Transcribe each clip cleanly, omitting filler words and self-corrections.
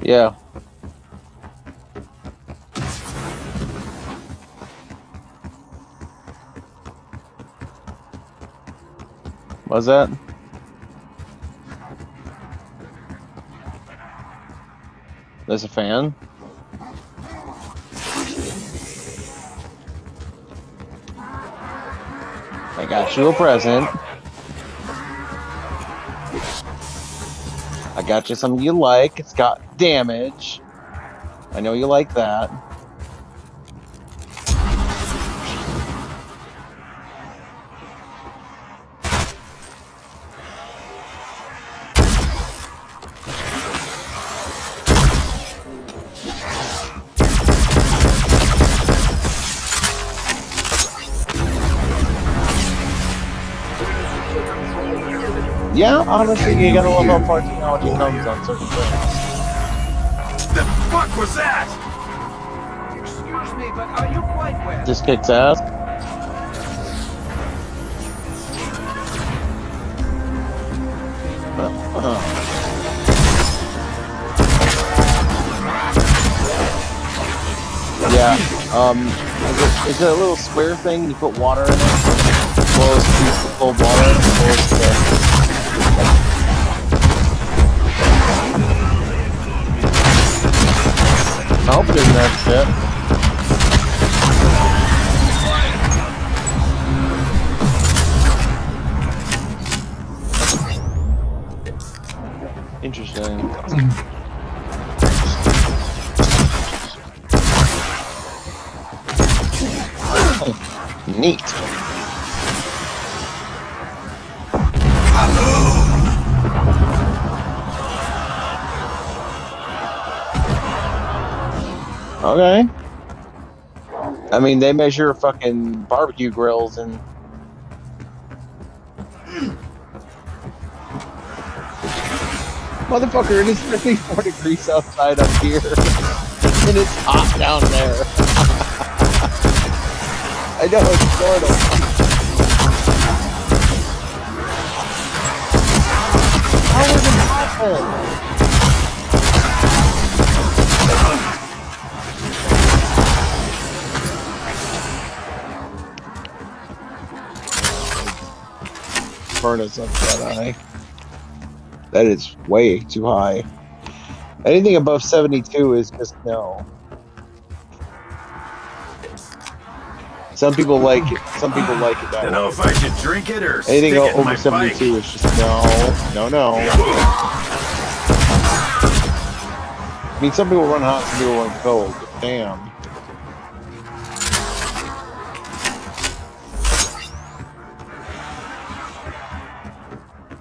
Yeah. What's that? There's a fan. I got you a present. I got you something you like. It's got damage. I know you like that. Yeah, honestly, you gotta love how far technology comes on certain things. The fuck was that? Excuse me, but are you quite well? Just kicks ass. Yeah, is it a little square thing? You put water in it? Close piece of cold water, close the... I hope it isn't that shit. Interesting. Neat. Okay. I mean, they measure fucking barbecue grills and... Motherfucker, it is 54 degrees outside up here. And it's hot down there. I know, it's sort of. How would it happen? Furnace up that high. That is way too high. Anything above 72 is just no. Some people like it. Some people like it that way. Don't know if I should drink it or anything stick it in over my 72 bike. is just no. I mean, some people run hot, some people run cold. But damn.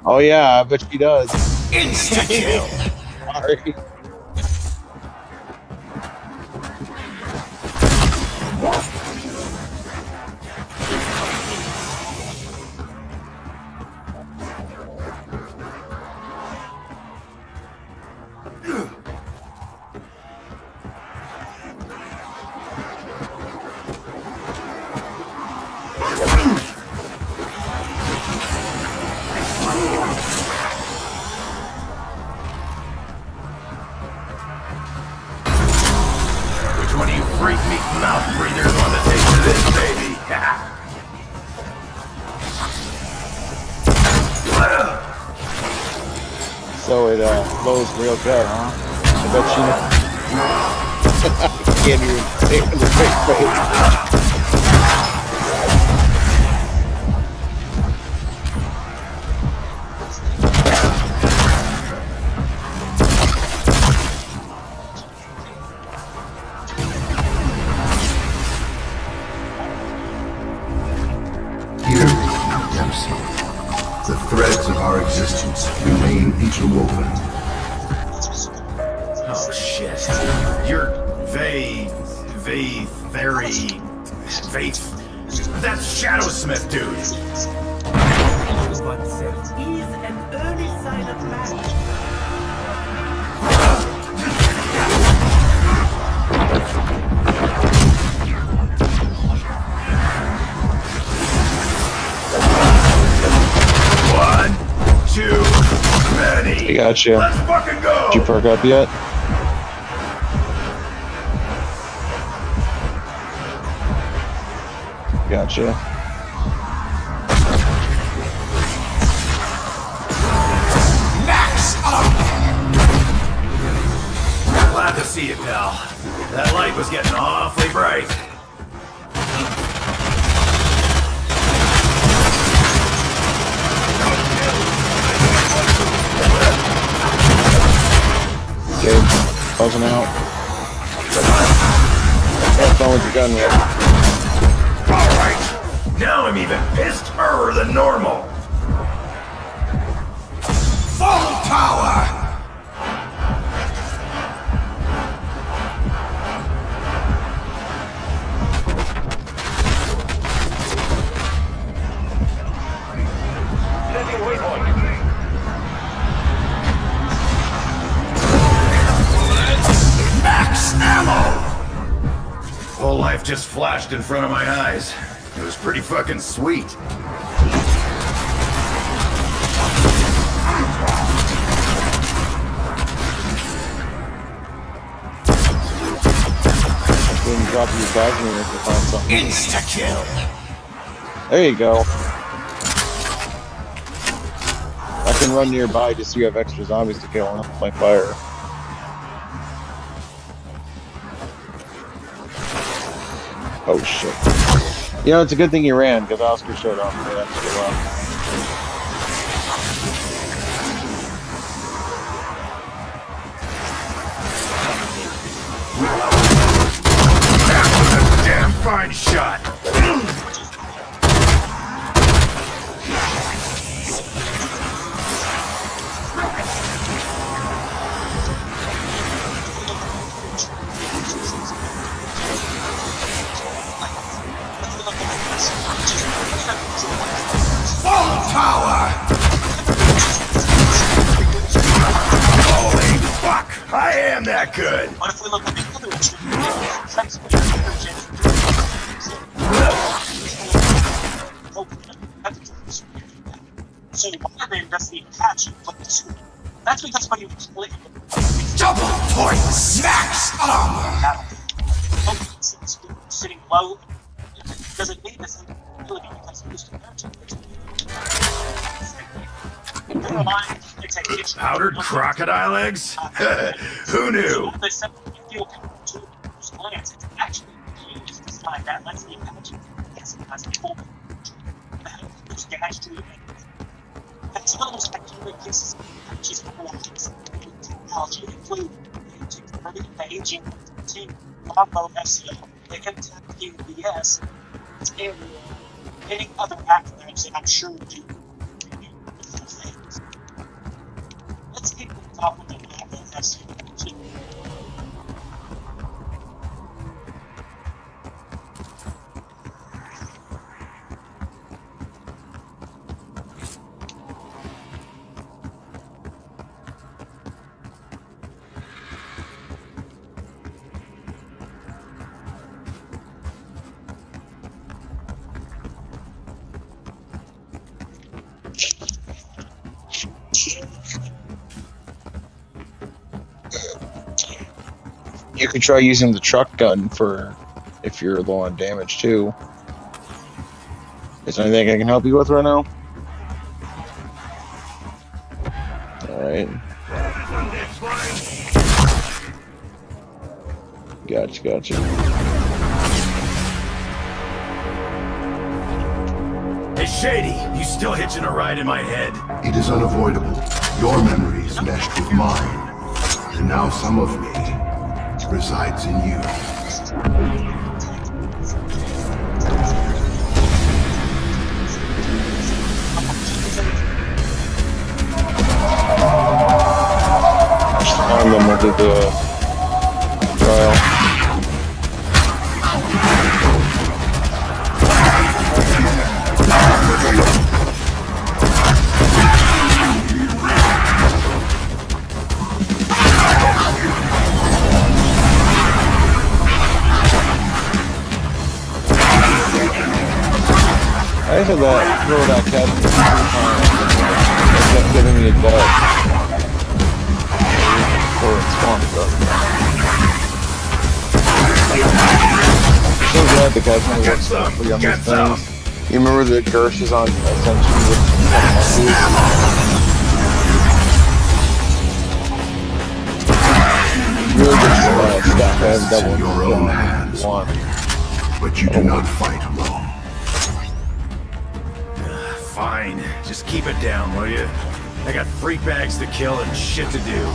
Oh yeah, I bet she does. Insta-kill. Sorry. One of you freak meat mouth breathers want to taste of this, baby? So it blows real good, huh? I bet she I can't even say it with a straight face. The threads of our existence remain interwoven. Oh shit. You're very... That's Shadowsmith, dude. Oneself is an early sign of magic. One, too many. I got you. Let's fucking go. Did you perk up yet? Gotcha. Max up! Glad to see you, pal. That light was getting awfully bright. Okay, buzzing out. Have fun with your gun, Rick. Alright, now I'm even pisser than normal. Full power! Max ammo! Whole life just flashed in front of my eyes. It was pretty fucking sweet. Then drop your bag here if you find something. Insta-kill! There you go. I can run nearby just so you have extra zombies to kill with my fire. Oh shit. You know, it's a good thing you ran, because Oscar showed up. Yeah, that's pretty well. That was a damn fine shot. Full power! Holy fuck! I am that good! What if we look at the other issue? So why they investigate Apache but the two? That's because when you play Double points! Max armor! sitting low, does it need this ability because it used to nurture never mind, it's a kitchen. Powdered crocodile eggs? Who knew? They said you feel to use glance. It's actually used to slide that lets the Apache yes, it has a full there's dash to it. That's one of those bacteria cases Apache's forms. Technology include to prevent the aging of team longbow SEO. They can tap PBS and any other acronyms that I'm sure do things. Let's keep the top with the longbow SEO too. You could try using the truck gun for if you're low on damage too. Is there anything I can help you with right now? Alright. Gotcha. Hey, Shady, you still hitching a ride in my head? It is unavoidable. Your memories meshed with mine. And now some of me resides in you. I'm gonna do the trial. I said that throw that cat kept giving me a dub. Before it spawned up. So glad the guys who Get work some. for on Get these some. things. You remember the Gersh is on Ascension with monkeys? Really good stuff. I haven't double In your own hands. one. But you do not fight alone. Fine. Just keep it down, will you? I got free bags to kill and shit to do.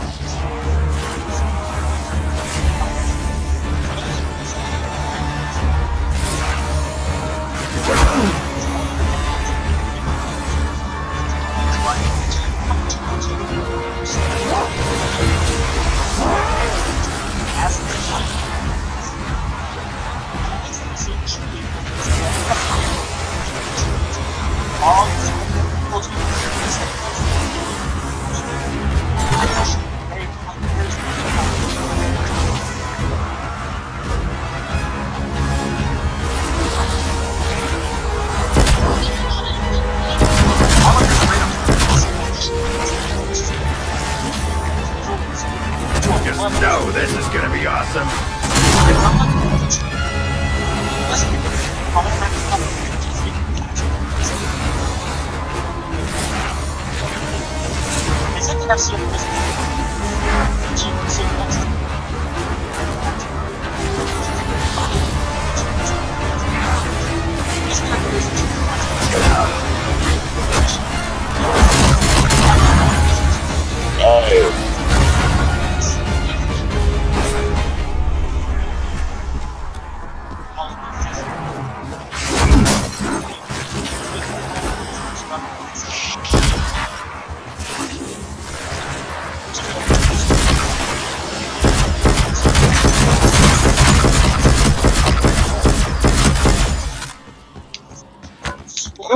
Just know this is gonna be awesome.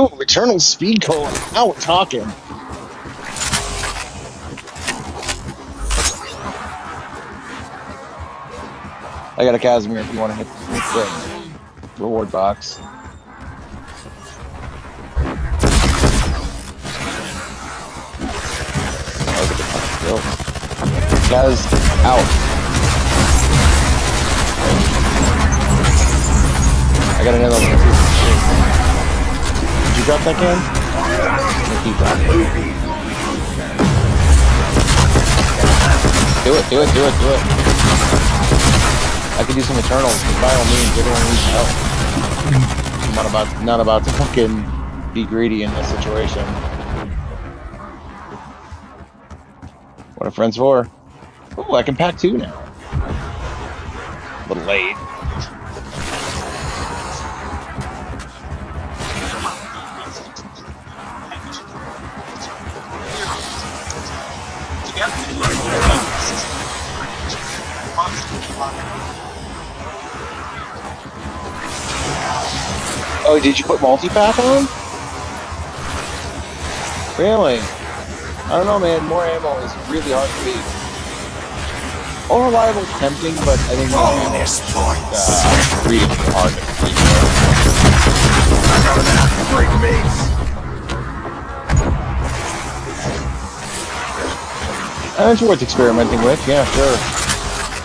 Oh, Eternal Speed Cola. Now we're talking. I got a Casimir if you want to hit the reward box. Kaz, out. I got another one. Did you drop that can? Keep dropping. Do it. I could do some Eternals. By all means, everyone needs help. I'm not about to fucking be greedy in this situation. What are friends for? Oh, I can pack 2 now. A little late. Oh, did you put multi-pack on? Really? I don't know, man. More ammo is really hard to beat. Unreliable is tempting, but I think more ammo is really hard to beat. It's worth experimenting with, yeah, sure.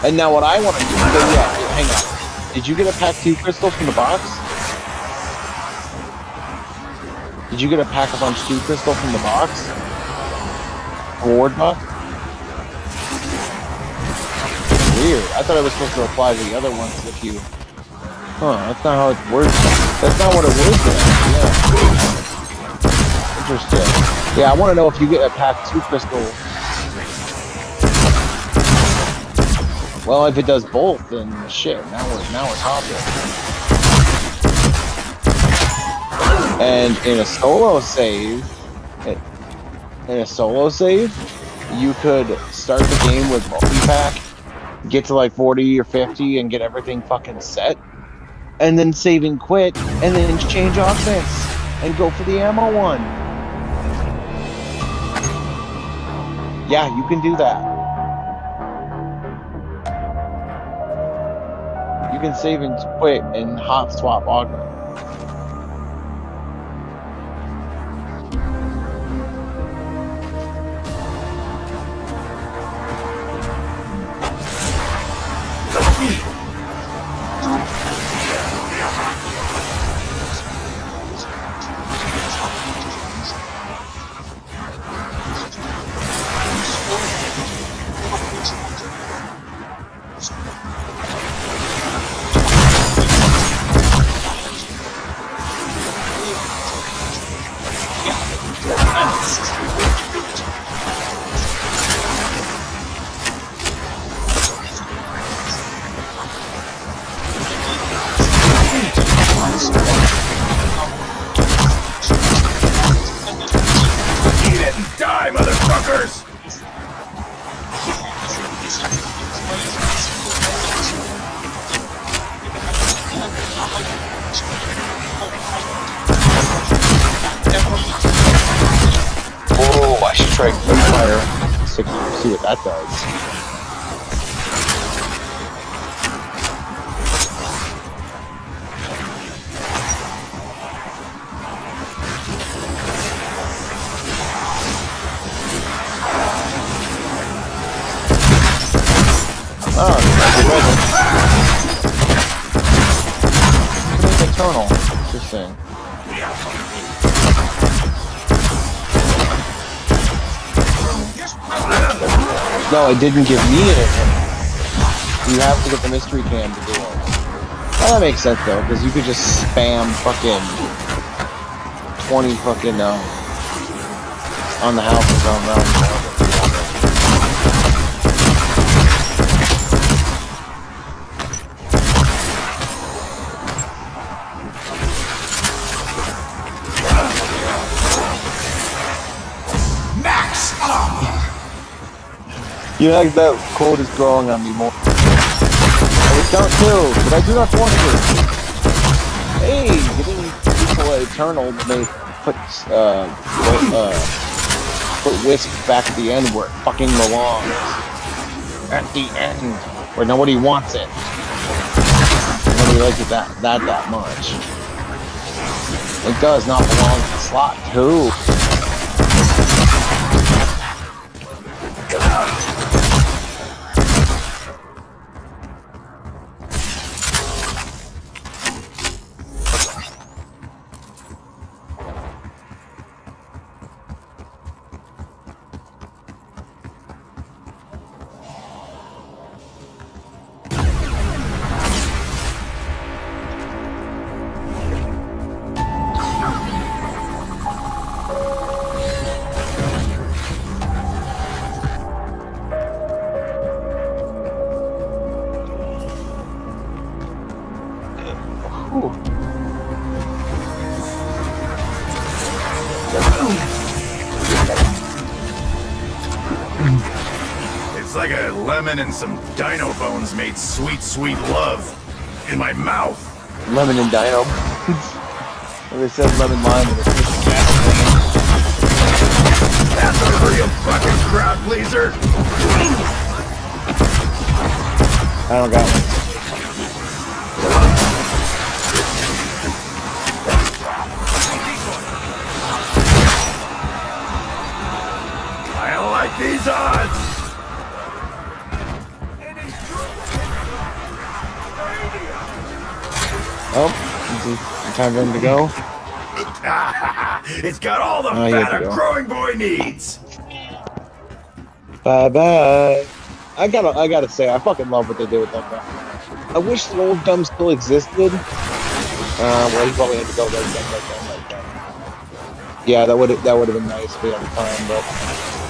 And now what I want to do, hang on. Did you get a pack 2 crystal from the box? Did you get a pack a punch 2 crystal from the box? Reward box? Weird. I thought I was supposed to apply the other ones if you... Huh, that's not how it works. That's not what it works at. Yeah. Interesting. Yeah, I want to know if you get a pack 2 crystal... Well, if it does both, then shit, now we're talking. And in a solo save, you could start the game with multi-pack, get to like 40 or 50 and get everything fucking set, and then save and quit, and then change offense and go for the ammo one. Yeah, you can do that. You can save and quit and hot swap augment. motherfuckers! Oh, I should try fire. See what that does. Oh, it's eternal. Interesting. No, it didn't give me anything. You have to get the mystery cam to do it. Oh, that makes sense though, because you could just spam fucking 20 fucking on the houses on around. You know, like that cold is growing on me more. I was down too, but I do not want to. Hey, getting people eternal may put Wisp back at the end where it fucking belongs. At the end, where nobody wants it. Nobody likes it that much. It does not belong in the slot too. It's like a lemon and some dino bones made sweet, sweet love in my mouth. Lemon and dino. They said lemon lime and it's just gasoline. That's a real fucking crowd pleaser. I don't got one. I don't like these odds. Oh, time for him to go. It's got all the fat a growing boy needs. Bye bye. I gotta say, I fucking love what they did with that guy. I wish the old dumb still existed. Well, he probably had to go like that. Yeah, that would have been nice if we had the time, but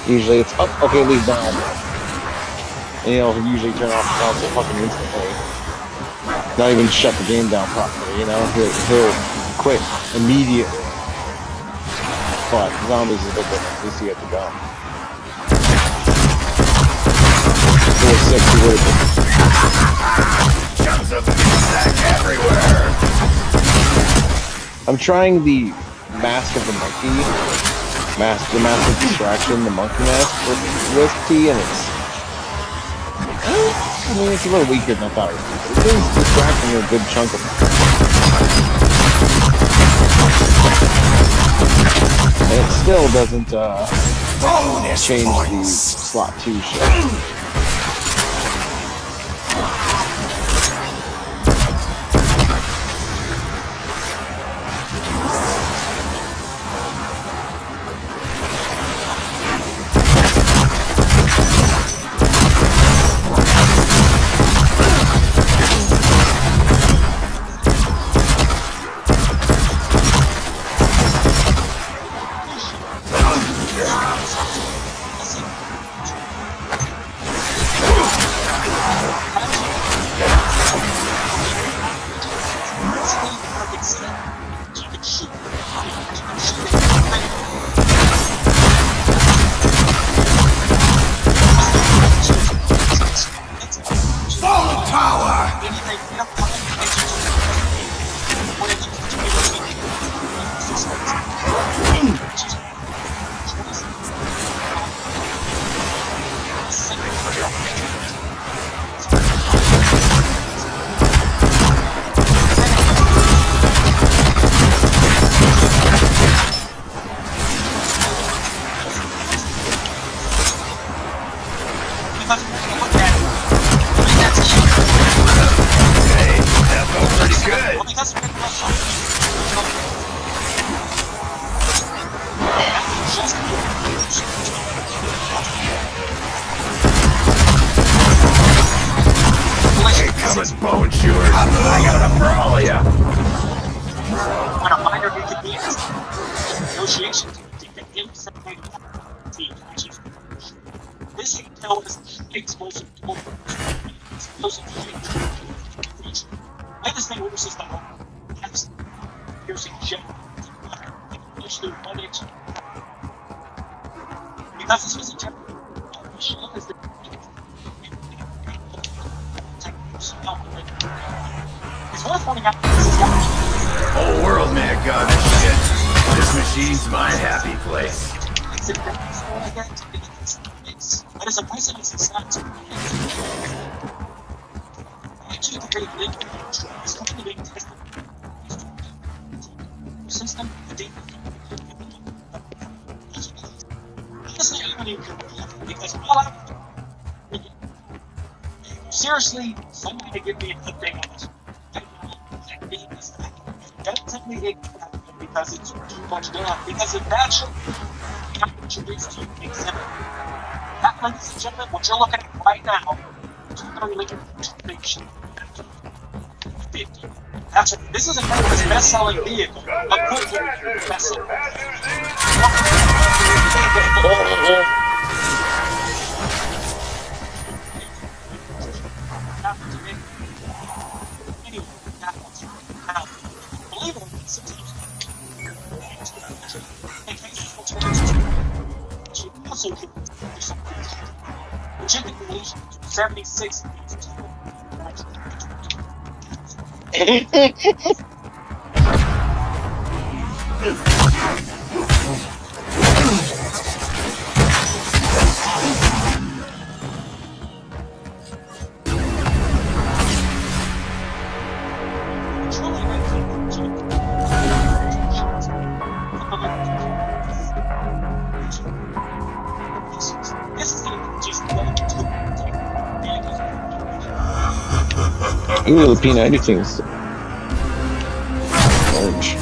usually it's okay, leave now. And, you know, he'll usually turn off the console fucking instantly. Not even shut the game down properly, you know? He'll quit immediately. But zombies is a bit different. At least he had to go. If he was sick, he would have been. Chunks of sack everywhere. I'm trying the Mask of the Monkey. The Mask of Distraction, the Monkey Mask with T, and it's... I mean, it's a little weaker than I thought it was. It is distracting a good chunk of it. And it still doesn't change the slot 2 shit. Full power! Anything, you know, what it is to be Hey, that felt pretty good. well, because we're Hey, coming bone chewers. I got enough for all of ya. when a minor inconvenience, negotiations, this intel is explosive tool. Explosive reach. Latest thing order system has piercing ship. Push through 1 inch. Because this was a temporary ship is the it's worth pointing out this is Whole world made a gun and shit. This machine's my happy place. but it's a precedence it's not to actually the great league is currently being tested system honestly I don't even because all I seriously somebody to give me an update on this don't tell me it because it's too much down because if that should introduced to you an exhibit. That, ladies and gentlemen, what you're looking at right now, 230 liter big shit. 50. That's it. This is America's best-selling vehicle. Best-selling. Believe it or not, sometimes she also could do something. The chicken relation to 76 Ooh, the P90 thing's orange.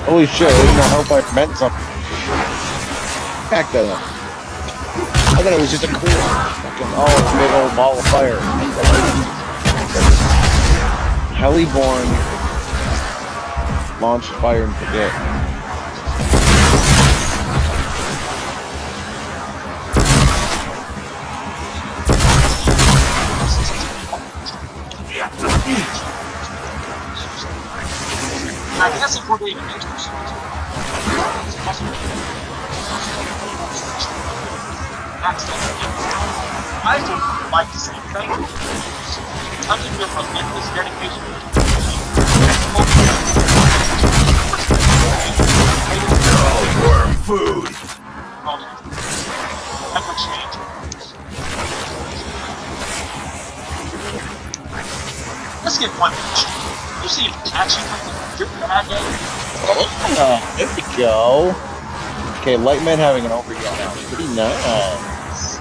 Holy shit, I didn't know Hellfire meant something. Back that up. I thought it was just a cool fucking big old ball of fire. Heliborn launched fire and forget. I guess if we're being interested, I would like to say thank you. Touching your relentless dedication. Oh, worm food. Never change. Let's get one question. You see him catching your bad day? Oh, there we go. Okay, Lightman having an overheat now. Pretty nice.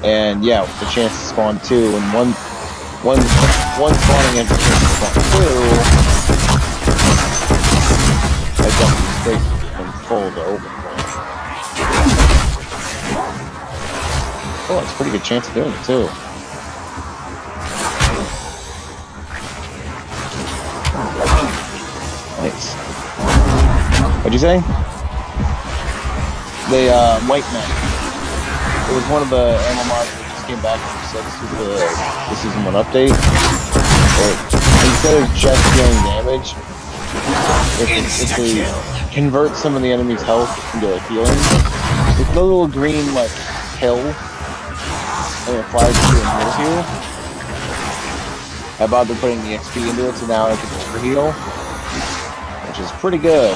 And yeah, with the chance to spawn two, and one spawning and the chance to spawn two. I space and full to open. Oh, it's a pretty good chance of doing it too. Nice. What'd you say? The white man. It was one of the ammo mods that just came back and said the season 1 update. Instead of just dealing damage, if they convert some of the enemy's health into a healing, with the little green like pill, and it flies you and heals you. I bothered putting the XP into it, so now I can overheal, which is pretty good.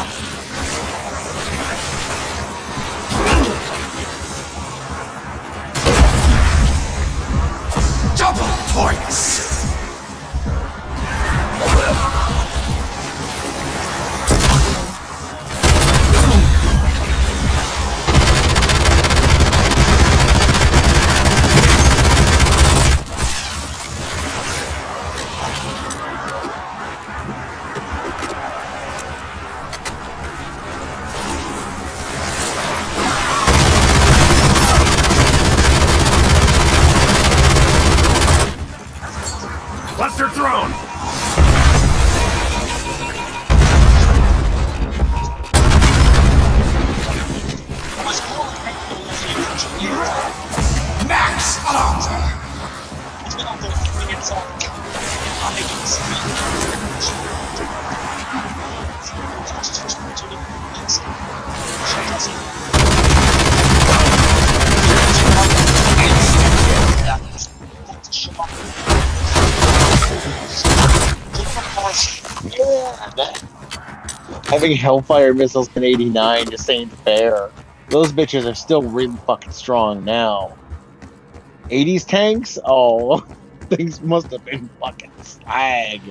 Double points! Cluster thrown! Max armor! It's been out there for 3 minutes. I'll make it Having Hellfire missiles in 89 just ain't fair. Those bitches are still really fucking strong now. 80s tanks? Oh, things must have been fucking slag.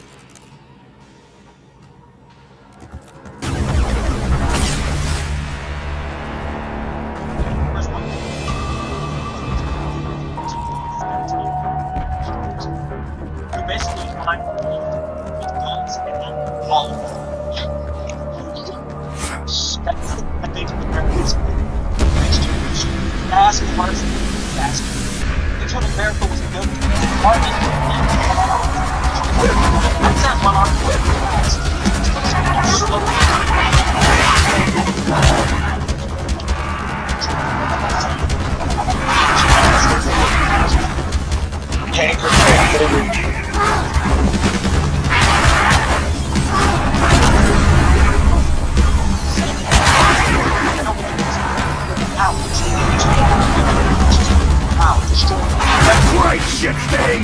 You're basically flying with guns and then all of them. I think America's next generation. Fast, worse, faster. Until America was built, army, that's not one army fast. That's right, shit thing!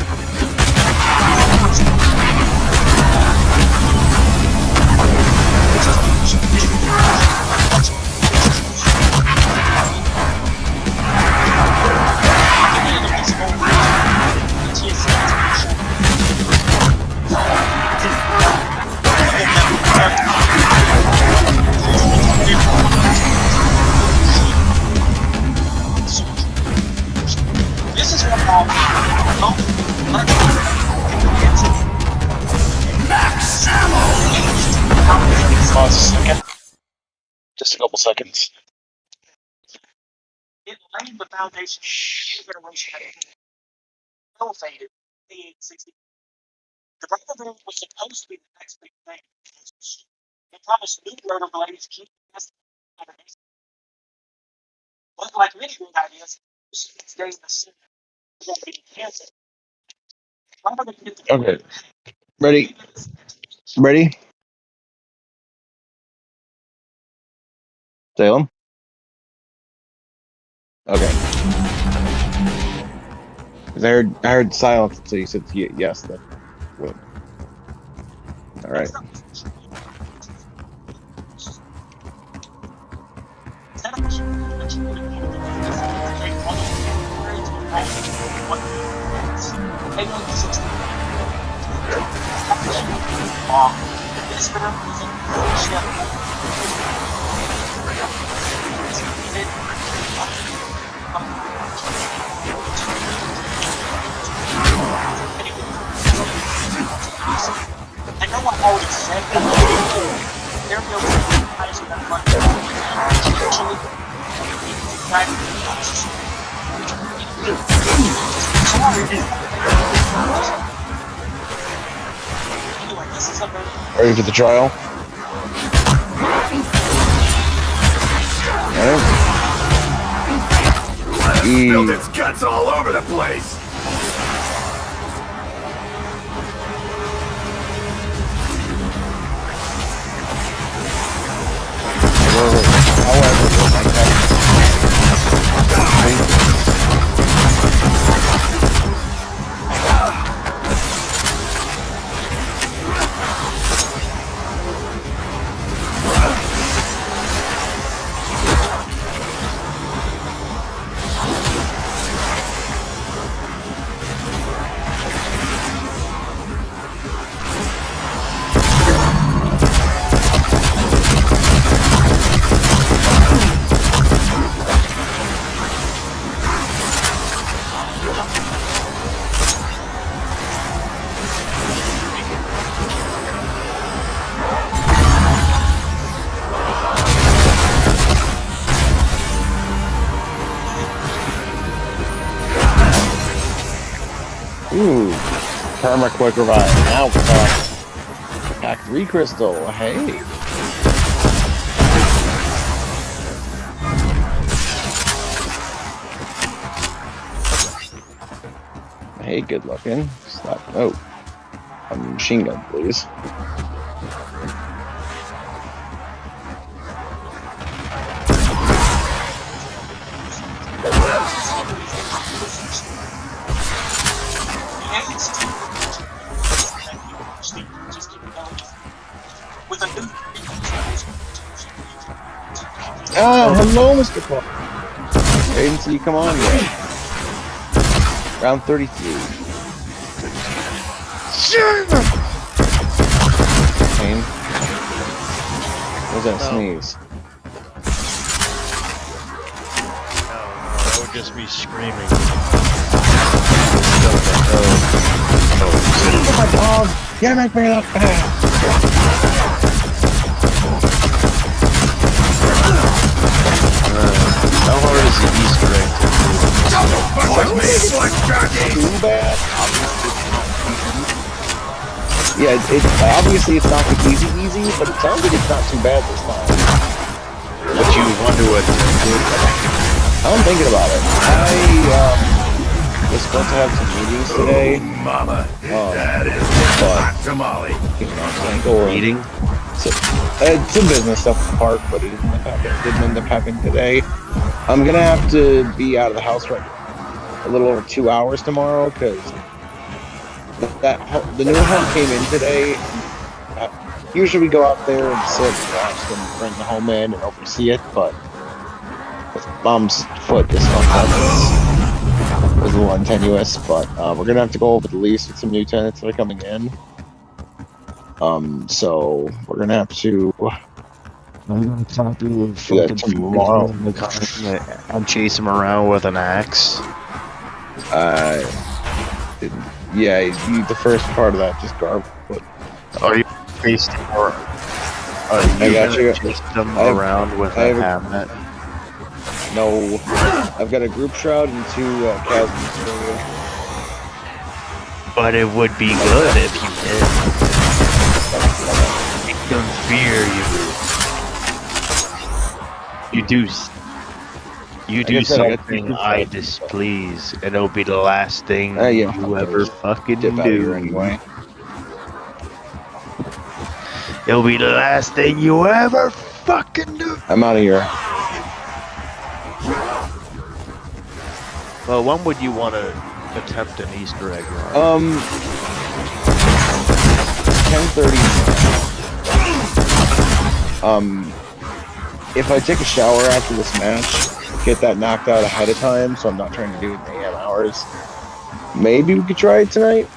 This is what Max ammo! Pause a second. Just a couple seconds. it laid the foundation for the generation that elevated the 860. The rotor was supposed to be the next big thing. It promised new rotor blades, GPS, but like many big ideas, it stays the same. Okay. Ready? Ready? Salem? Okay. 'Cause I heard silence, so you said yes. Then. Good. All right. I know I always said that. There goes Ready for the trial? Spilled its guts all over the place. Ooh, Karma Quick Revive. Now, Pack 3 Crystal. Hey. Hey, good looking. Stop. Oh. A machine gun, please. Ah, hello, Mr. Paul. Agency, come on, man. Round 33. Pain. What was that sneeze? No, that would just be screaming. Oh my dog! You make me look bad! How hard is the Easter egg to Too bad. Yeah, obviously it's not the easy, but it sounds like it's not too bad this time. But you wonder what to do. I'm thinking about it. I was supposed to have some meetings today. Mama, that is but hot tamale. you know, so I go Meeting? Some business stuff at the park, but it didn't end up happening today. I'm gonna have to be out of the house for a little over 2 hours tomorrow because the new home came in today. Usually we go out there and sit and watch them bring the home in and oversee it, but with Mom's foot discomfort was a little tenuous. But we're gonna have to go over the lease with some new tenants that are coming in. So we're gonna have to. I'm gonna talk to a fucking tomorrow. and chase him around with an axe. Yeah, the first part of that just garbage. But Are you chasing or are you gonna chase them around with a hammer? No, I've got a group shroud and 2 chasms for you. But it would be good if you did. Make them fear you. You do something I displease, and it'll be the last thing you ever fucking do. Anyway. It'll be the last thing you ever fucking do. I'm out of here. Well, when would you want to attempt an Easter egg run? 10:30. If I take a shower after this match, get that knocked out ahead of time, so I'm not trying to do it in AM hours. Maybe we could try it tonight.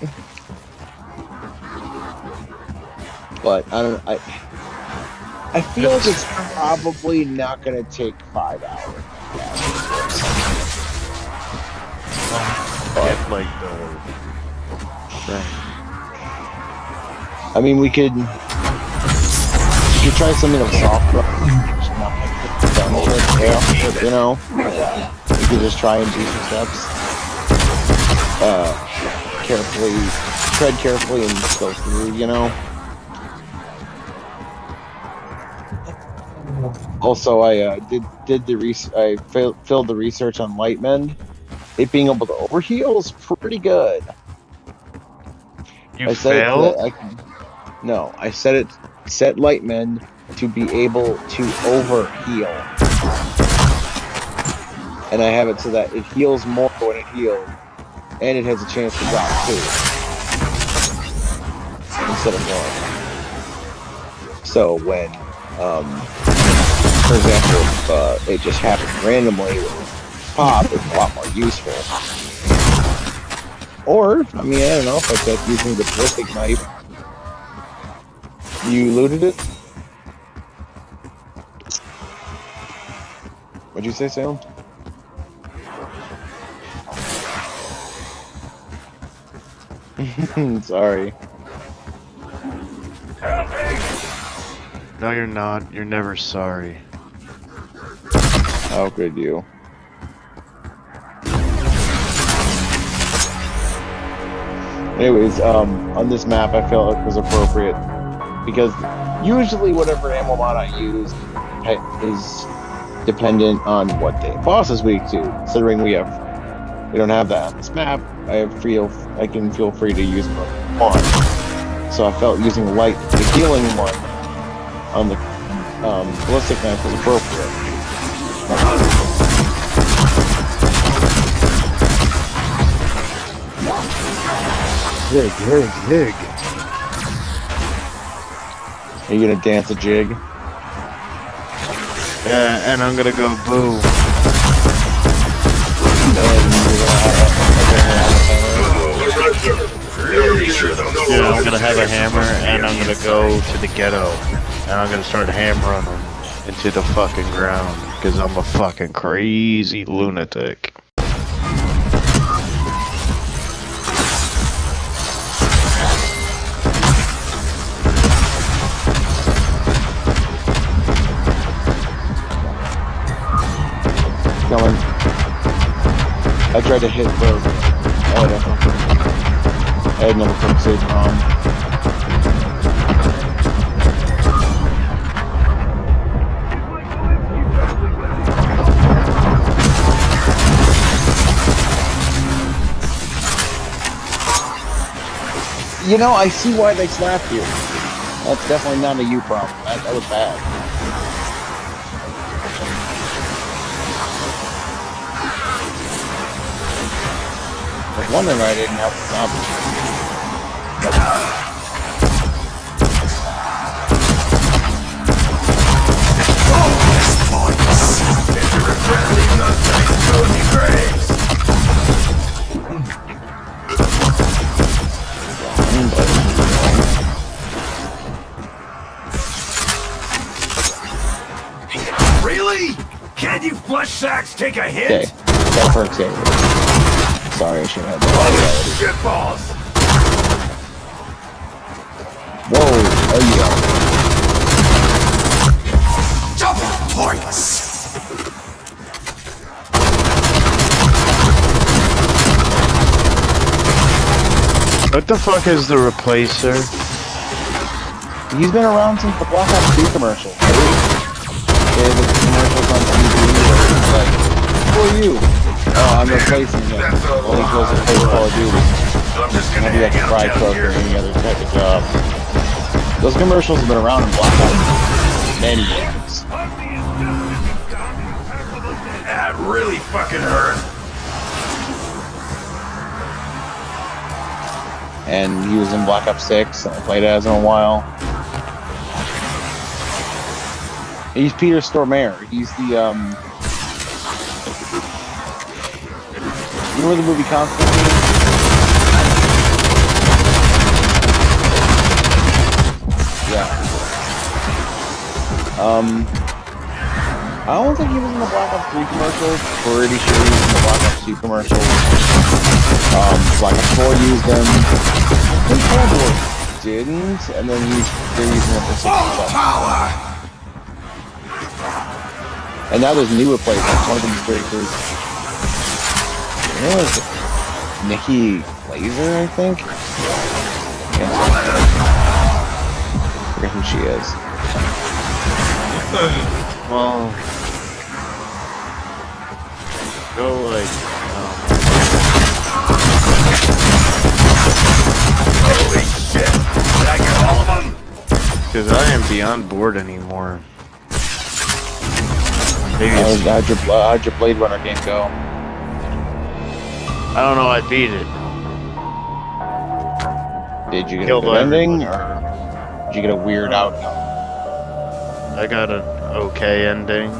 But I feel like it's probably not gonna take 5 hours. Get like the. I mean, we could. You try something with soft brush, you know, you could just try and do some steps. Carefully, tread carefully and just go through, you know. Also, I did the I filled the research on Lightmend. It being able to overheal is pretty good. You failed? No, I set Lightmend to be able to overheal, and I have it so that it heals more when it heals, and it has a chance to drop 2 instead of 1. So when, for example, if it just happens randomly with pop, it's a lot more useful. Or, I mean, I don't know, if I kept using the ballistic knife. You looted it? What'd you say, Sam? Sorry. No, you're not. You're never sorry. How could you? Anyways, on this map, I felt it was appropriate because usually whatever ammo mod I use is dependent on what the boss is weak to. Considering we don't have that on this map, I can feel free to use one. So I felt using the healing one on the ballistic knife was appropriate. Zig. Are you gonna dance a jig? Yeah, and I'm gonna go boom. Yeah, I'm gonna have a hammer, and I'm gonna go to the ghetto, and I'm gonna start hammering them into the fucking ground, because I'm a fucking crazy lunatic. Going. I tried to hit those. Oh, definitely. I had another quick save on. You know, I see why they slapped you. That's definitely not a you problem. That was bad. I was wondering why I didn't have the zombie. Really? Can't you flush sacks take a hit? Okay, that perk save. Sorry, I should have had that. Shitballs! Whoa, oh yeah. Double points! What the fuck is the replacer? He's been around since the Black Ops 2 commercial. The commercials on TV where it's like, who are you? Oh, I'm replacing him. Well, he goes to play Call of Duty. So I'm just gonna Maybe like a hang out fry down cook here. or any other type of job. Those commercials have been around in Black Ops for many years. That really fucking hurt. And he was in Black Ops 6, and I played as him a while. He's Peter Stormare. He's the, you remember the movie Constantine? Yeah. I don't think he was in the Black Ops 3 commercials. Pretty sure he was in the Black Ops 2 commercials. Black Ops 4 used them. In Cold War. didn't, and then they're using it for 67. And now there's new replacements. One of them is great for. What was it? Nikki Glazer, I think. Yeah, I forget who she is. Well, go like. Holy shit! Did I get all of them? Because I am beyond bored anymore. Maybe How'd your Blade Runner game go? I don't know. I beat it. Did you get Killed a good ending, everybody. or did you get a weird outcome? I got an okay ending.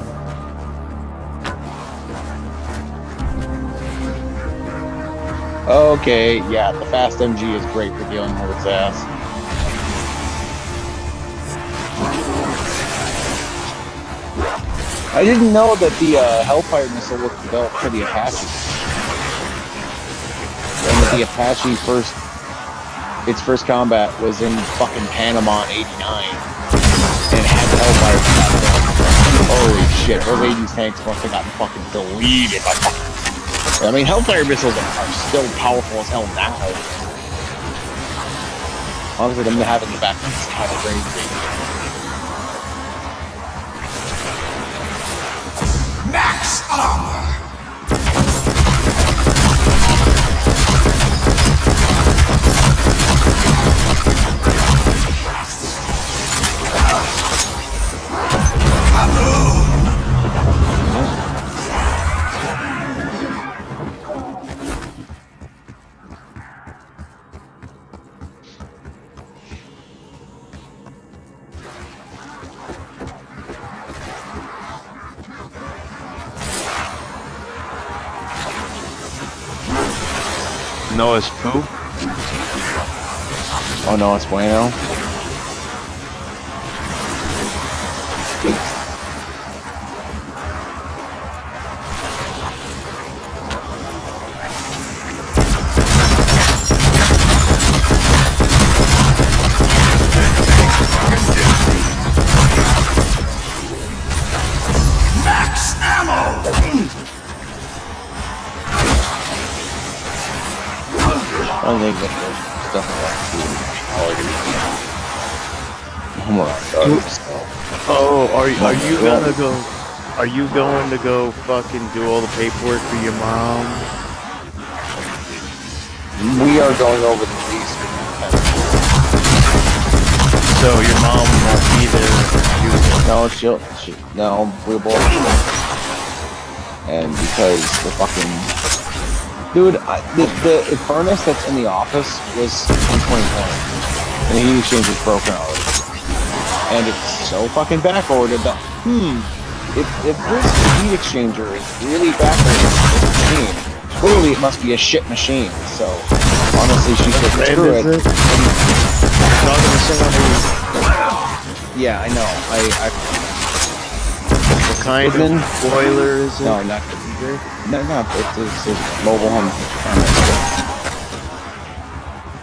Okay, yeah, the fast MG is great for dealing with its ass. I didn't know that the Hellfire missile was developed for the Apache. And that the Apache its first combat was in fucking Panama in '89. And it had the Hellfire platform. Holy shit, those 80s tanks must have gotten fucking deleted by fucking. I mean, Hellfire missiles are still powerful as hell now. Honestly, them having the back is kind of crazy. Max armor! No, it's poo. Oh no, it's bueno. Max ammo! I don't think that there's stuff like that. Oh, are you gonna go? Are you going to go fucking do all the paperwork for your mom? We are going over the lease. So your mom won't be there. No, no, we're both. And because the fucking dude, the furnace that's in the office was in 2020, and the heat exchange is broken already, and it's so fucking backordered that if this heat exchanger is really backordered for this machine, clearly it must be a shit machine. So honestly, she should screw it. Yeah, I know. What kind of boiler is it? No, not no, it's a mobile home.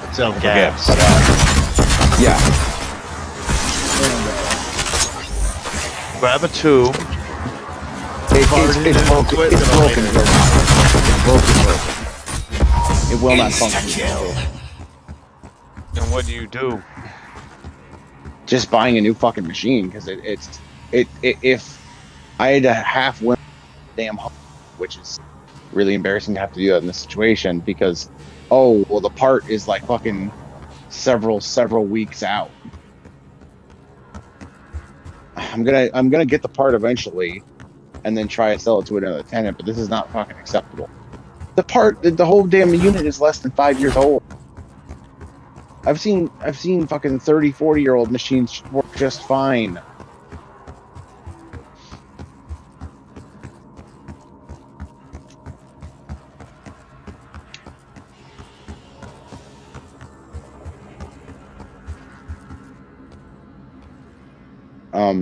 It's on gas. Yeah. Grab a tube. It's broken. It's broken. It's broken. It will not function. And what do you do? Just buying a new fucking machine because if I had to half win damn home, which is really embarrassing to have to do that in this situation because the part is like fucking several weeks out. I'm gonna get the part eventually and then try to sell it to another tenant, but this is not fucking acceptable. The whole damn unit is less than 5 years old. I've seen fucking 30, 40-year-old machines work just fine.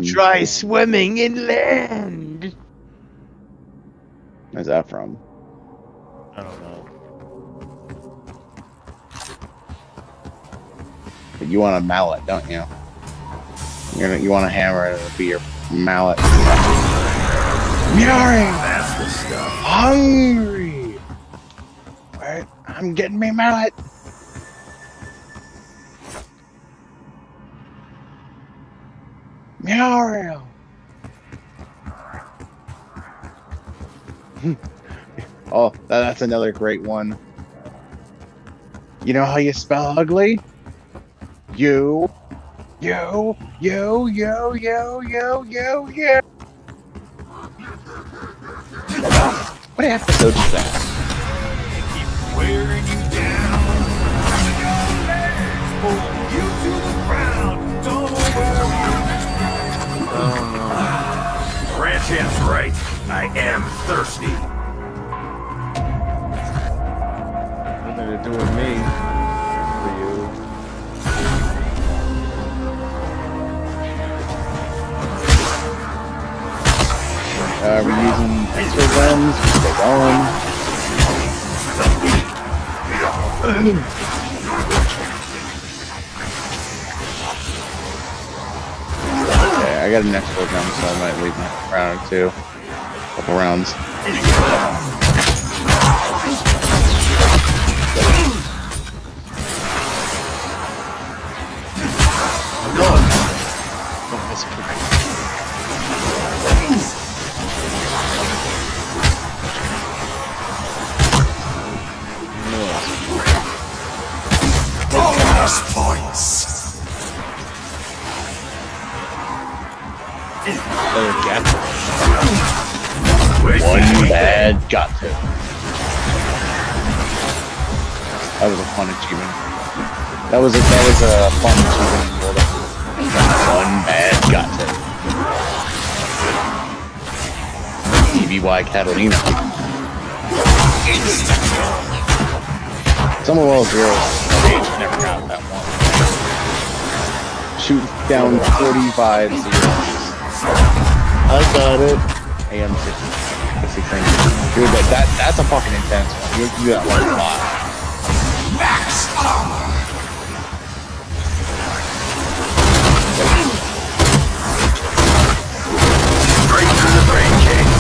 Try swimming inland. Where's that from? I don't know. But you want a mallet, don't you? You want a hammer and it'll be your mallet. Meowing! That's the stuff. Hungry! Wait, I'm getting me mallet. Meow! Oh, that's another great one. You know how you spell ugly? You. What episode is that? Wearing you down. Pull you to the ground. Don't worry. Ranch hand's right. I am thirsty. Nothing to do with me. For you. We're using pencil guns. They're going. Okay, I got an extra gun, so I might leave my round or two. Couple rounds. Bonus points. One bad got to. That was a fun achievement. That was a fun achievement. One bad got to. TBY Catalina. Some of those girls never got that one. Shoot down 45 zeros. I got it. AM6. Dude, that's a fucking intense one. You do that one a lot. Max armor. Straight through the brain cave.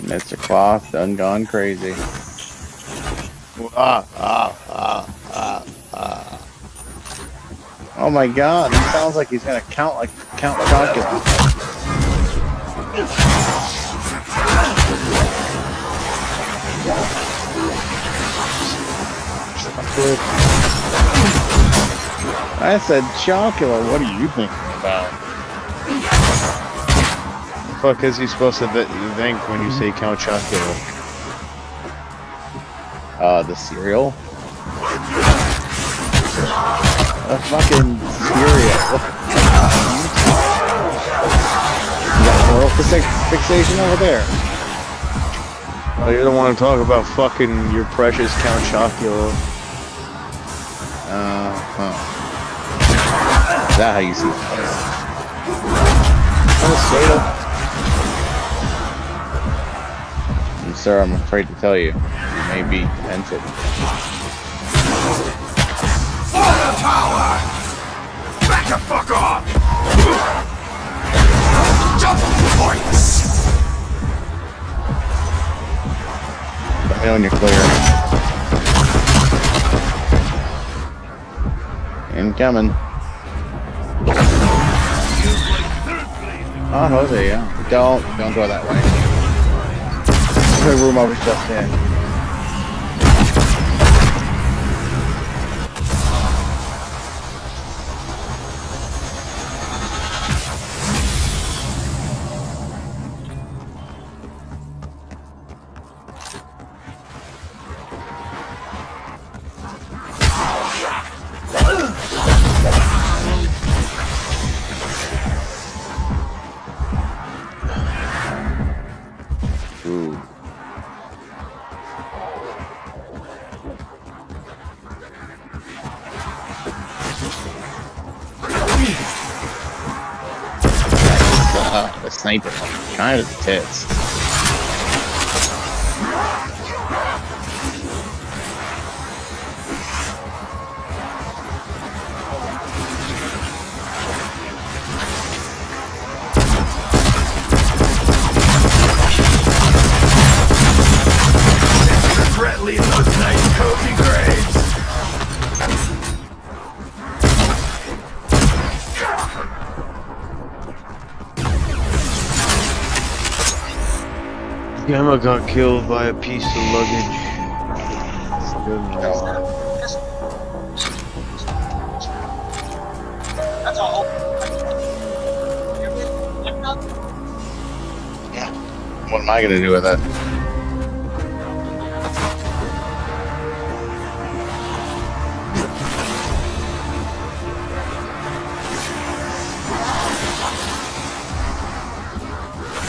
Mr. Cloth done gone crazy. Oh my god, he sounds like he's gonna count like Count Chocula. I said Chocula, what are you thinking about? The fuck is he supposed to think when you say Count Chocula? The cereal? A fucking cereal. You got a moral fixation over there. Oh, you don't want to talk about fucking your precious Count Chocula. Is that how you see it? And sir, I'm afraid to tell you, you may be tempted. Power! Back the fuck off! Double points! Let me know when you're clear. Incoming. Oh, Jose, yeah. Don't go that way. The room I was just in. Ooh. The sniper kind of the tits. Gamma got killed by a piece of luggage. Good lord. That's all. What am I gonna do with it?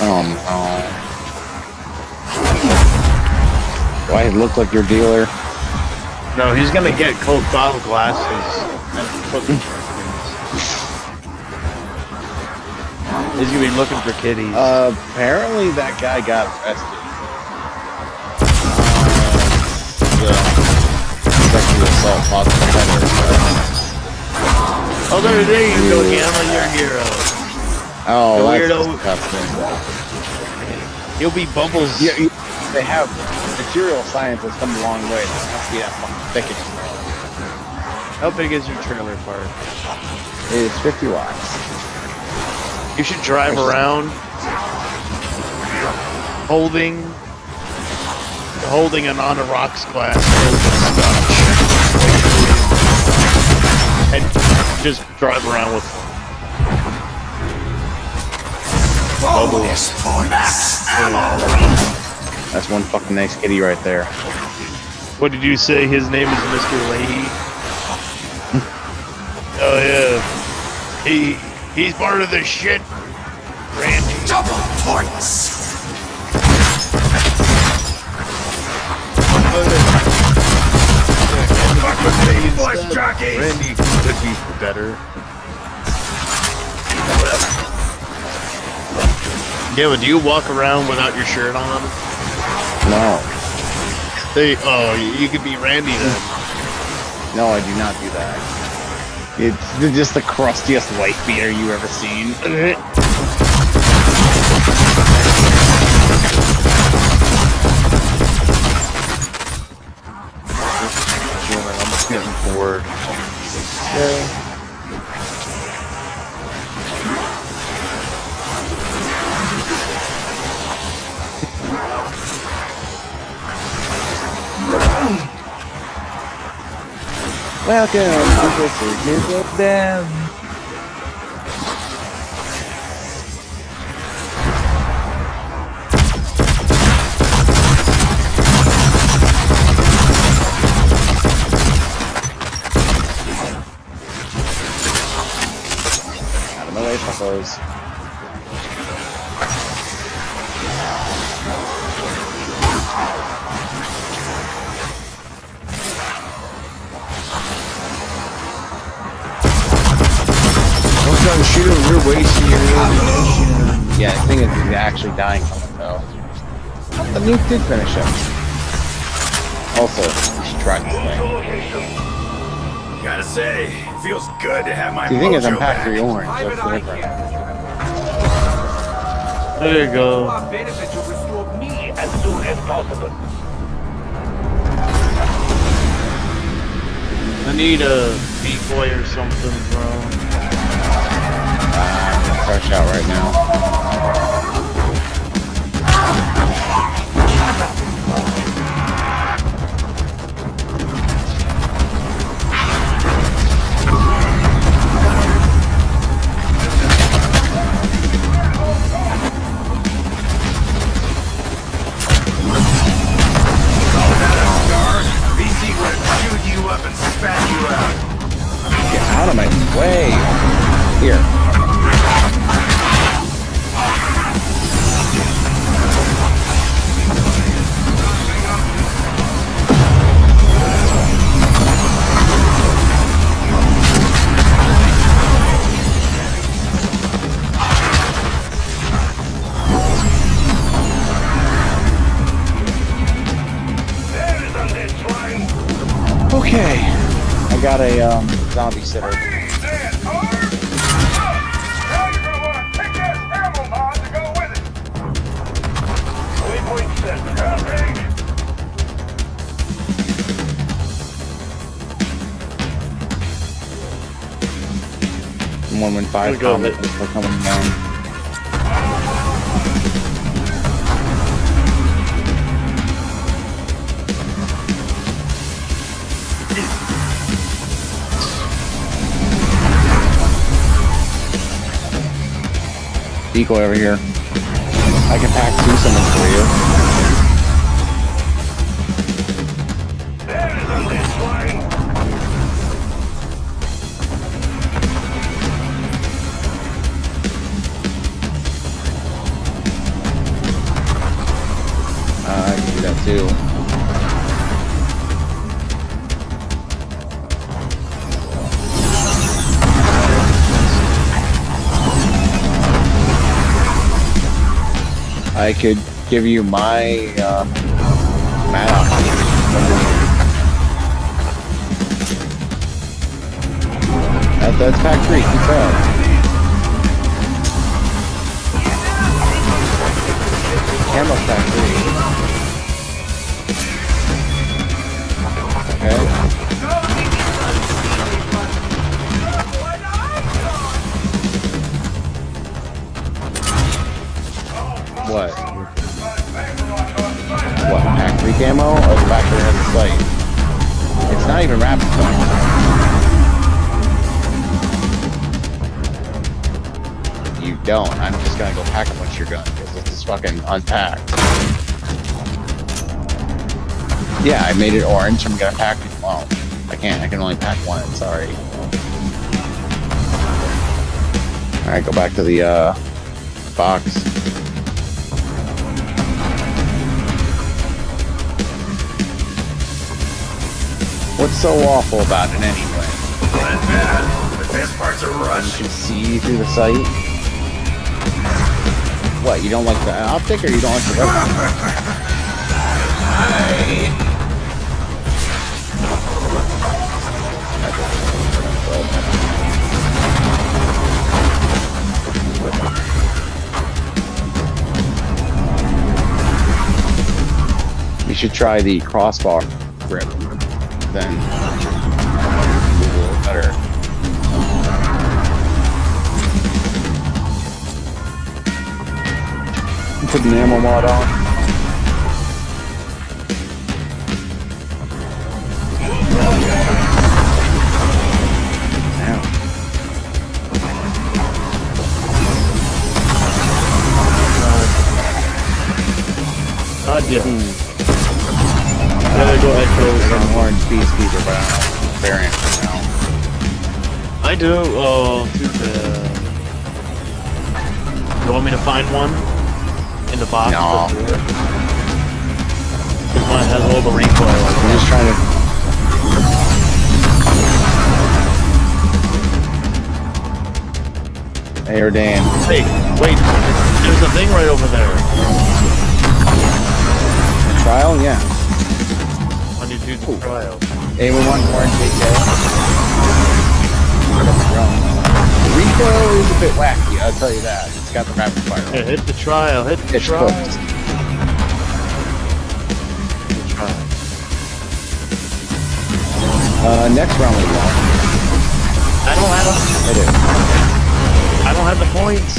Oh no. Do I look like your dealer? No, he's gonna get cold bottle glasses and fucking He's gonna be looking for kitties. Apparently that guy got arrested. Sexual assault, possible murder. Oh, there you go, Gamma, you're a hero. Oh, The that's weirdo. disgusting. He'll be Bubbles. Yeah, they have material science has come a long way. It has to be that fucking thick anymore. How big is your trailer park? It is 50 watts. You should drive around holding an on a rocks glass and just drive around with Bonus points. That's one fucking nice kitty right there. What did you say? His name is Mr. Leahy? Oh yeah. He's part of the shit, Randy. Double points. Fuck with me, voice jockey! Randy could be better. Yeah, but do you walk around without your shirt on? No. You could be Randy then. No, I do not do that. It's just the crustiest white beater you ever seen. I'm just getting bored. Welcome to the Circus of Them. Out of my way, fuckers. Don't shoot him, you're wasting your ammunition. Yeah, the thing is, he's actually dying from it, though. The nuke did finish him. Also, we should try this thing. Gotta say, it feels good to have my The thing is, I'm mojo back. factory orange. That's Private the eye difference. candy. There you go. Our benefit to restore me as soon as possible. I need a decoy or something, bro. I'm gonna crash out right now. BC would have chewed you up and spat you out. Get out of my way. Here. Okay. I got a zombie sitter. One when five Here we go. comments are coming down. decoy over here. I can pack 2 summons for you. I can do that too. I could give you my Maddox. That's pack 3. Keep going. Camel's pack 3. Okay. What? What, pack 3 camo or the pack that has the sight? It's not even rapid fire. You don't. I'm just gonna go pack a bunch of your gun because it's fucking unpacked. Yeah, I made it orange. I'm gonna pack it. Well, I can't. I can only pack 1. Sorry. Alright, go back to the box. What's so awful about it anyway? Not bad. The best part's a You rush. can see through the sight. What, you don't like the optic or you don't like the weapon? You should try the crossbar grip. Then a little better. Put an ammo mod on. Now. I didn't. Gotta go echo An orange Peacekeeper, but I don't know the variant now. I do. Oh, too bad. You want me to find one in the box? No. This one has all the recoil. I'm just trying to. Hey, Dan. Hey, wait. There's a thing right over there. Trial? Yeah. When you do the trial. Hey, we want orange AK. Recoil is a bit wacky, I'll tell you that. It's got the rapid fire. Yeah, hit the trial. Hit the It's trial. cooked. Hit the trial. Next round we want. I don't have. It is. I don't have the points.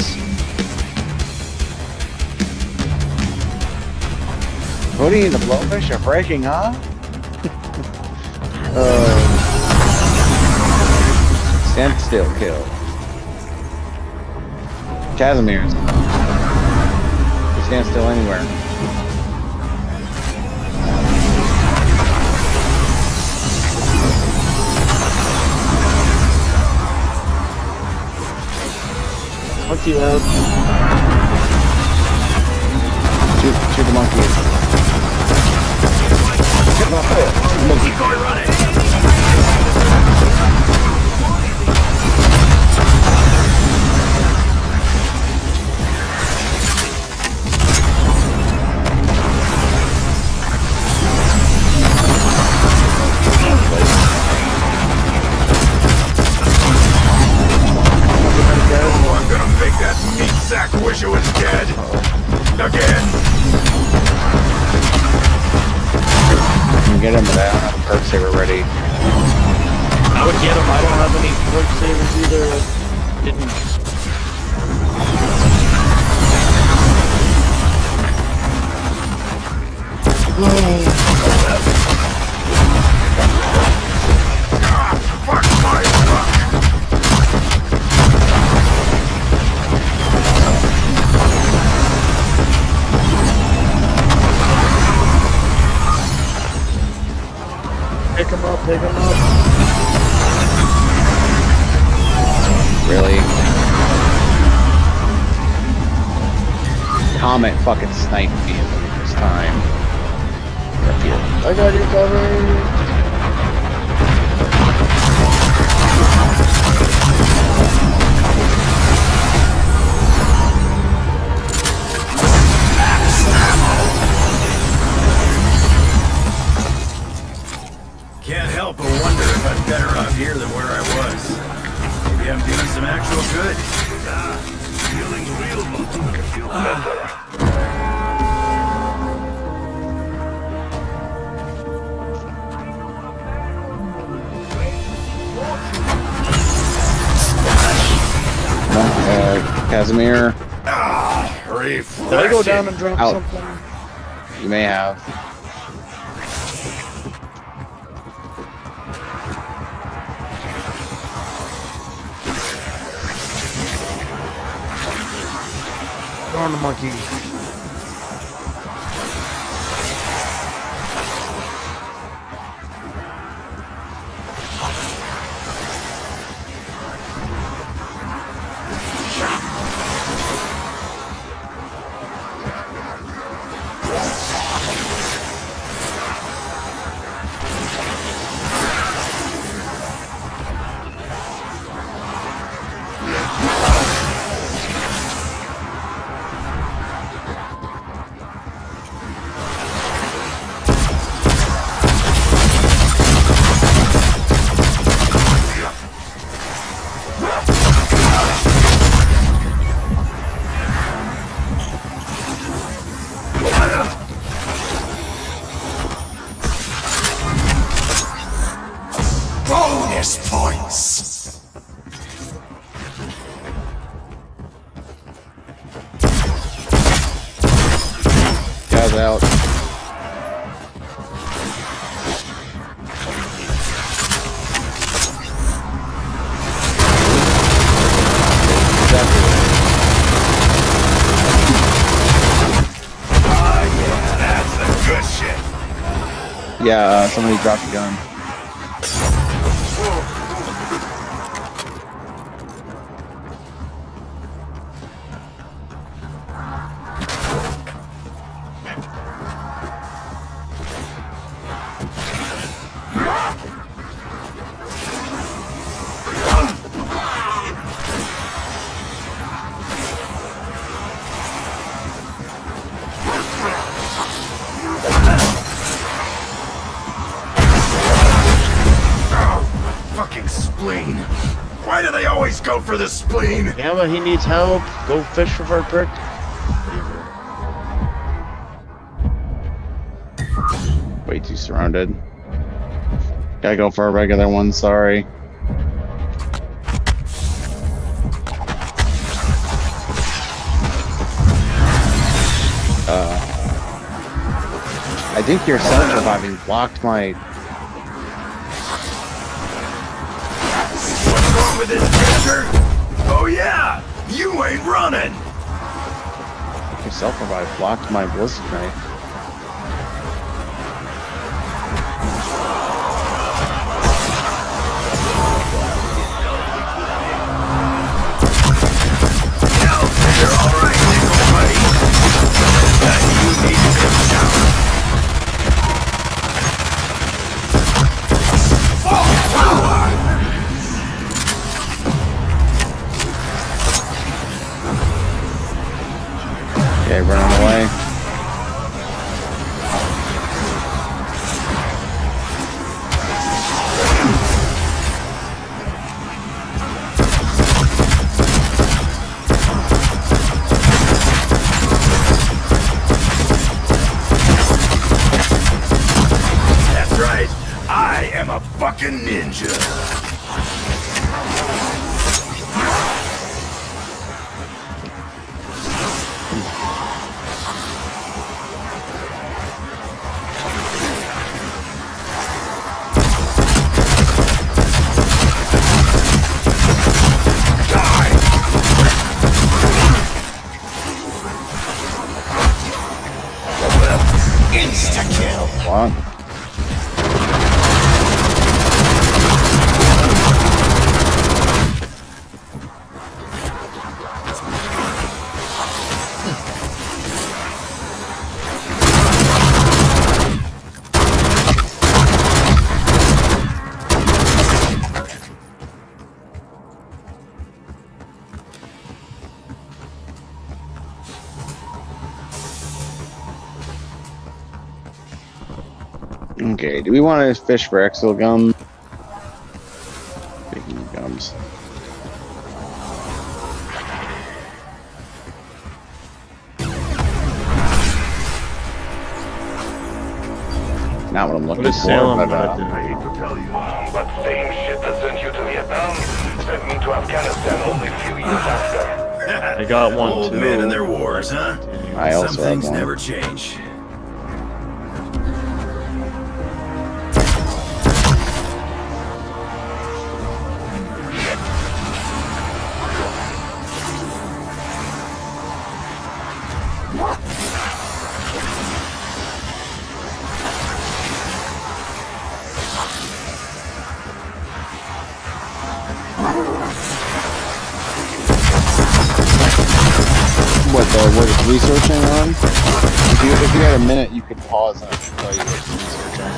Cody and the Blowfish are breaking up? Stand still, kill. Casimir's. You stand still anywhere. Monkey out. Shoot the monkey. Monkey. I'm gonna make that meat sack wish it was dead. Again. I can get him, but I don't have a perk saver ready. I would get him. I don't have any perk savers either. Didn't. Fuck my luck. take him up. Really? Comet fucking sniped me this time. I got you covered. Can't help but wonder if I'm better off here than where I was. Maybe I'm doing some actual good. Feeling real feel better. Casimir. Refreshing. Did I go down and drop Out. something? You may have. Darn the monkey. Bonus points. Guys out. That's the good shit. Yeah, somebody dropped a gun. Fucking spleen. Why do they always go for the spleen? Yeah, but he needs help. Go fish for our brick. Way too surrounded. Gotta go for a regular one, sorry. I think your self-reviving blocked my... What's wrong with this picture? Oh yeah, you ain't running. Your self-revive blocked my blizzard knife. You're all right, little buddy. You need a shower. Full power. Okay, running away. Okay, do we want to fish for exo gum? Speaking of gums. Not what I'm looking What is for, Salem but gonna do? I hate to tell you, but same shit that sent you to Vietnam sent me to Afghanistan only a few years after. I got one Old too. men and their wars, huh? I Some also have things one. never change. What it's researching on? If you had a minute, you could pause and I could tell you what it's researching.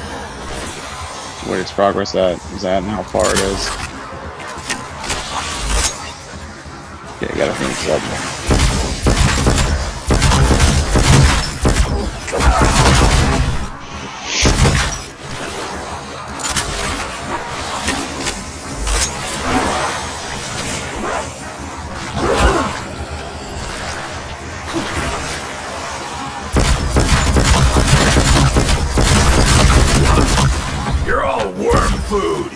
What its progress is at and how far it is. Okay, I gotta finish up. You're all worm food.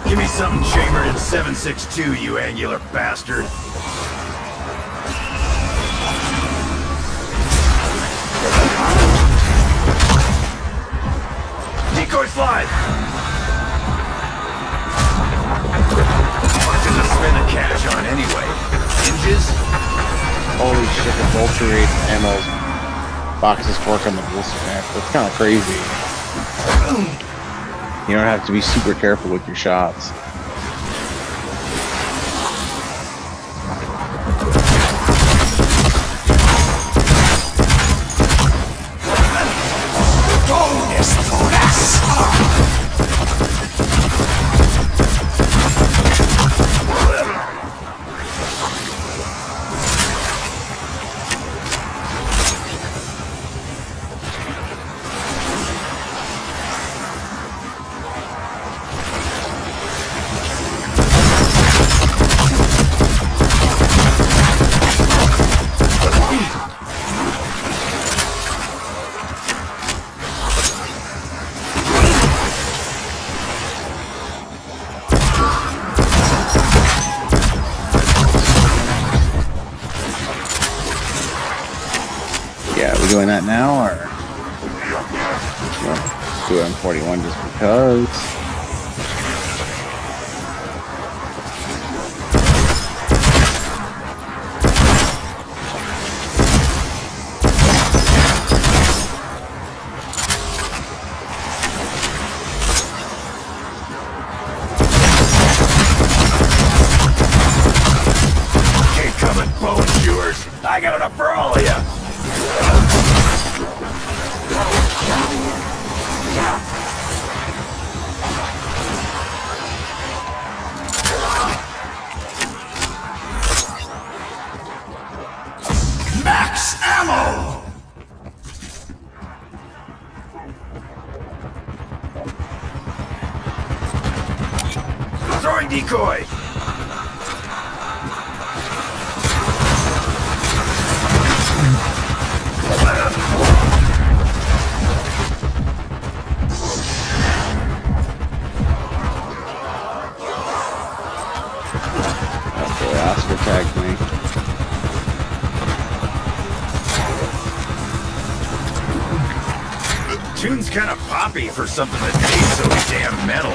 Give me something chambered in 7.62, you angular bastard. Decoy slide! What does it spend the cash on anyway? Hinges? Holy shit, the Vulture ammo boxes work on the blister map. That's kind of crazy. You don't have to be super careful with your shots. Yeah, are we doing that now, or well, do it on 41 just because? Keep coming, bone chewers. I got enough for all of you. Max ammo! Throwing decoy! attacked me. Tune's kind of poppy for something that tastes so damn metal.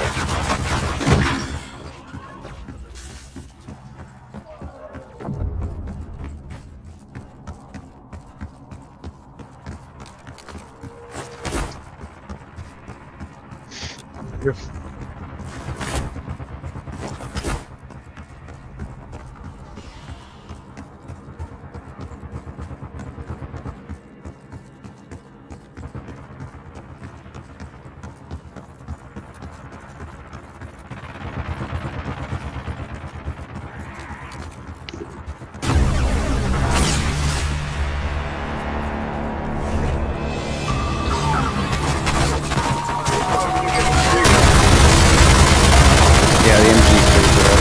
Yeah, the MG's pretty good.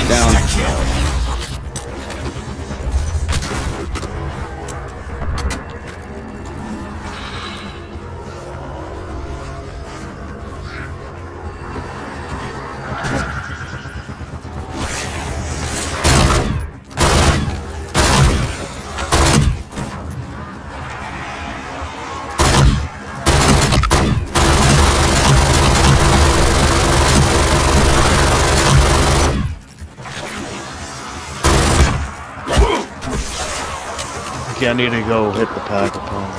Down. Okay, I need to go hit the pack opponent.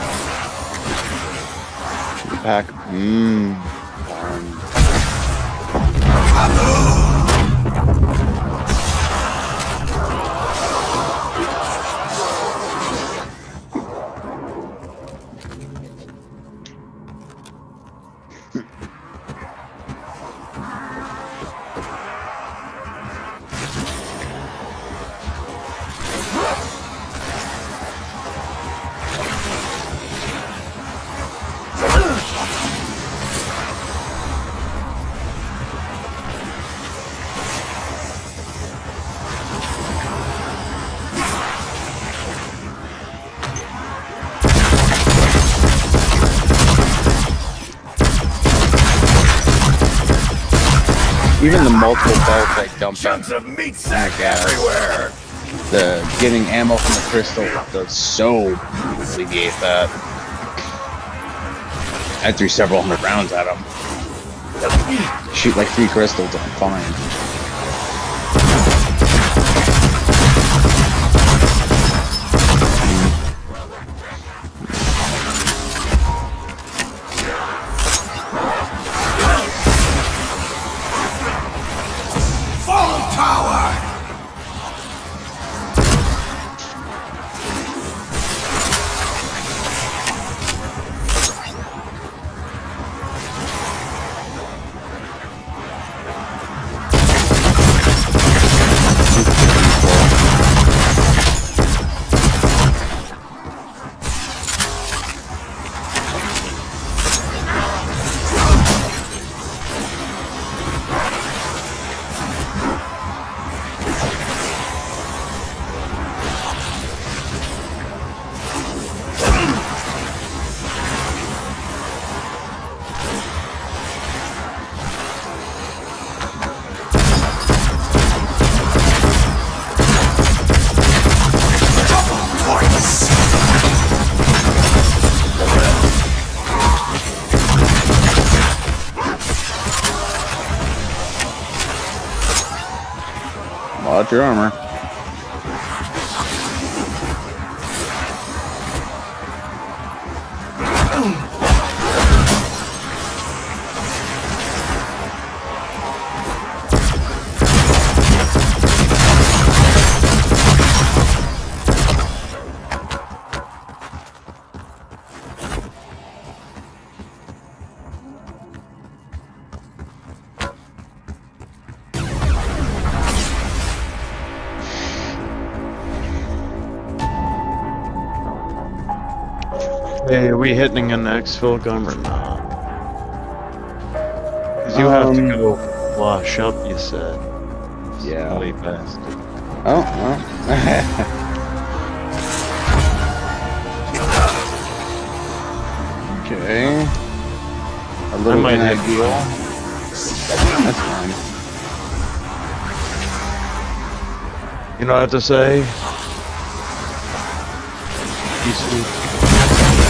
Pack. Even the multiple belts I dumped on Chunks of meat sack gas. everywhere. The getting ammo from the crystal does so alleviate that. I threw several hundred rounds at him. Shoot like 3 crystals and I'm fine. Fall tower. Watch your armor. Hey, are we hitting an exfil gun or not? Because you have to go Wash up, you said. Yeah. Way past. Oh, well. Okay. A little might hit- ideal. That's fine. You know what I have to say?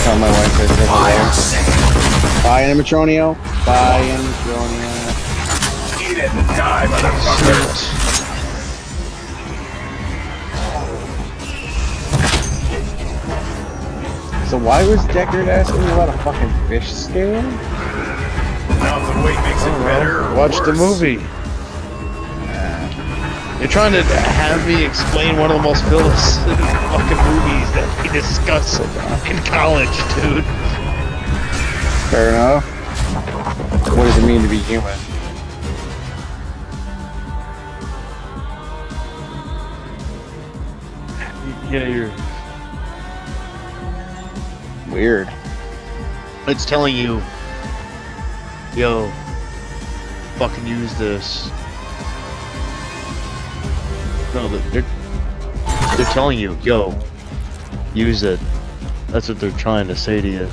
Tell my wife I said hello. Bye, animatronio. Bye, animatronio. Eat it and die, motherfucker! So why was Deckard asking me about a fucking fish scale? Now if the weight makes it better or Watch the worse. movie. You're trying to have me explain one of the most philosophical fucking movies that we discuss in college, dude. Fair enough. What does it mean to be human? Yeah, you're. Weird. It's telling you, yo, fucking use this. No, they're telling you, yo, use it. That's what they're trying to say to you.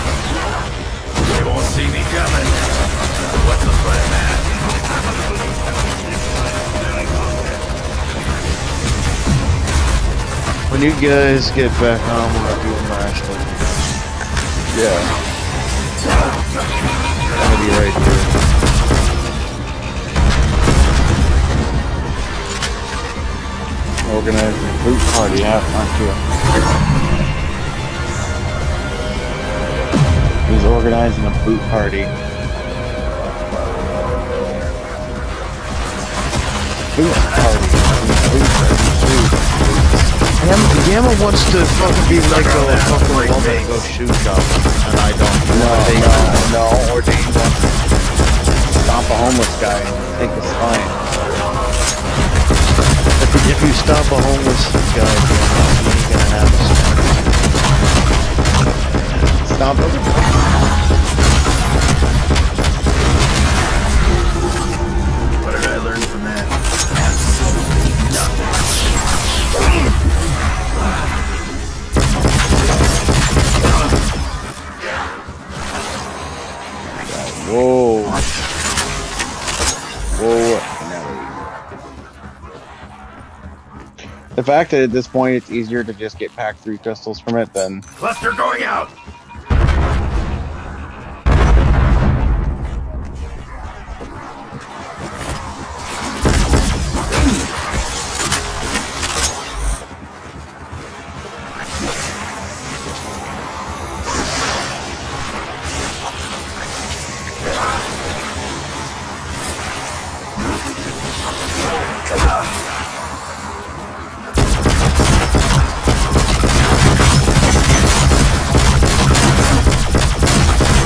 They won't see me coming. What's the plan, man? When you guys get back home, we'll do a match like Yeah. I'm gonna be right here. Organizing a boot party out, aren't you? He's organizing a boot party. Boot party. Gamma wants to fucking be like a fucking woman and go shoot shopping, and I don't. No. Ordain wants to stomp a homeless guy and take his spine. If you stop a homeless guy, you ain't gonna have a Stomp him? What did I learn from that? Absolutely nothing. Whoa. Whoa. The fact that at this point it's easier to just get pack 3 crystals from it than... Cluster going out!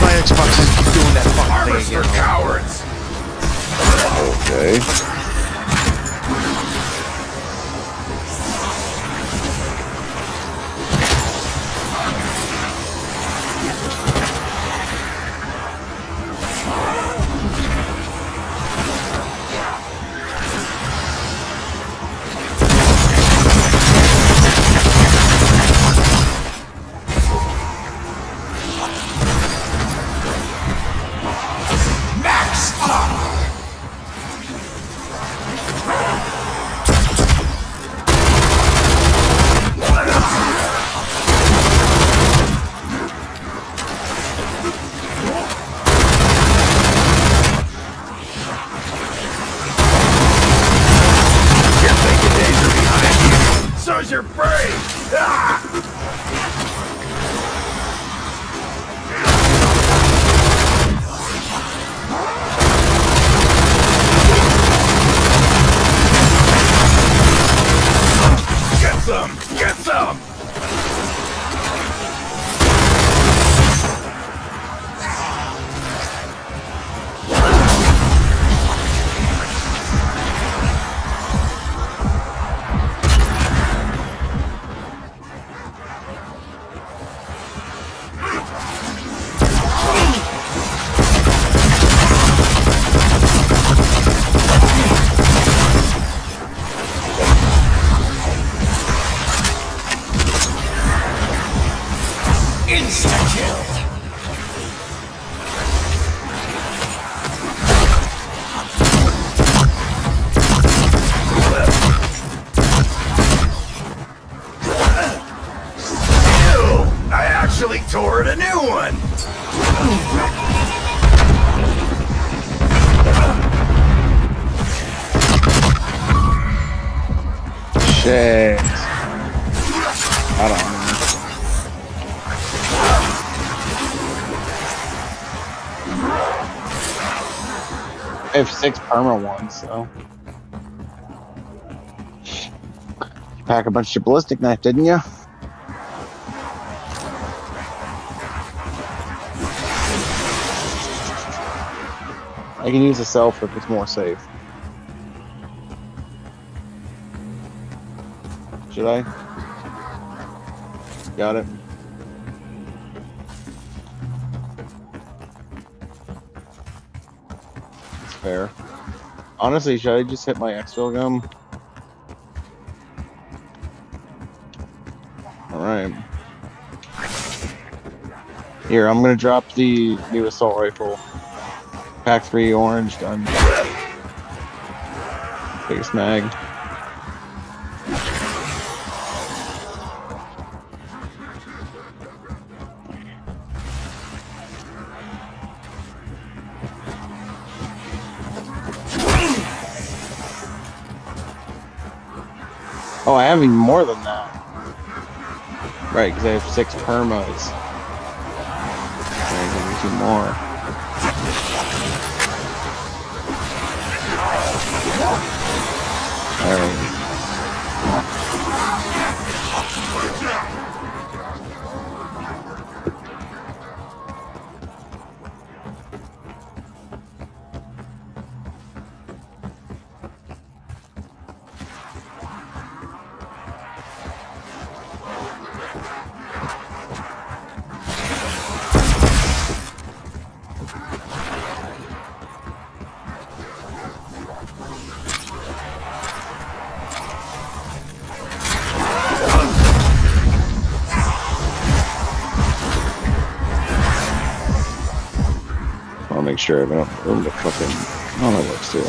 My Xbox is doing that fucking Armor's thing for again. cowards! Okay. I actually tore it a new one! Shit. I don't know. I have 6 perma ones, so. You pack a bunch of ballistic knife, didn't you? I can use a self if it's more safe. Should I? Got it. It's fair. Honestly, should I just hit my exfil gum? Alright. Here, I'm gonna drop the new assault rifle. Pack 3 orange, done. Biggest mag. Oh, I have even more than that. Right, because I have 6 permas. Alright, give me 2 more. Alright. I'll make sure I have enough room to fucking. Oh, that works too.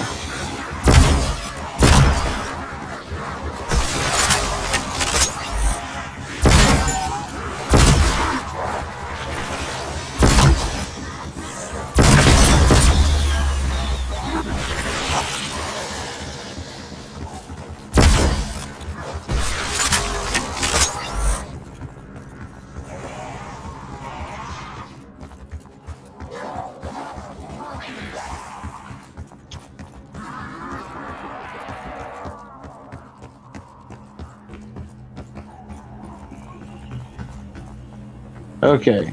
Okay.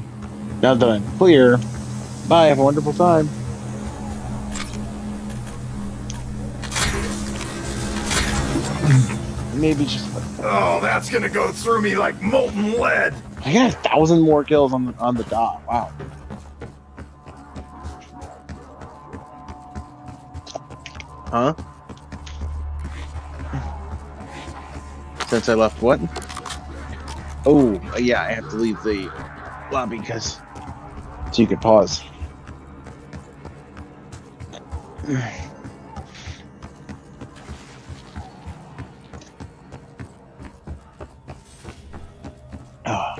Now that I'm clear, bye, have a wonderful time. Maybe just. Oh, that's gonna go through me like molten lead! I got 1,000 more kills on the dot. Wow. Huh? Since I left what? Oh, yeah, I have to leave the lobby because so you could pause. Oh.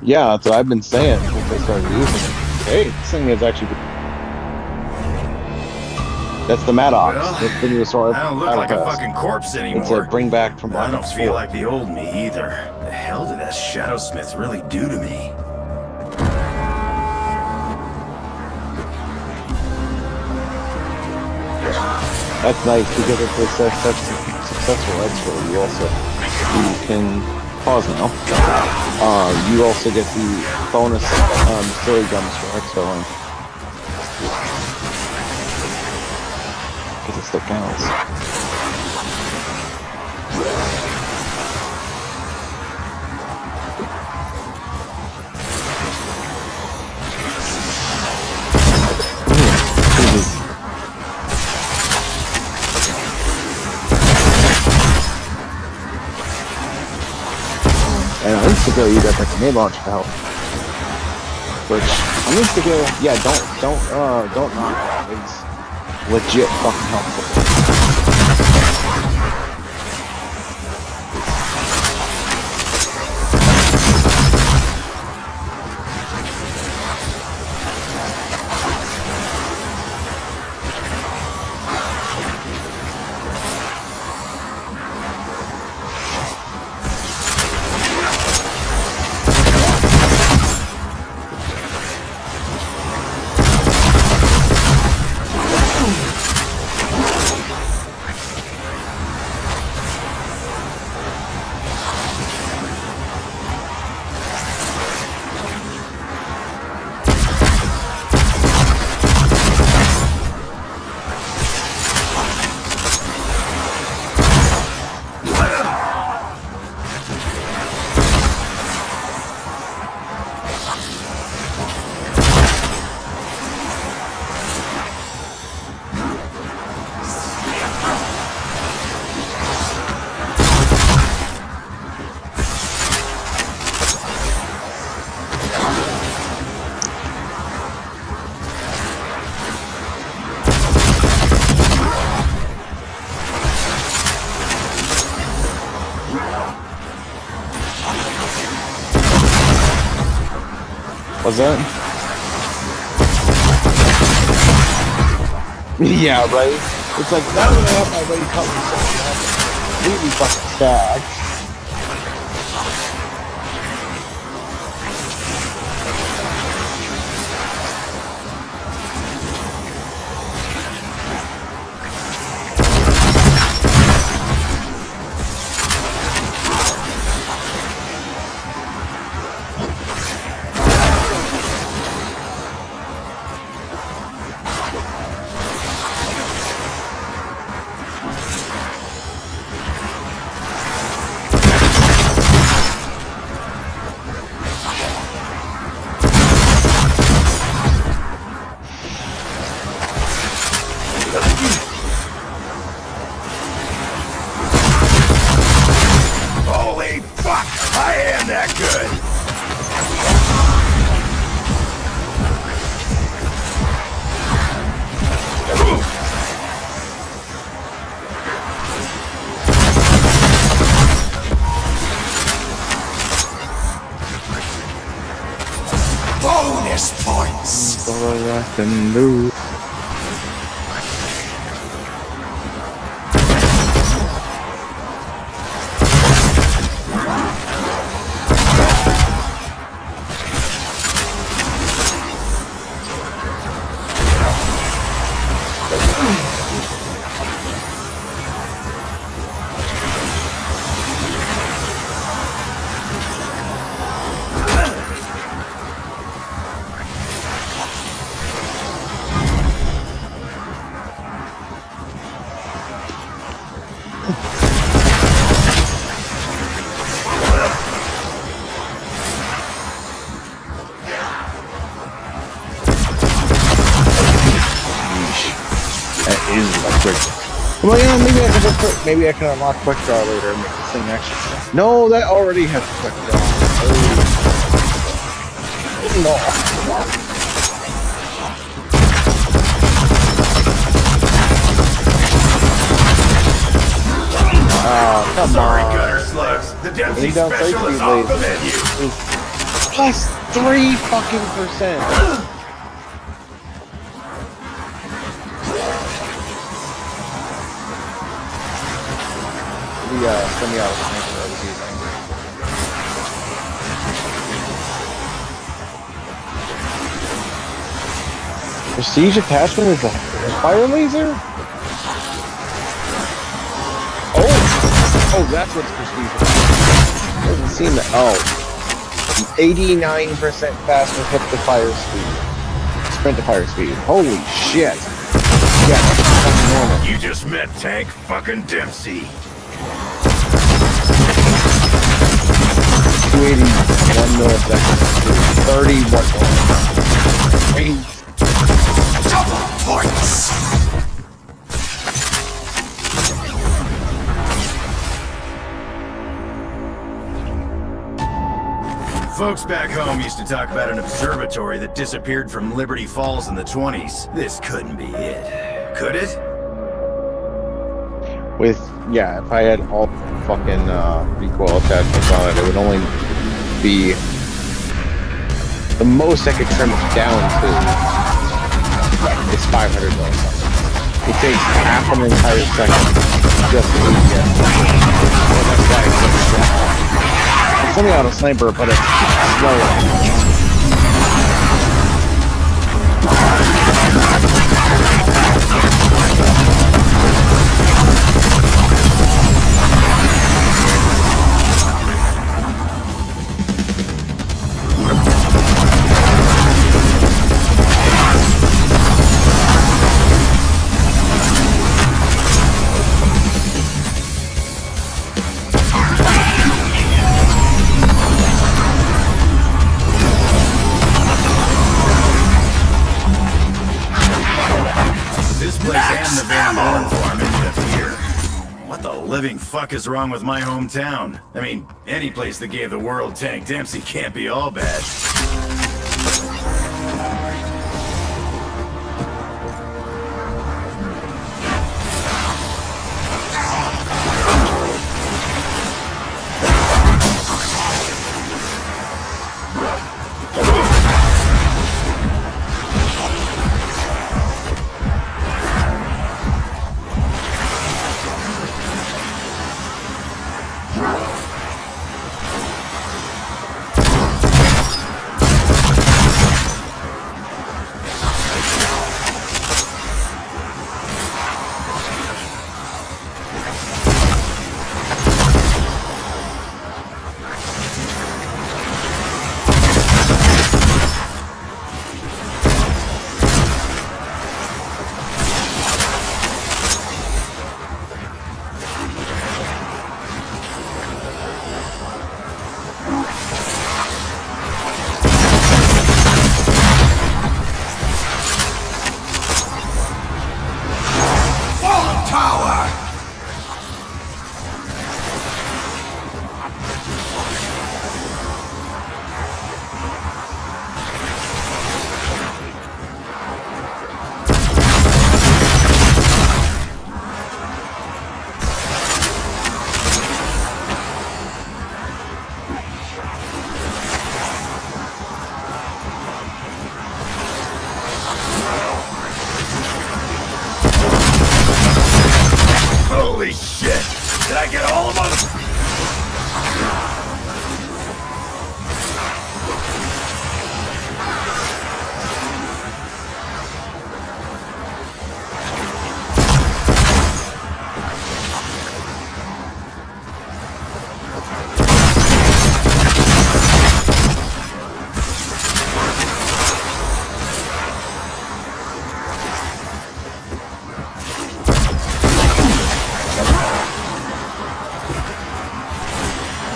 Yeah, that's what I've been saying since I started using it. Hey, this thing is actually. That's the Maddox. Well, That's the new sword. I don't look like a fucking corpse anymore. It's a bring back from I Black don't Ops feel 4. like the old me either. The hell did that Shadow Smith really do to me? That's nice because if it's successful expert, you also you can Pause now. You also get the bonus silly gum strike, so because it still counts. And on Instagram, you got that grenade launcher to help. Which on Instagram, yeah, don't knock that. It's legit fucking helpful. What's that? Yeah, right? It's like, now that I have my way covered, so I have to completely fucking stack. Holy fuck! I am that good! Bonus points! All I can do. Well, yeah, maybe I can just put, maybe I can unlock quick draw later and make this thing extra. No, that already has quick draw. Oh, come Sorry, on. gutter slugs. The Dempsey Don't special take is these off the lasers. menu. Plus 3%. Send me out of the thing I was using. Prestige attachment is a fire laser? Oh, that's what's prestige attachment. Doesn't seem that. Oh, 89% faster hip to fire speed. Sprint to fire speed. Holy shit. Yeah, that's fucking normal. You just met Tank fucking Dempsey. 281 milliseconds. 31 milliseconds. Double points! Folks back home used to talk about an observatory that disappeared from Liberty Falls in the 20s. This couldn't be it. Could it? With, yeah, if I had all fucking recoil attachments on it, it would only be the most I could trim it down to is 500 milliseconds. It takes half an entire second just to get. So that's why it's so slow. It's only on a sniper, but it's slow. Living fuck is wrong with my hometown? I mean, any place that gave the world Tank Dempsey can't be all bad. Holy shit! Did I get all of them?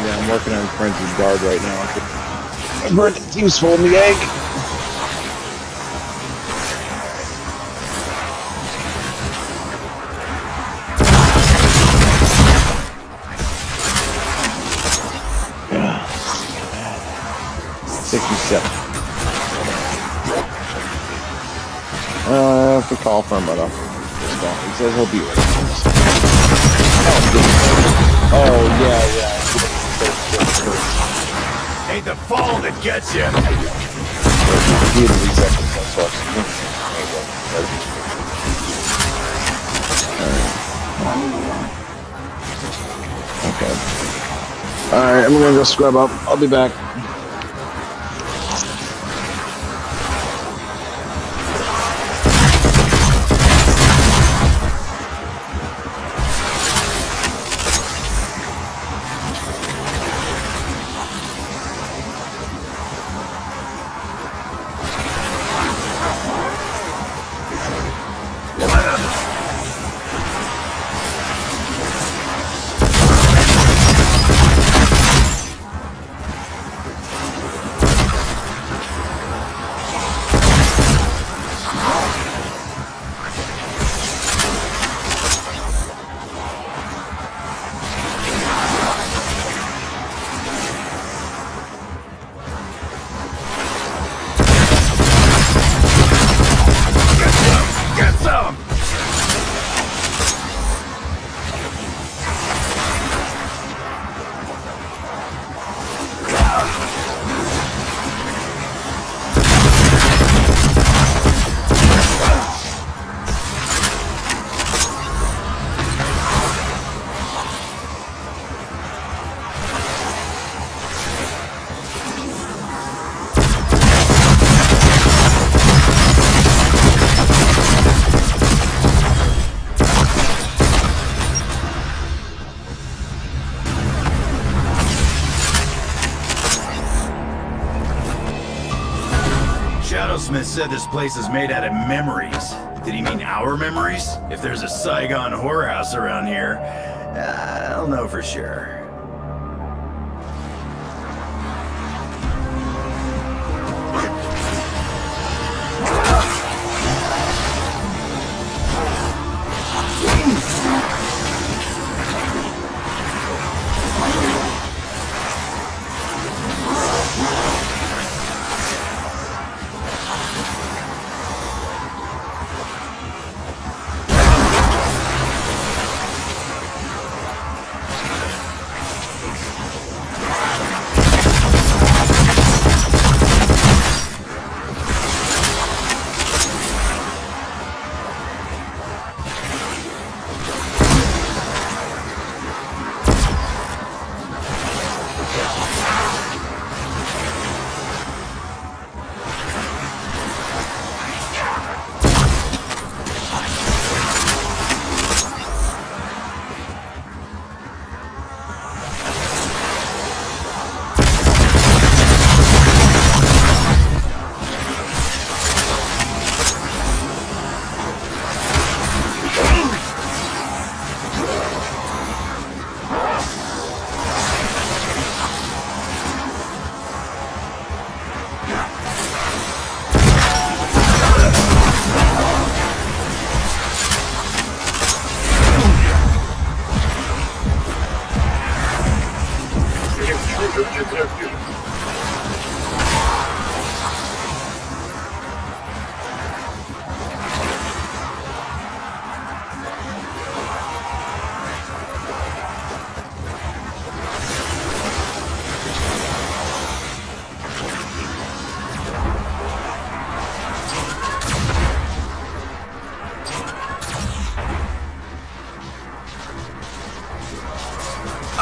I'm working on Frenzy's guard right now. I've heard the team's holding the egg. Yeah. 67. I have to call for him, but he says he'll be ready. Oh, yeah. Ain't the fall that gets you. Okay. Alright, I'm gonna go scrub up. I'll be back. Shadowsmith said this place is made out of memories. Did he mean our memories? If there's a Saigon whorehouse around here, I don't know for sure.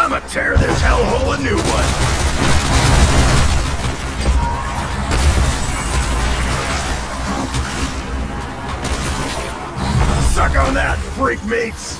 I'ma tear this hellhole a new one! Suck on that, freak meats!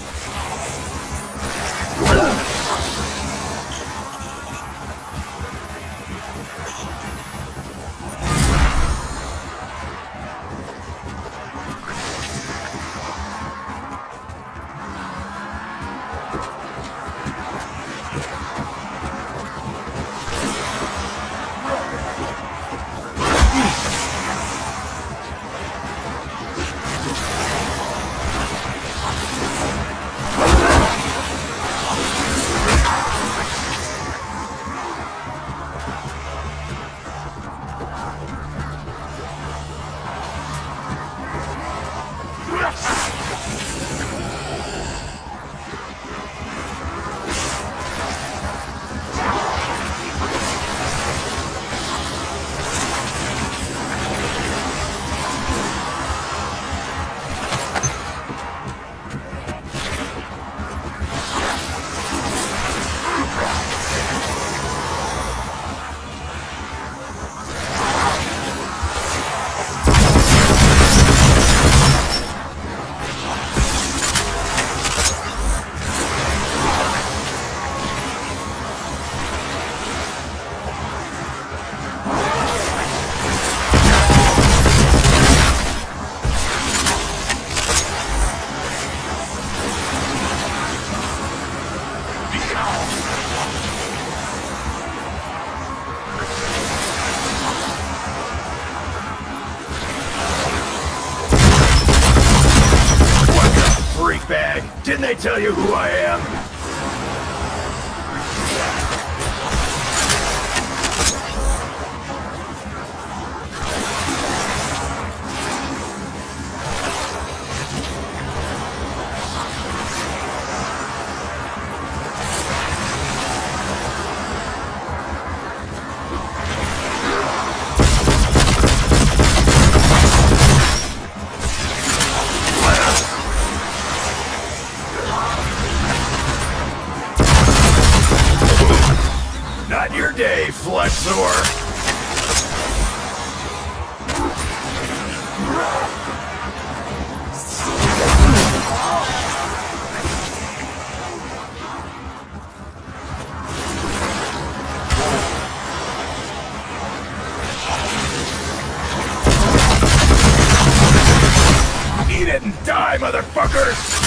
Didn't they tell you who I am? Not your day, flesh sore. die, motherfuckers!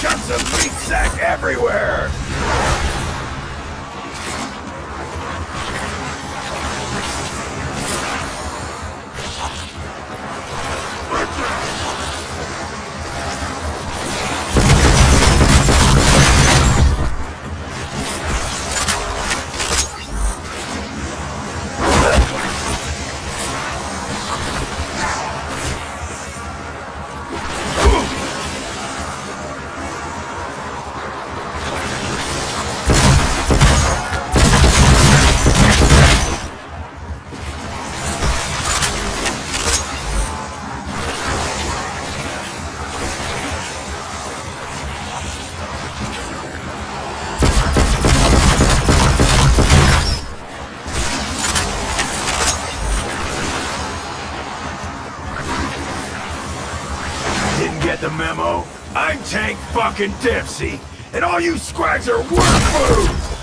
Chunks of meat sack everywhere! Didn't get the memo? I'm Tank fucking Dipsy, and all you squags are work food!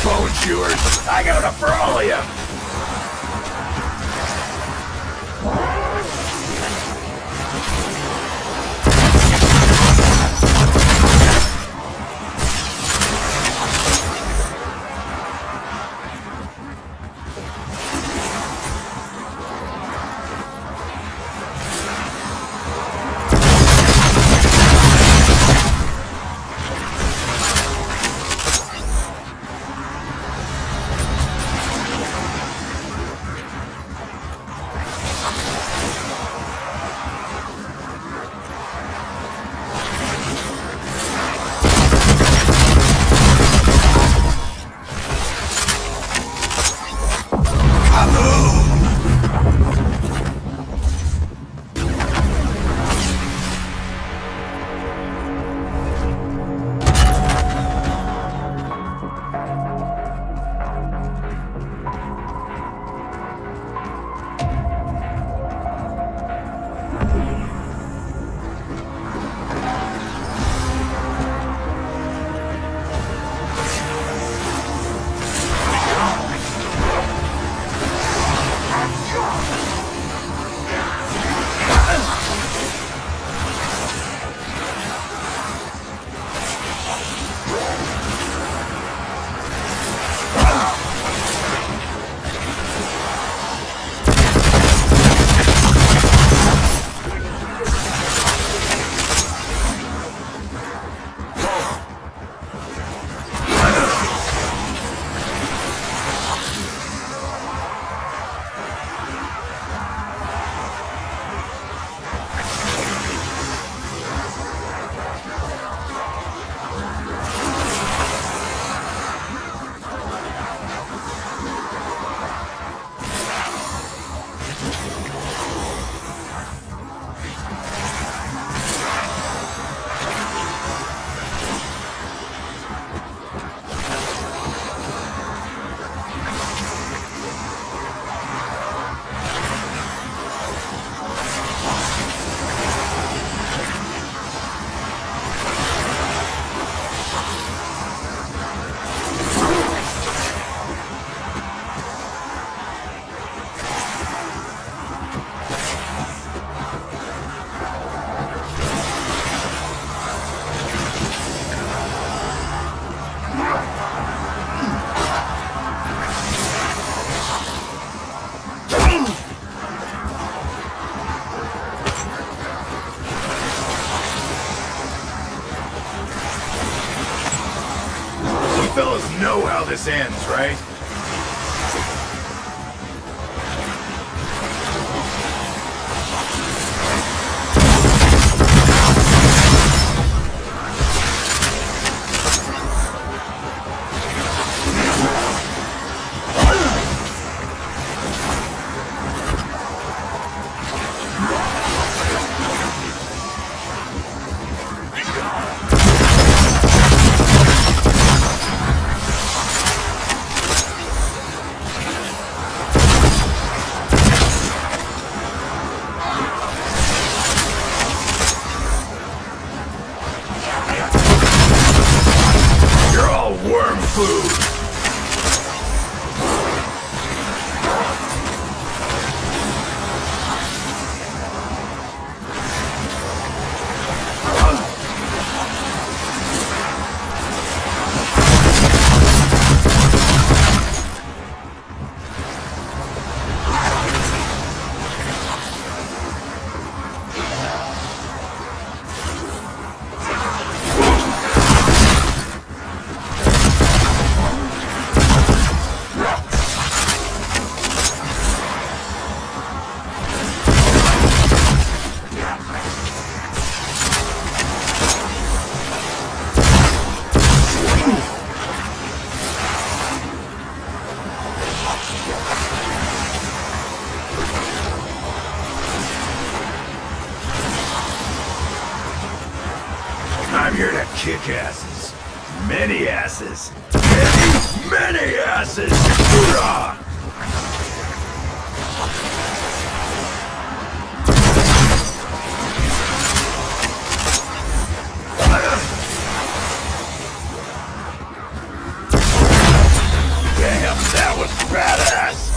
bone chewers. I got enough for all of you. fellas know how this ends, right? I'm here to kick asses. Many asses. Many asses! Hoorah! was badass!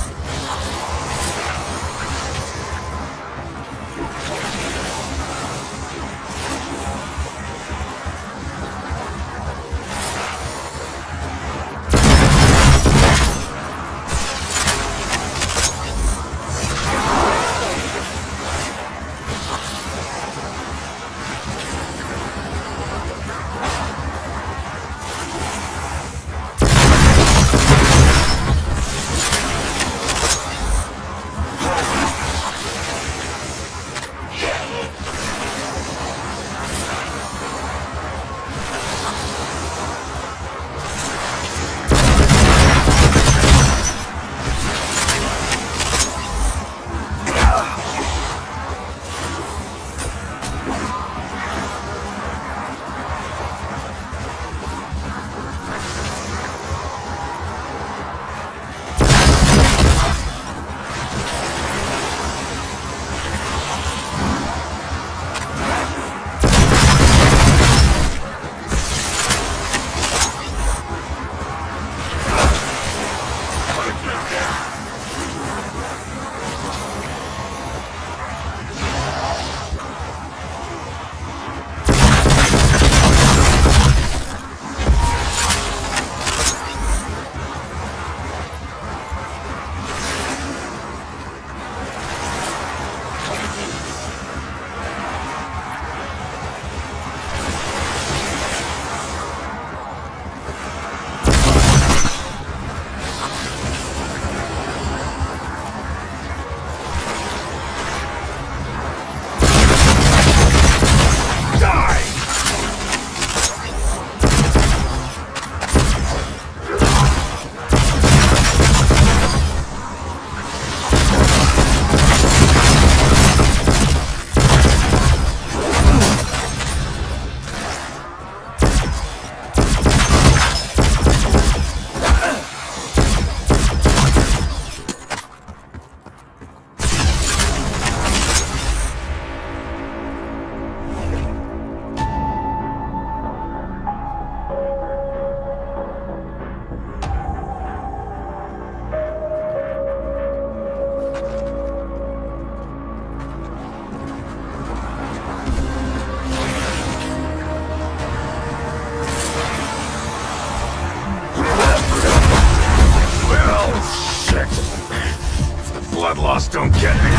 Blood loss don't get me.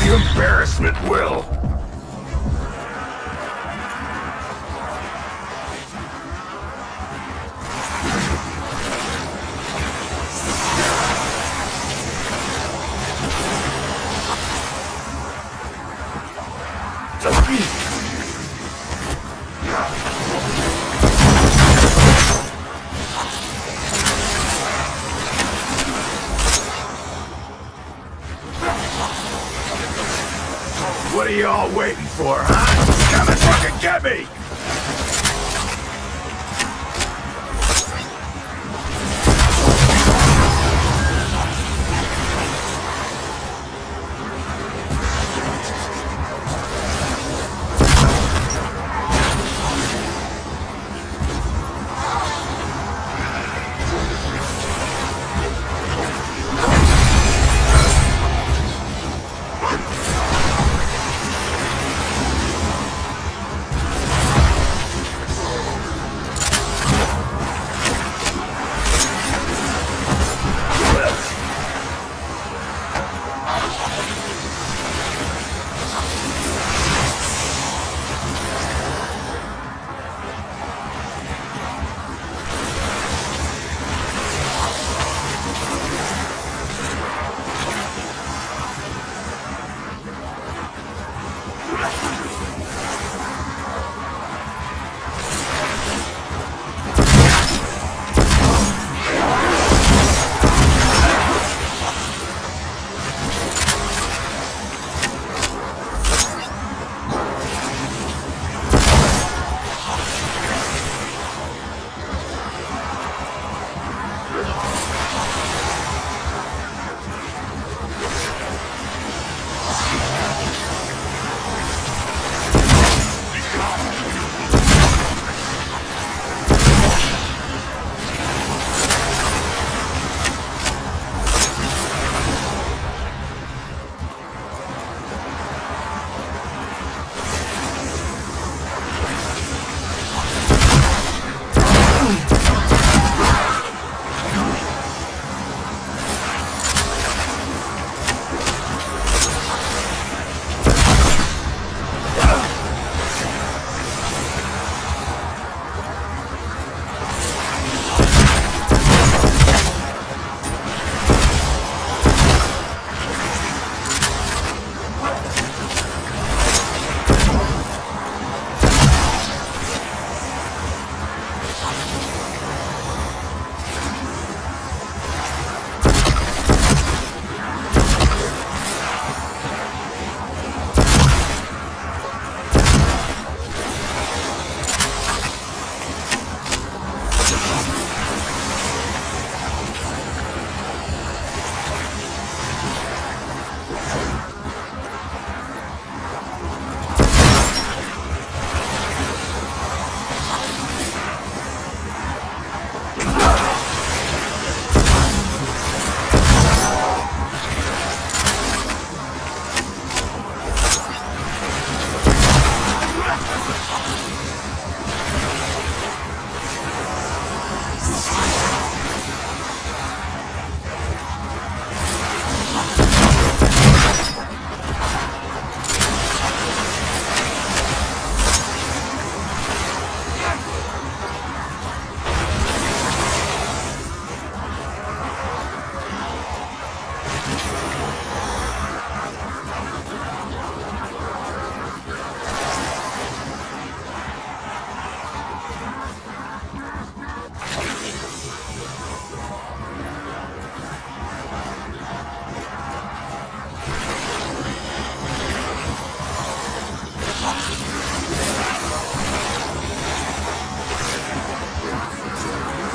The embarrassment will. What are y'all waiting for, huh? Come and fucking get me!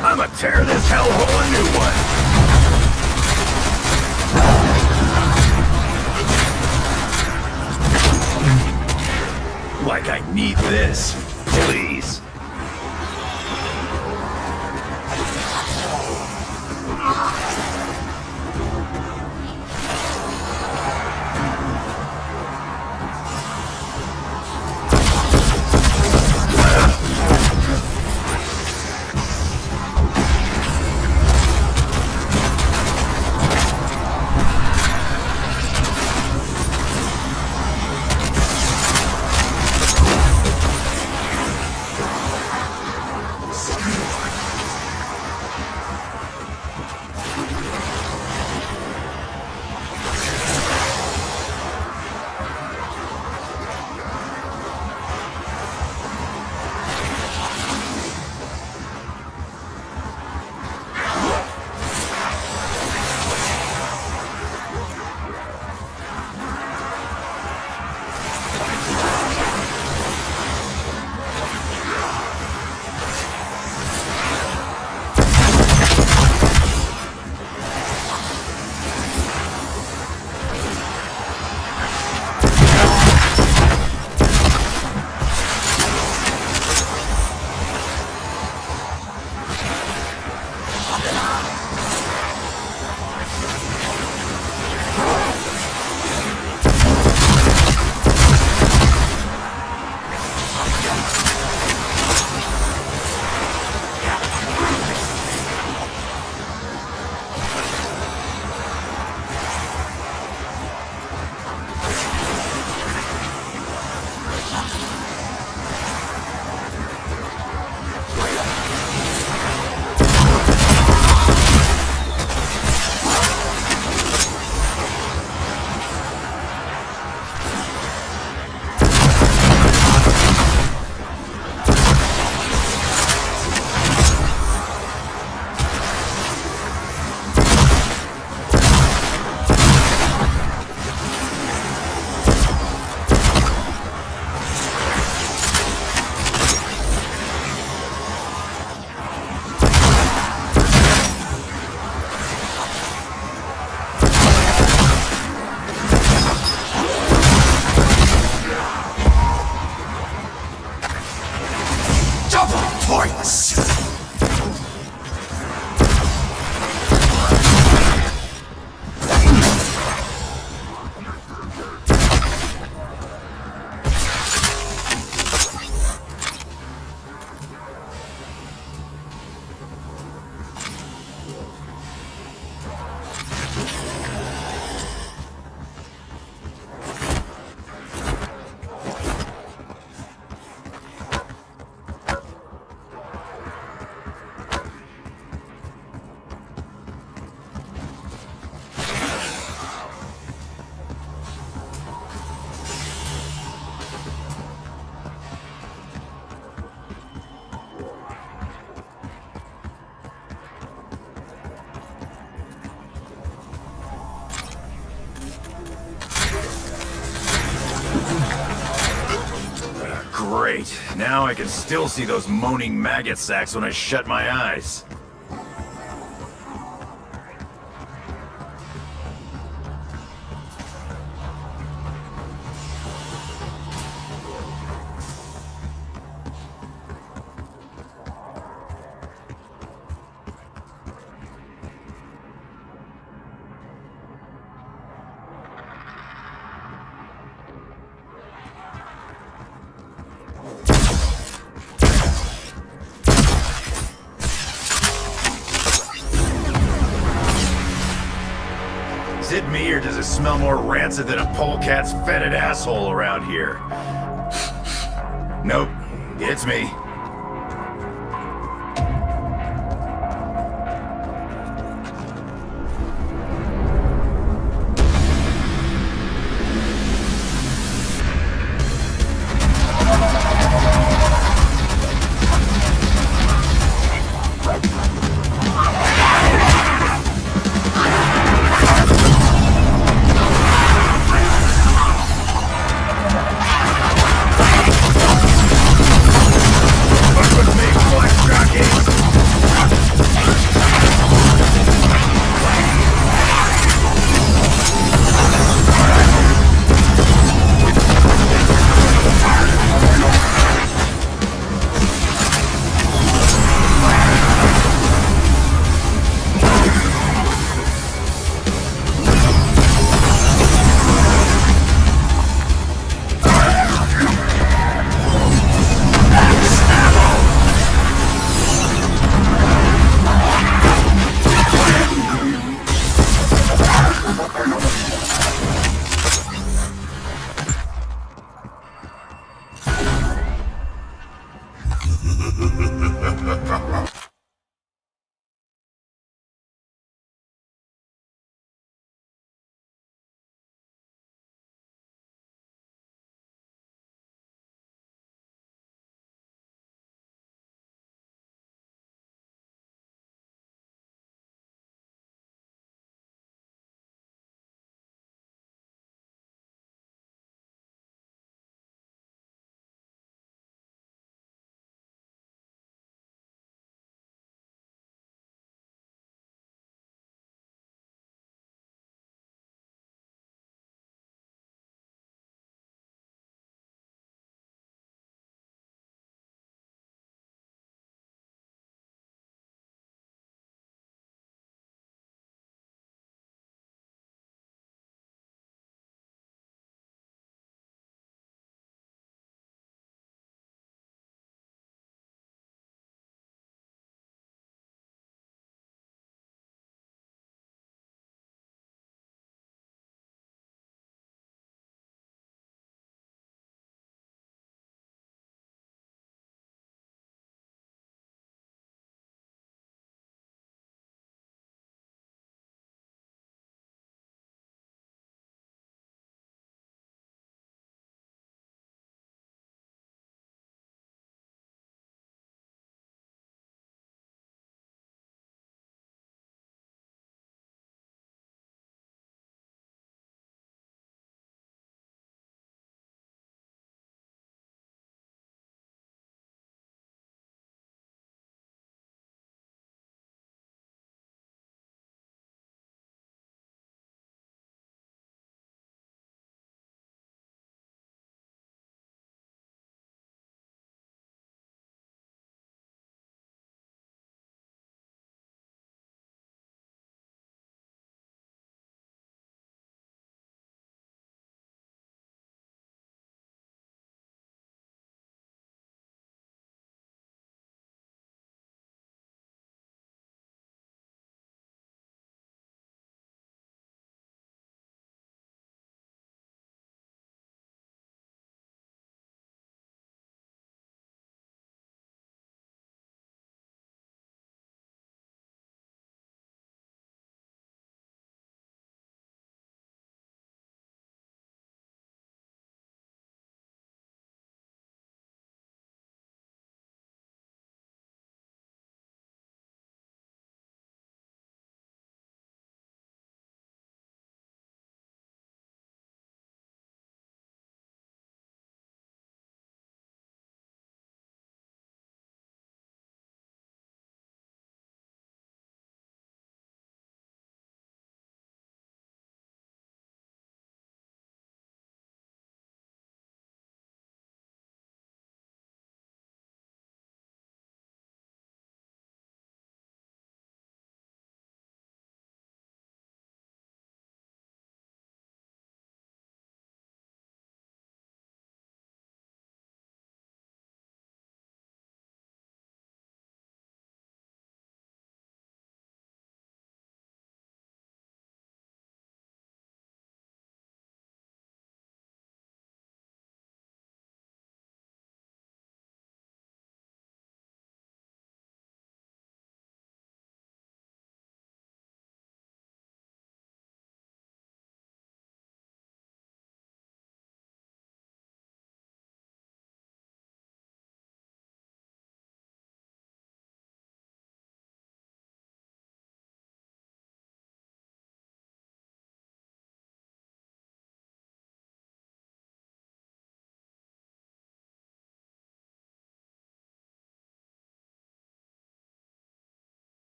I'ma tear this hellhole a new one. Like I need this. Please. Great. Now I can still see those moaning maggot sacks when I shut my eyes. Is it me, or does it smell more rancid than a polecat's fetid asshole around here? Nope, it's me.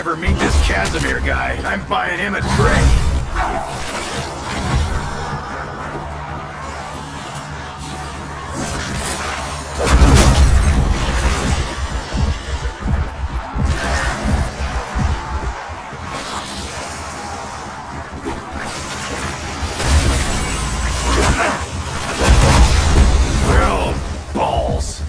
ever meet this Casimir guy, I'm buying him a drink. Well, balls.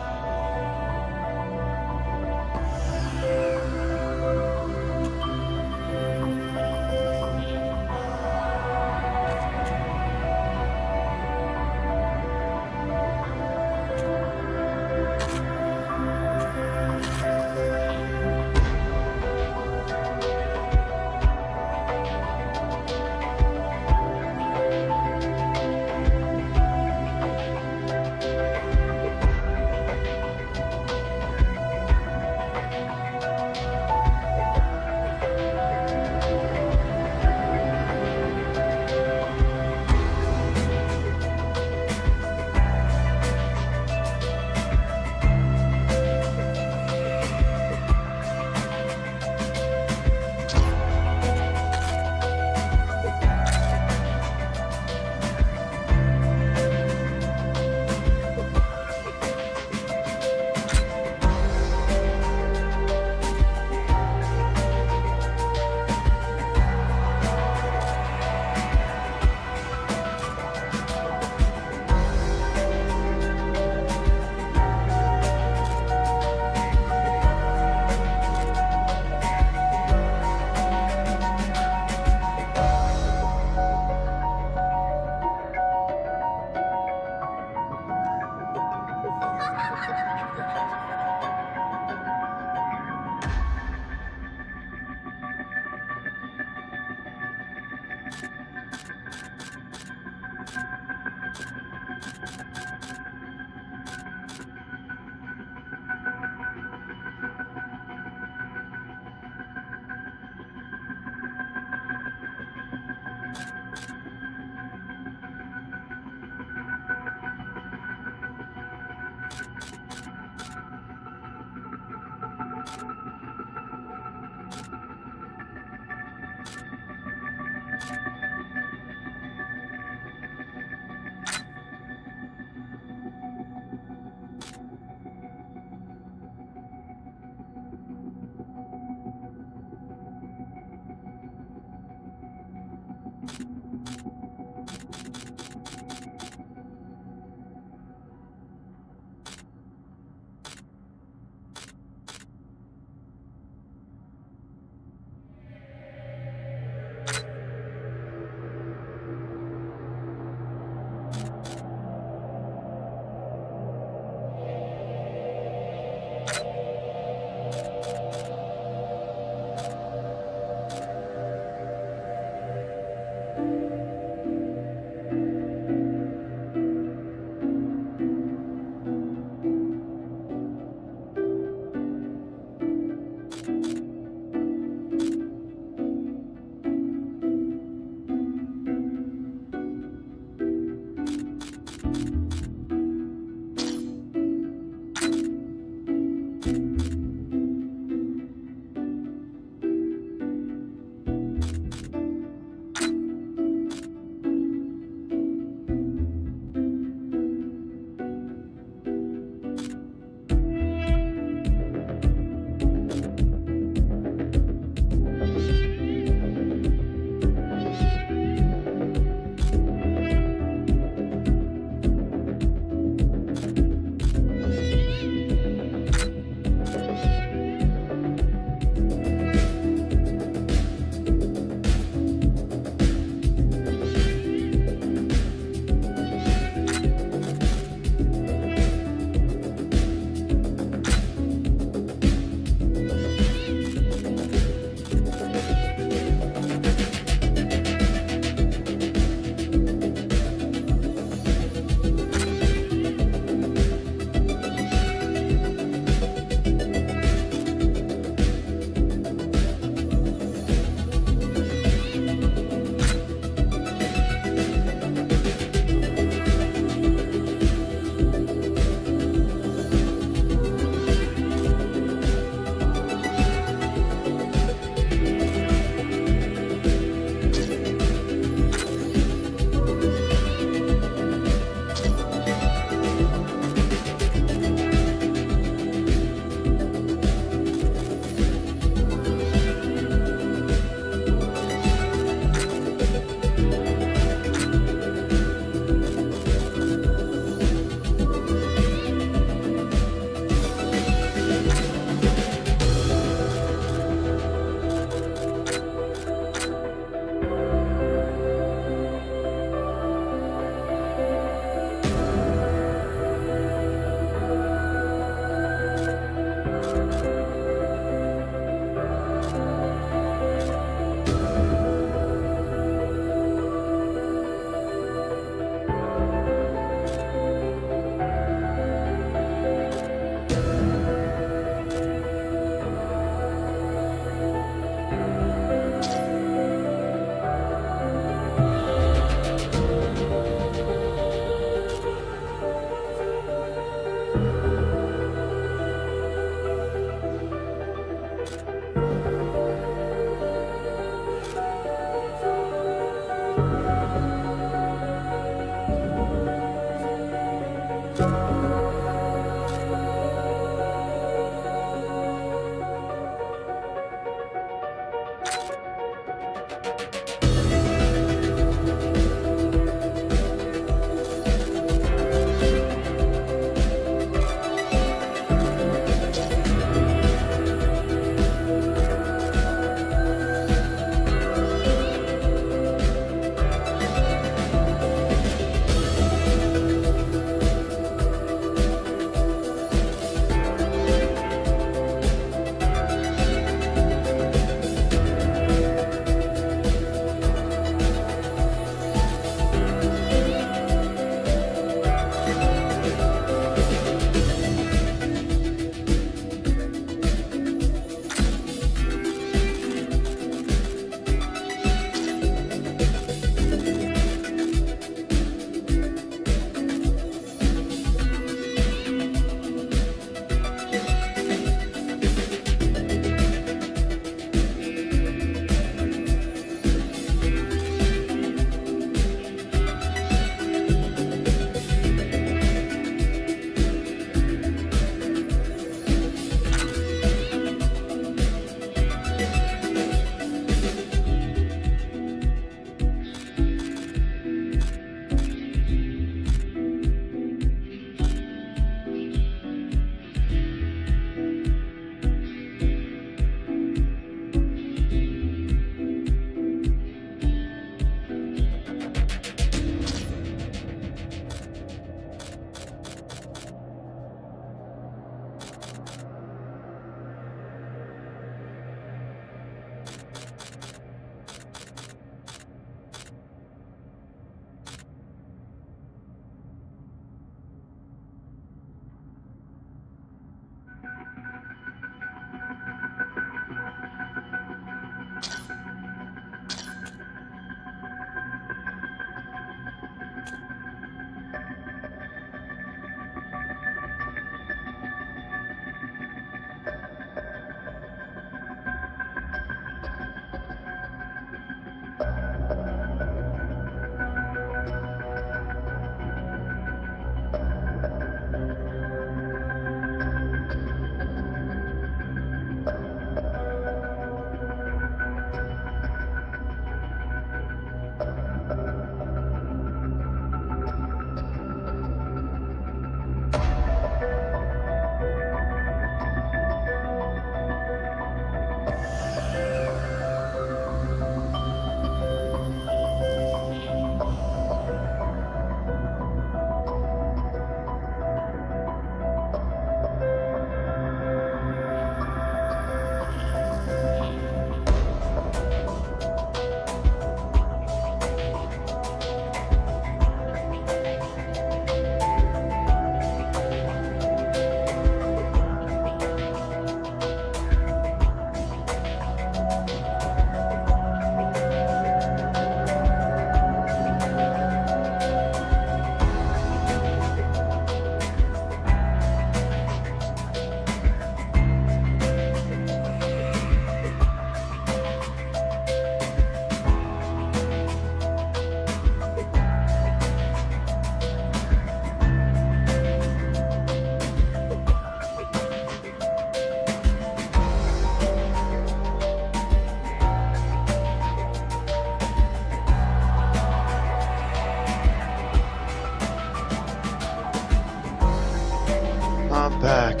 I'm back.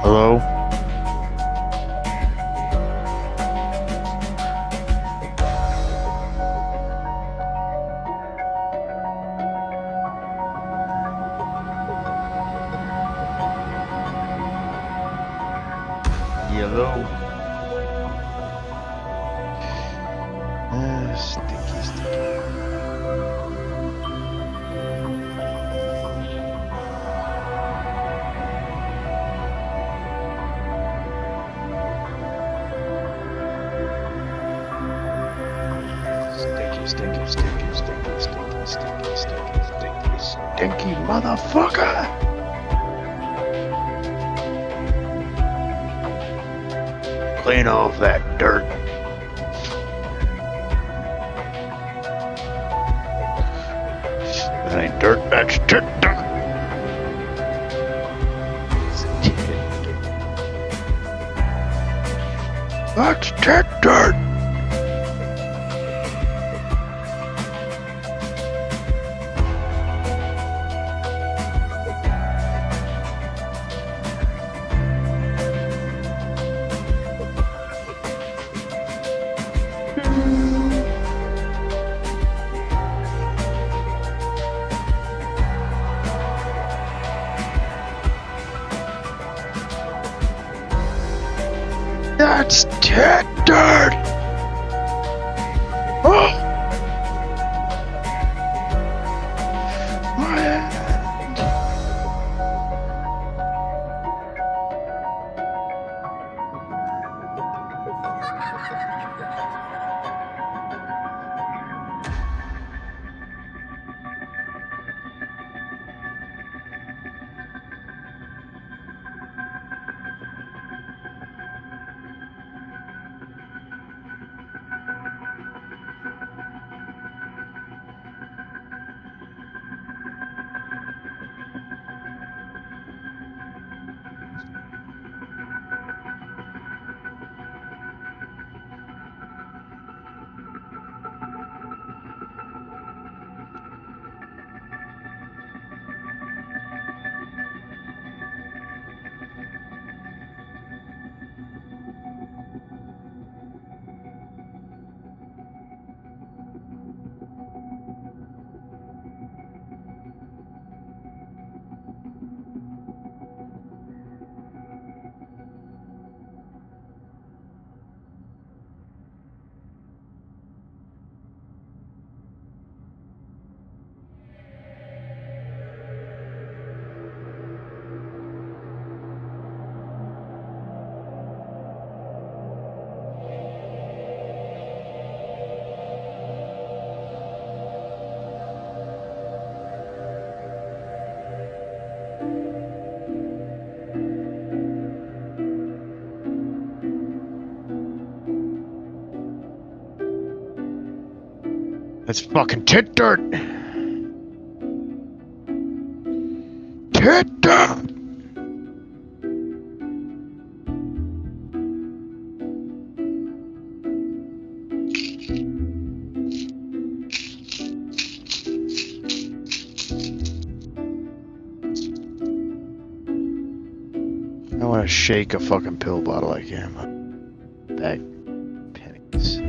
Hello? Hello? Sticky, sticky. Sticky, sticky, sticky, sticky, sticky, sticky, sticky, sticky, stinky motherfucker! Clean off that dirt. That ain't dirt, that's tit dirt. That's tit dirt. That's tit dirt! Oh! My hand! That's fucking tit dirt! Tit dirt! I want to shake a fucking pill bottle like him. Bag pennies.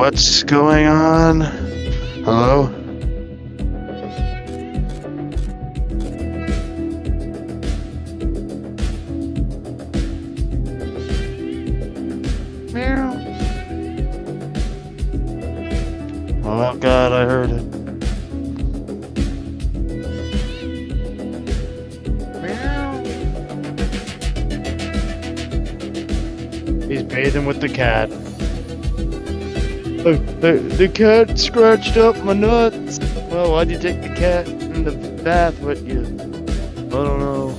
What's going on? Hello? Meow. Oh God, I heard it. Meow. He's bathing with the cat. The cat scratched up my nuts. Well, why'd you take the cat in the bath with you? I don't know.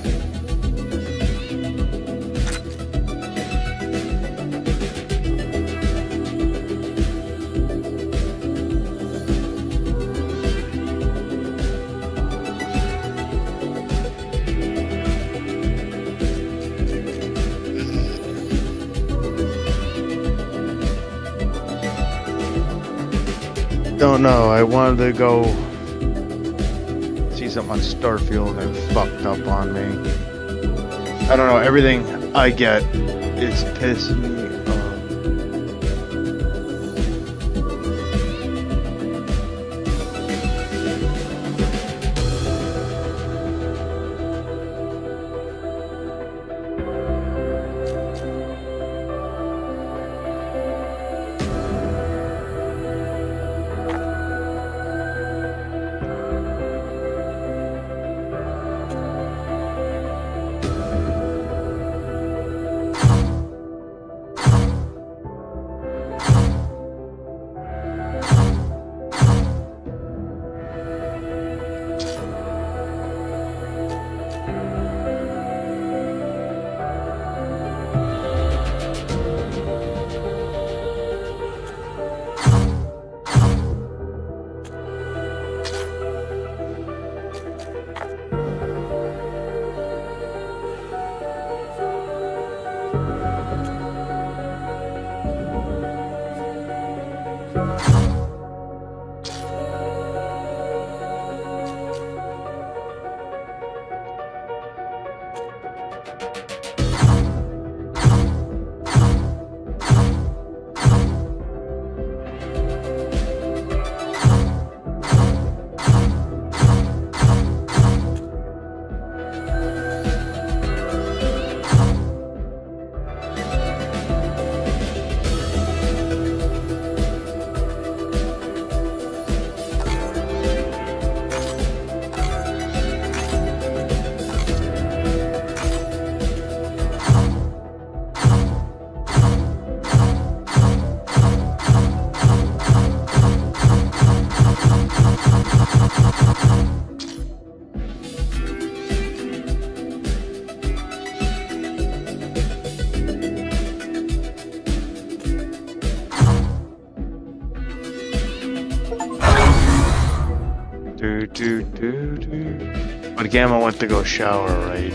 Don't know. I wanted to go see something on Starfield and it fucked up on me. I don't know. Everything I get is pissing me off. But Gamma went to go shower, right?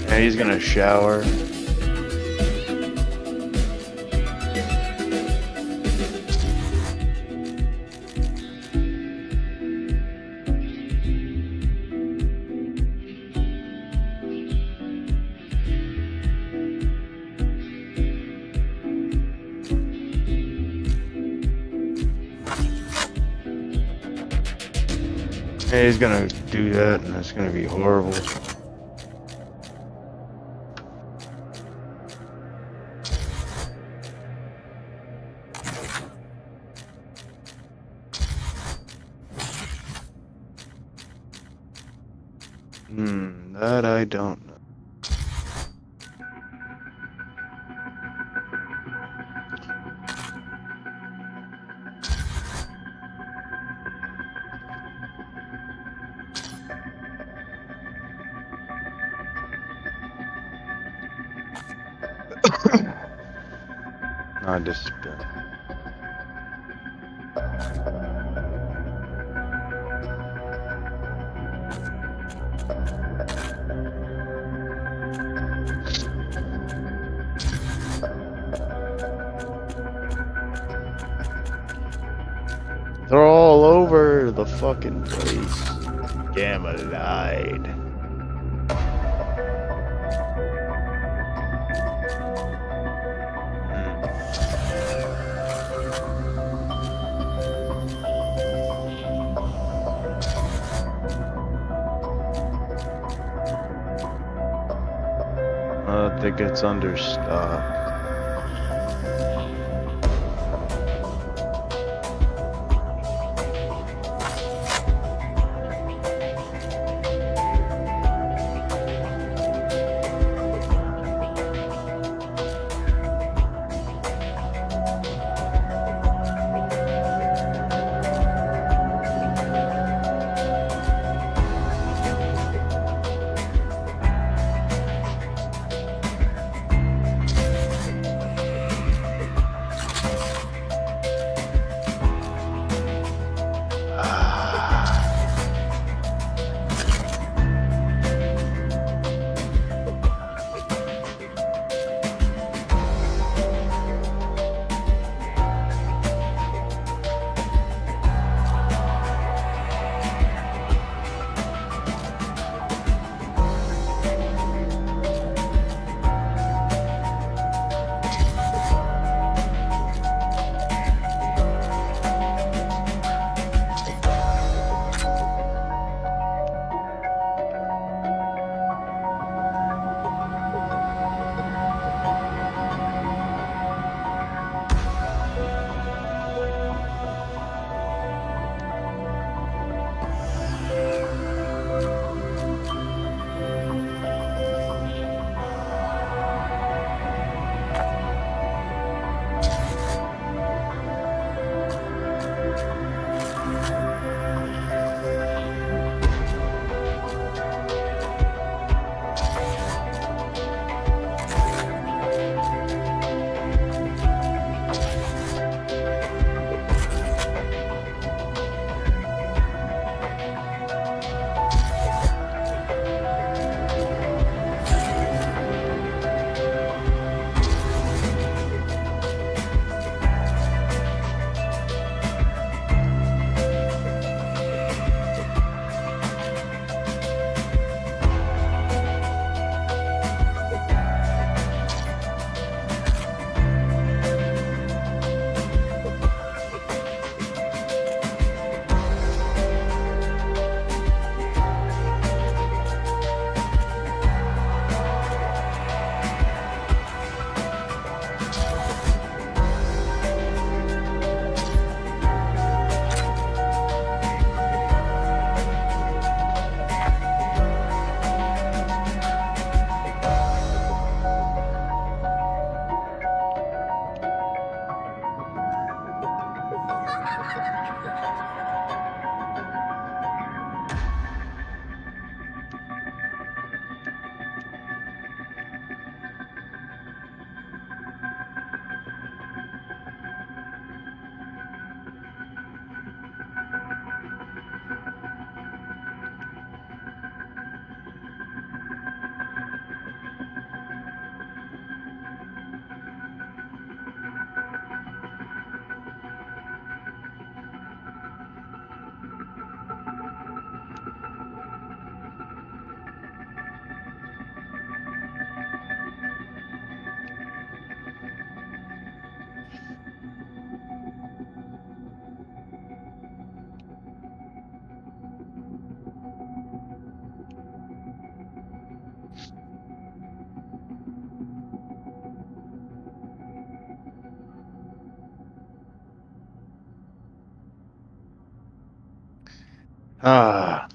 Yeah, he's gonna shower. Yeah, he's gonna do that, and it's gonna be horrible. That I don't know. I just. They're all over the fucking place. Gamma lied. think it's understocked. Ah.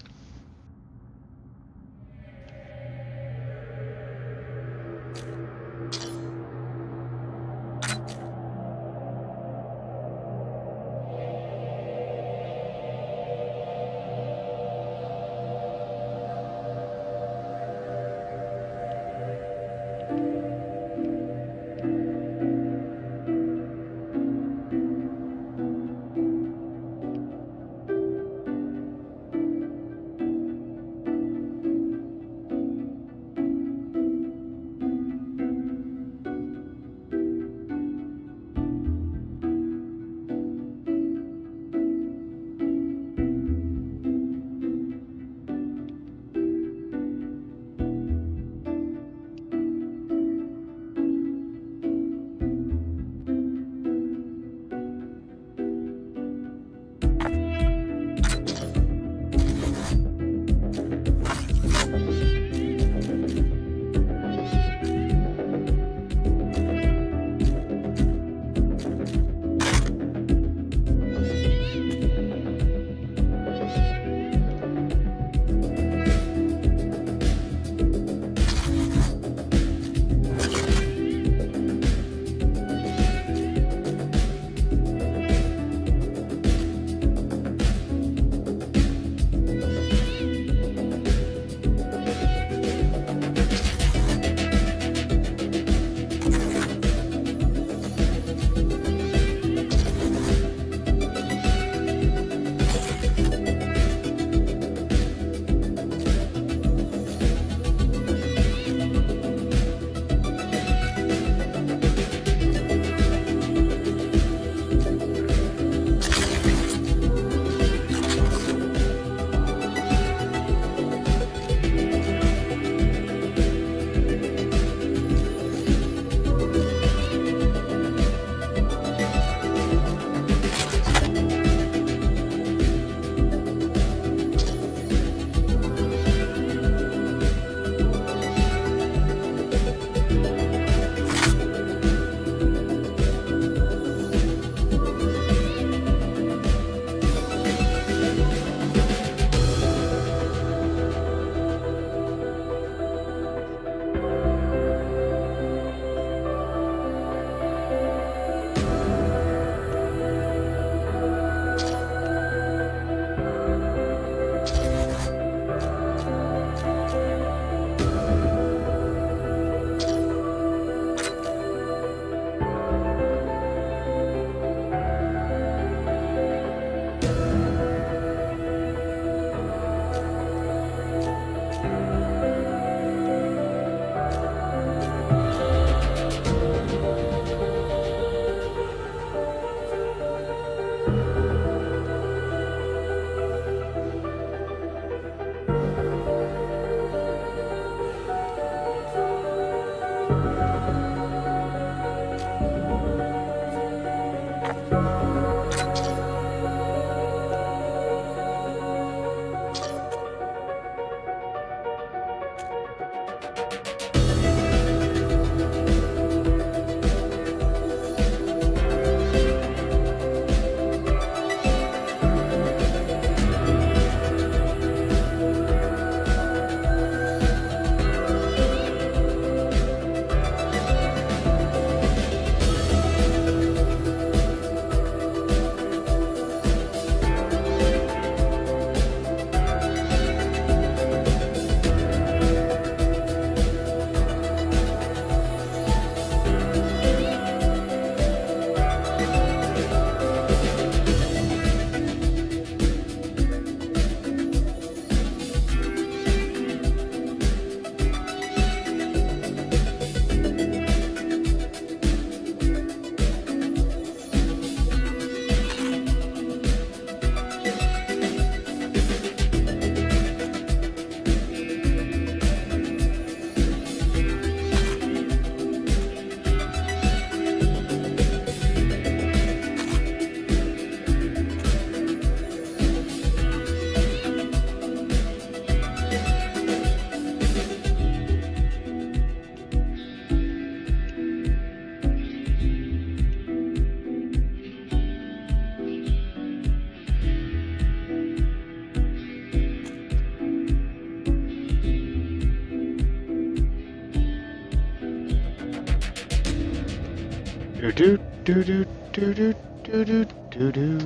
Do do do do do do do do do do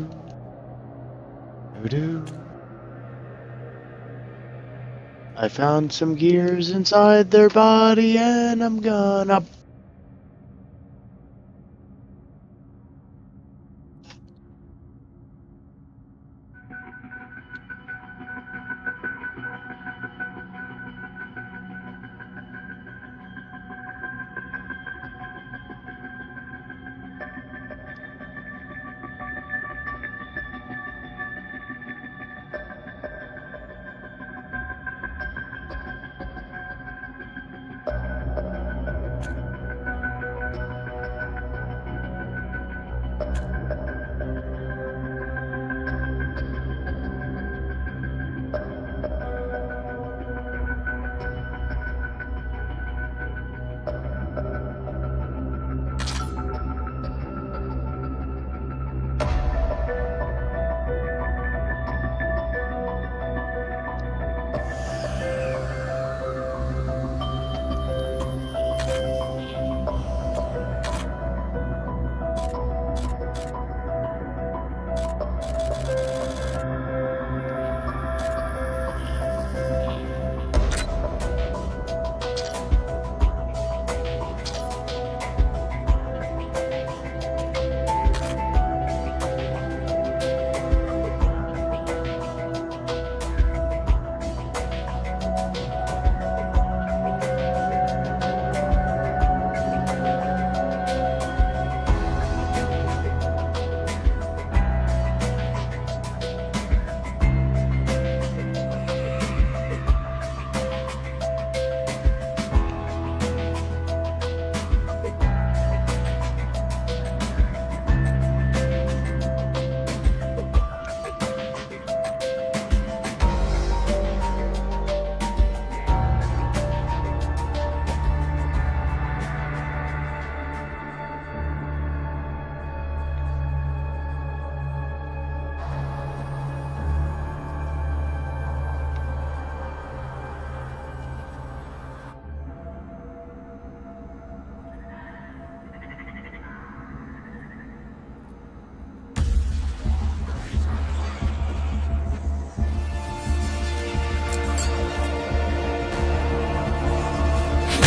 do. I found some gears inside their body, and I'm gonna.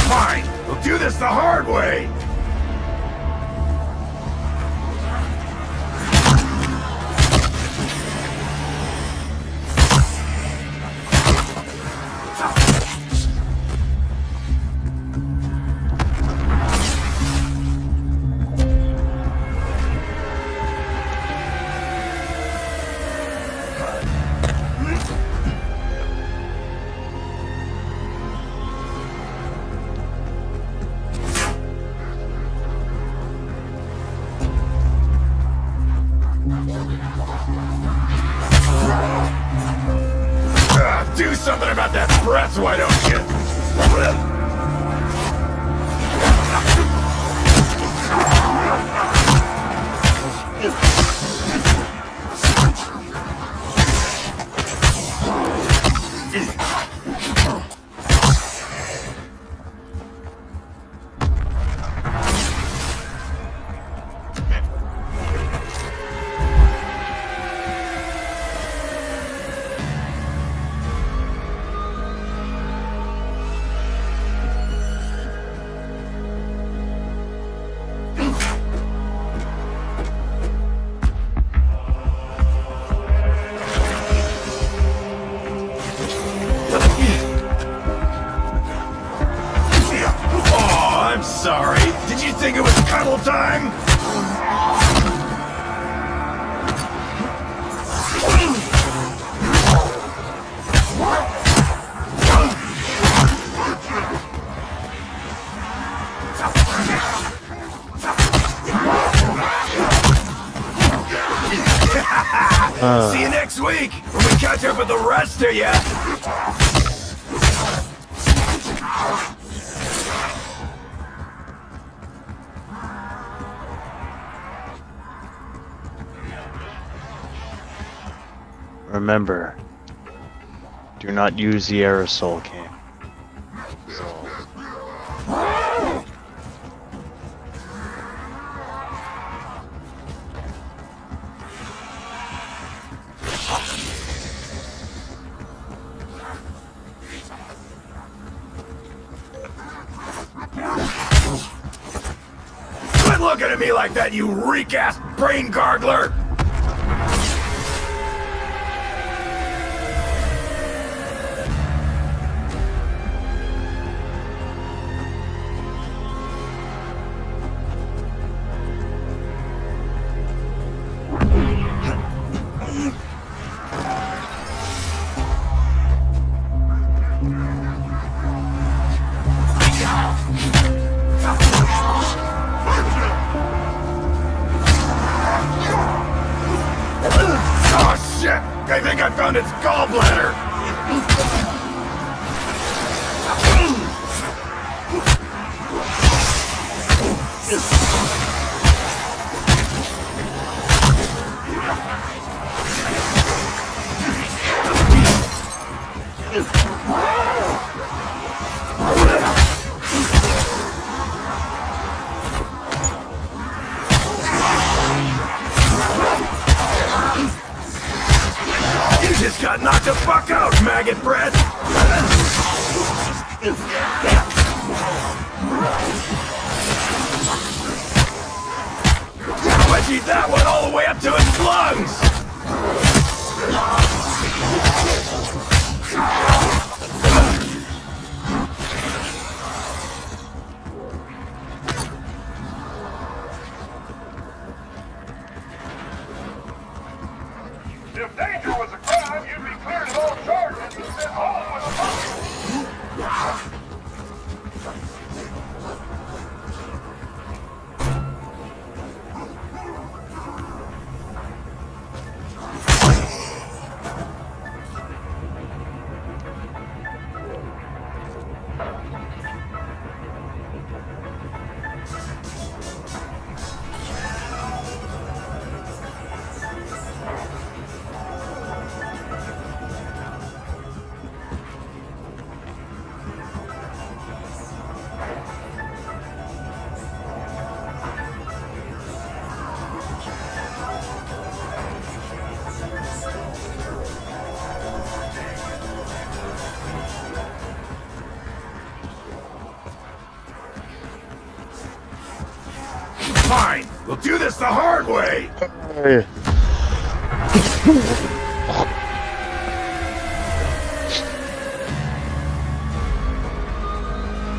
Fine, we'll do this the hard way. Do something about that press, why don't you? Sorry. Did you think it was cuddle time? See you next week when we catch up with the rest of ya. Remember, do not use the aerosol can. Quit looking at me like that, you reek-ass brain gargler! Oh shit! I think I found its gallbladder! You just got knocked the fuck out, maggot breath! Wedgie that one all the way up to its lungs! If danger was a crime, you'd be cleared of all charges and sent home with a monkey. Fine, we'll do this the hard way!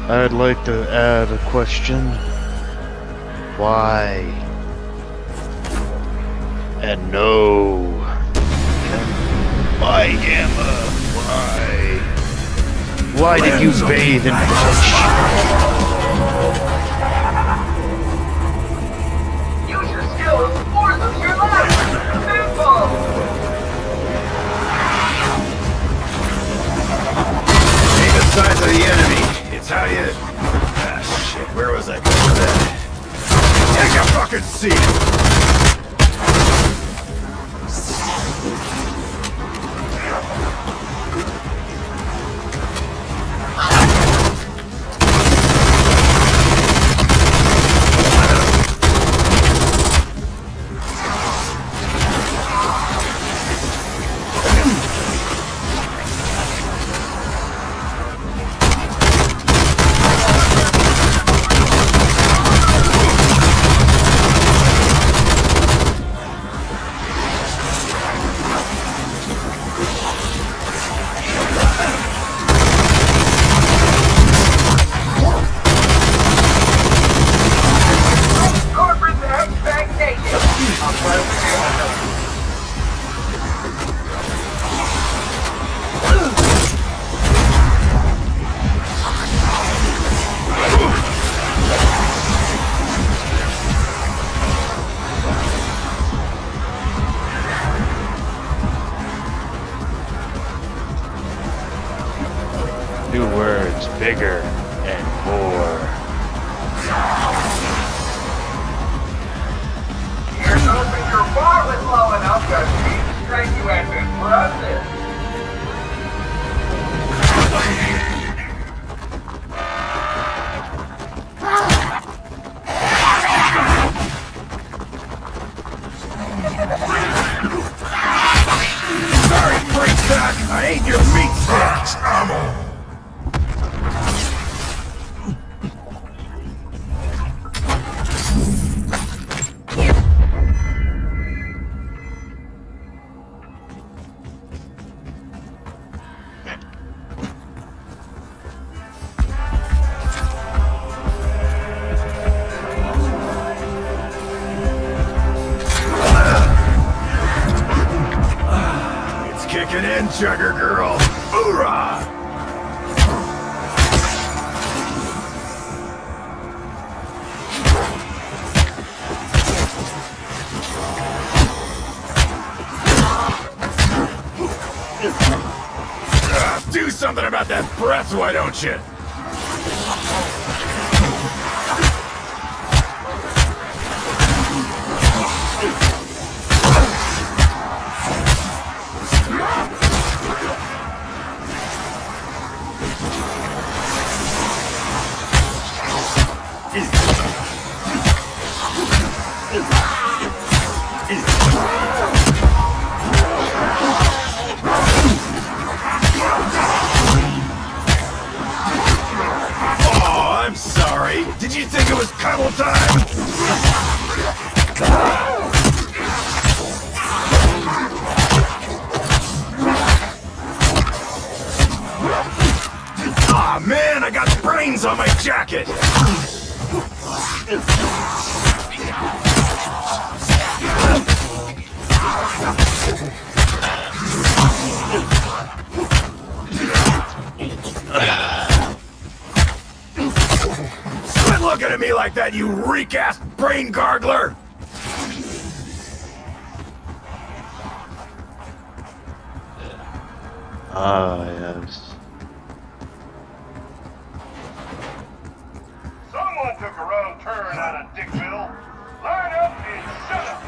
I'd like to add a question. Why? And no. Why, Gamma? Why? Why did you bathe in blood? Use your skills, force of your life! Simple! See the size of the enemy. It's how you... Ah, shit, where was I going with that? Take a fucking seat! Corporate expectations! I'll try to New words, bigger and more. Here's hoping your bar was low enough to keep straight you had been processed. Sorry, freak sack! I ain't your meat stick! sugar girl. Hoorah! Do something about that breath, why don't you? Did you think it was cuddle time? Aw, man, I got brains on my jacket! Quit looking at me like that, you reek-ass brain gargler! Ah, yes. Someone took a wrong turn out of Dickville. Line up and shut up.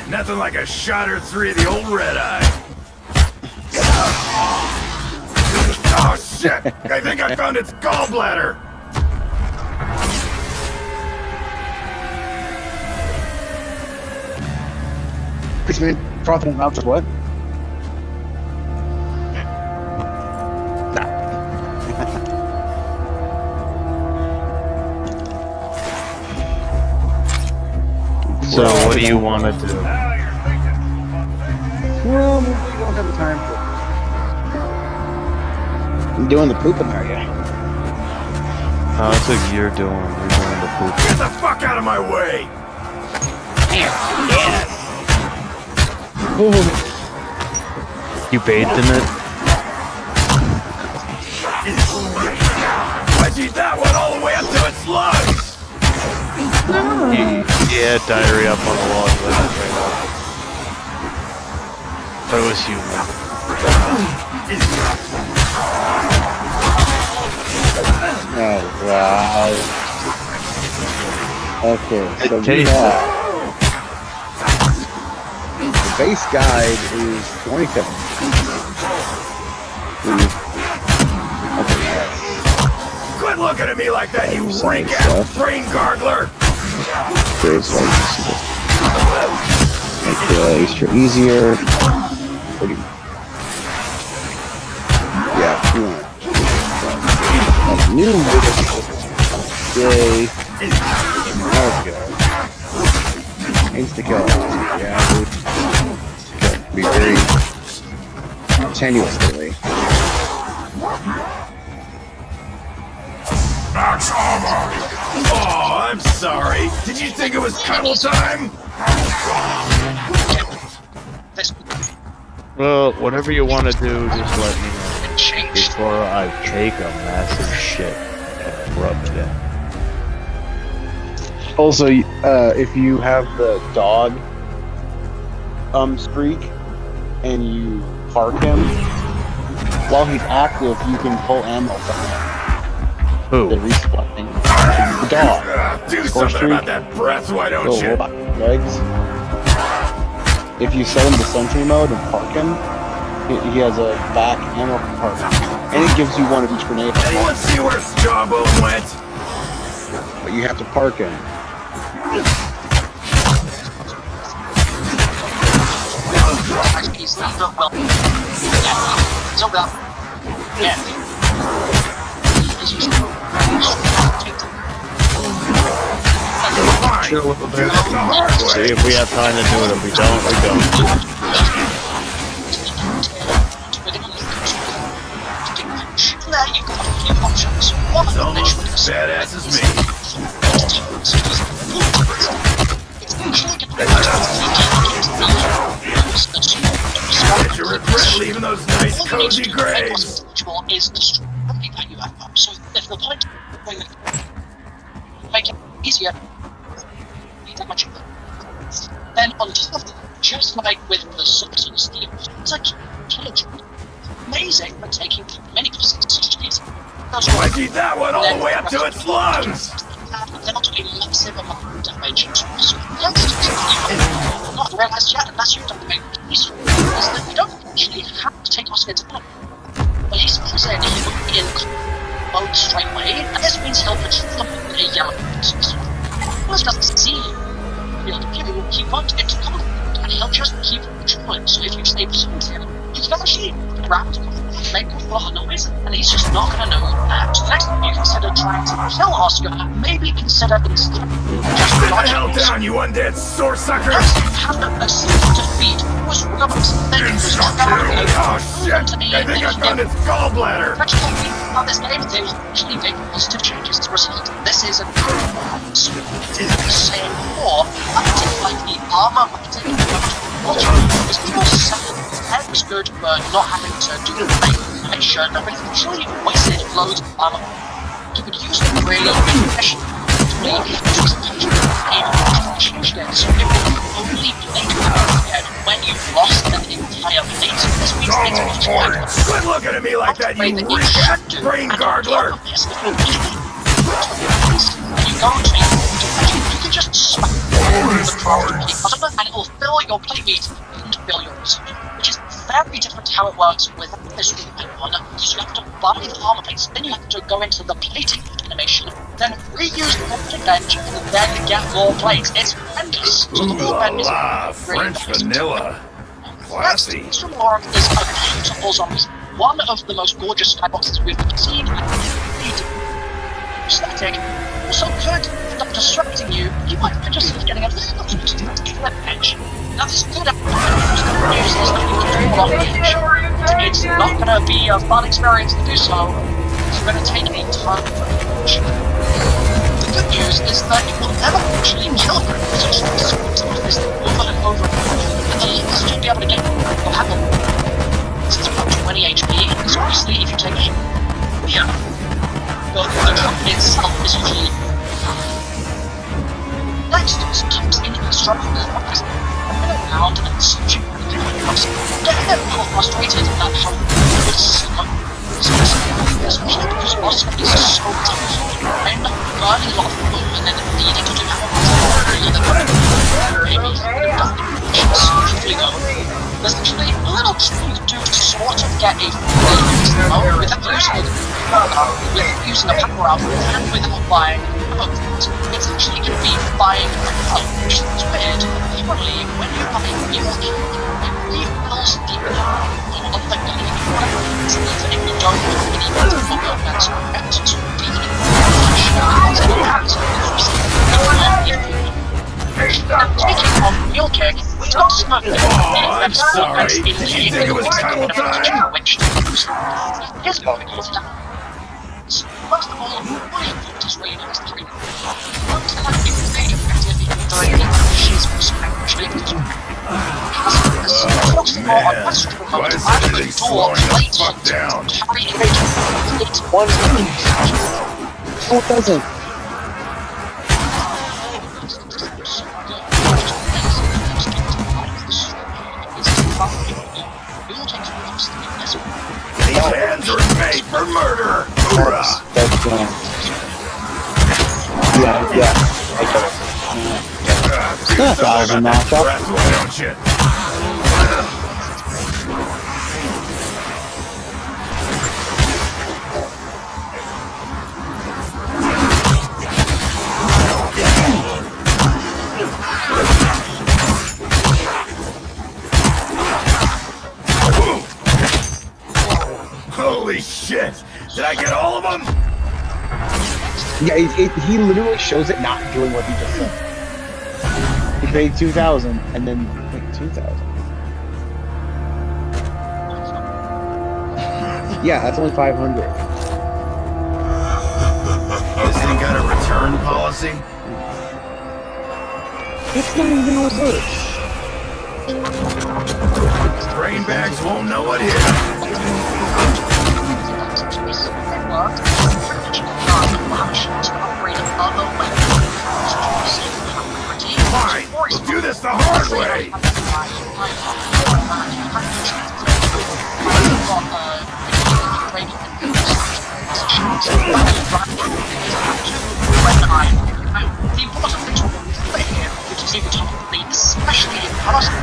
Nothing like a shot or three of the old red eye. Oh shit! I think I found its gallbladder! Policeman, fraudulent amounts of what? So what do you want to do? Now you're thinking. Well, we don't have the time for it. I'm doing the pooping, are you? Oh, that's what you're doing. You're doing the poop. Get the fuck out of my way! You bathed in it? Why'd you eat that one all the way up to its lungs? Yeah, diarrhea up on the wall. But it was human. Oh, wow. Okay, so It we tastes have... The base guide is 27. Quit looking at me like that, you Sorry, reek-ass Seth. brain gargler! Okay, so make the extra easier. Pretty. Yeah, you want a new day. Let's go. Insta kill. Yeah, dude. Be very continuously. Max armor. Oh, I'm sorry. Did you think it was cuddle time? Well, whatever you want to do, just let me know. Before I take a massive shit and rub it in. Also, if you have the dog streak and you park him, while he's active, you can pull ammo from him. Who? The respawning. The dog. Do something about that breath, why don't Little you? robot legs. If you set him to sentry mode and park him, he has a back ammo compartment. And it gives you one of each grenade. Anyone see where Jawbone went? But you have to park him. is either will so that Chill a little bit. See if we have time to do it. If we don't, we don't. There you go. Few options. One It's of them almost literally as badass as me. Bet you regret leaving those nice cozy graves. Is the strategy that you have up. So if the point make it easier, that much then on top of that, just like with the substance steel, it's like amazing for taking many percentages. Why'd you eat that one all the way up to its lungs? They'll do a massive amount of damage. So not realized yet, unless you've done the big piece, is that you don't actually have to take Oscar's down. Well, he's said he would be in mode straight away, and this means he'll patrol them with a yellow box. He doesn't see field of view, he won't get to conflict, and he'll just keep patrolling. So if you stay behind him, you can actually grab make a lot of noise, and he's just not going to know that. So the next time you consider trying to kill Oscar, maybe consider instead just Sit the dodging hell down, you undead sore sucker! have a simple defeat was Robert's then he was Oh shit! I think I found its gallbladder! on this game, they will actually make positive changes as a result. This is a same core, like the armor is more simple. It was good for not having to do the animation, but it actually wasted loads of armor. You could use it really efficiently. Changed it so it would only plate when you've lost an entire plate. This means it's much more. Quit looking at me like that, you recap brain gargler! You go to you can just smack the craft button and it will fill your plate meat and fill your reserve, which is very different to how it works with this one. So you have to buy the armor plates, then you have to go into the plating animation, then reuse the plating bench, and then get more plates. It's endless. So the Ooh bend is la, French vanilla. Classy. Next, malorum is a beautiful zombie. One of the most gorgeous skyboxes we've seen, and static. Also good at distracting you. You might find yourself getting a little bit to the edge. That's good at news is that you can do a lot of damage. It's not going to be a fun experience to do so. It's going to take a ton of damage. The good news is that it will never actually kill a group. So just this over and over and over. And you'll still be able to get your handle. This is about 20 HP. So obviously if you take a hit, the drop itself is usually next. Sometimes in instructions around and searching for the get a little frustrated at how especially because Oscar is so tough and burning a lot of people and then needing to do maybe there's actually a little trick you can do to sort of get a without using a power out and without buying it's actually going to be buying which is weird. Apparently, when you buy a new kit, it refills the of the gun if you don't have any other that's correct to be speaking of mule kick, we got smoke. I'm sorry. Did you think it was camel time? Here's going on. First of all, why you put this way next to me? Once that is made effective in doing the she's actually Why is everything slowing the fuck down? One no, it doesn't. These hands are made for murder! Hoorah! That's yeah. I get it. It's not a thousand knockout. Breath, why don't you? Did I get all of them? Yeah, he literally shows it not doing what he just said. He paid 2,000 and then wait 2,000. Yeah, that's only 500. This thing got a return policy? It's not even a reverse. Brain bags won't know what hit. Fine, we'll do this the hard way. The important thing to remember here, which is able to be especially in person,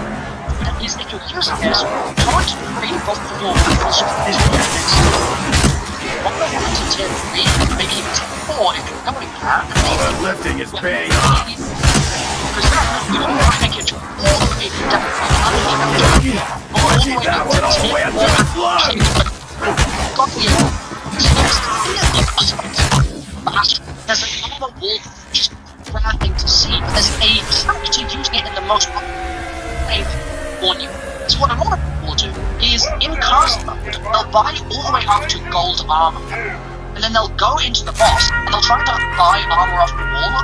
is if you're using this, try to read both the law and also this mechanics. One of the to 10 maybe even 4 if you're going there. All that lifting is paying off. Because now you don't want to make it all the way down. Let's eat that one all the way up to its lung. Got the there's another wolf, just rare thing to see. There's a character using it in the most I warn you. So what a lot of people will do is in cast mode, they'll buy all the way up to gold armor. And then they'll go into the boss and they'll try to buy armor off the wall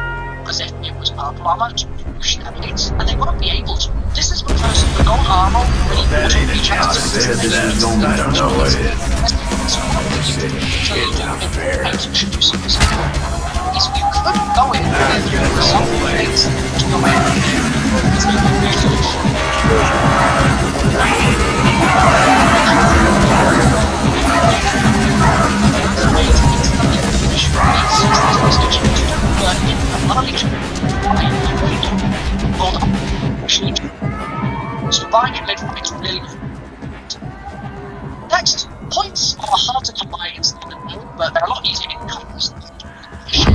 as if it was purple armor to push their blades, and they won't be able to. This is because the gold armor really That ain't a job. I don't know what it is. It's not fair. Is you could go in with some blades to go in. It's not so buying it mid-fight is really good. Next, points are hard to come by instantly, but they're a lot easier in combos.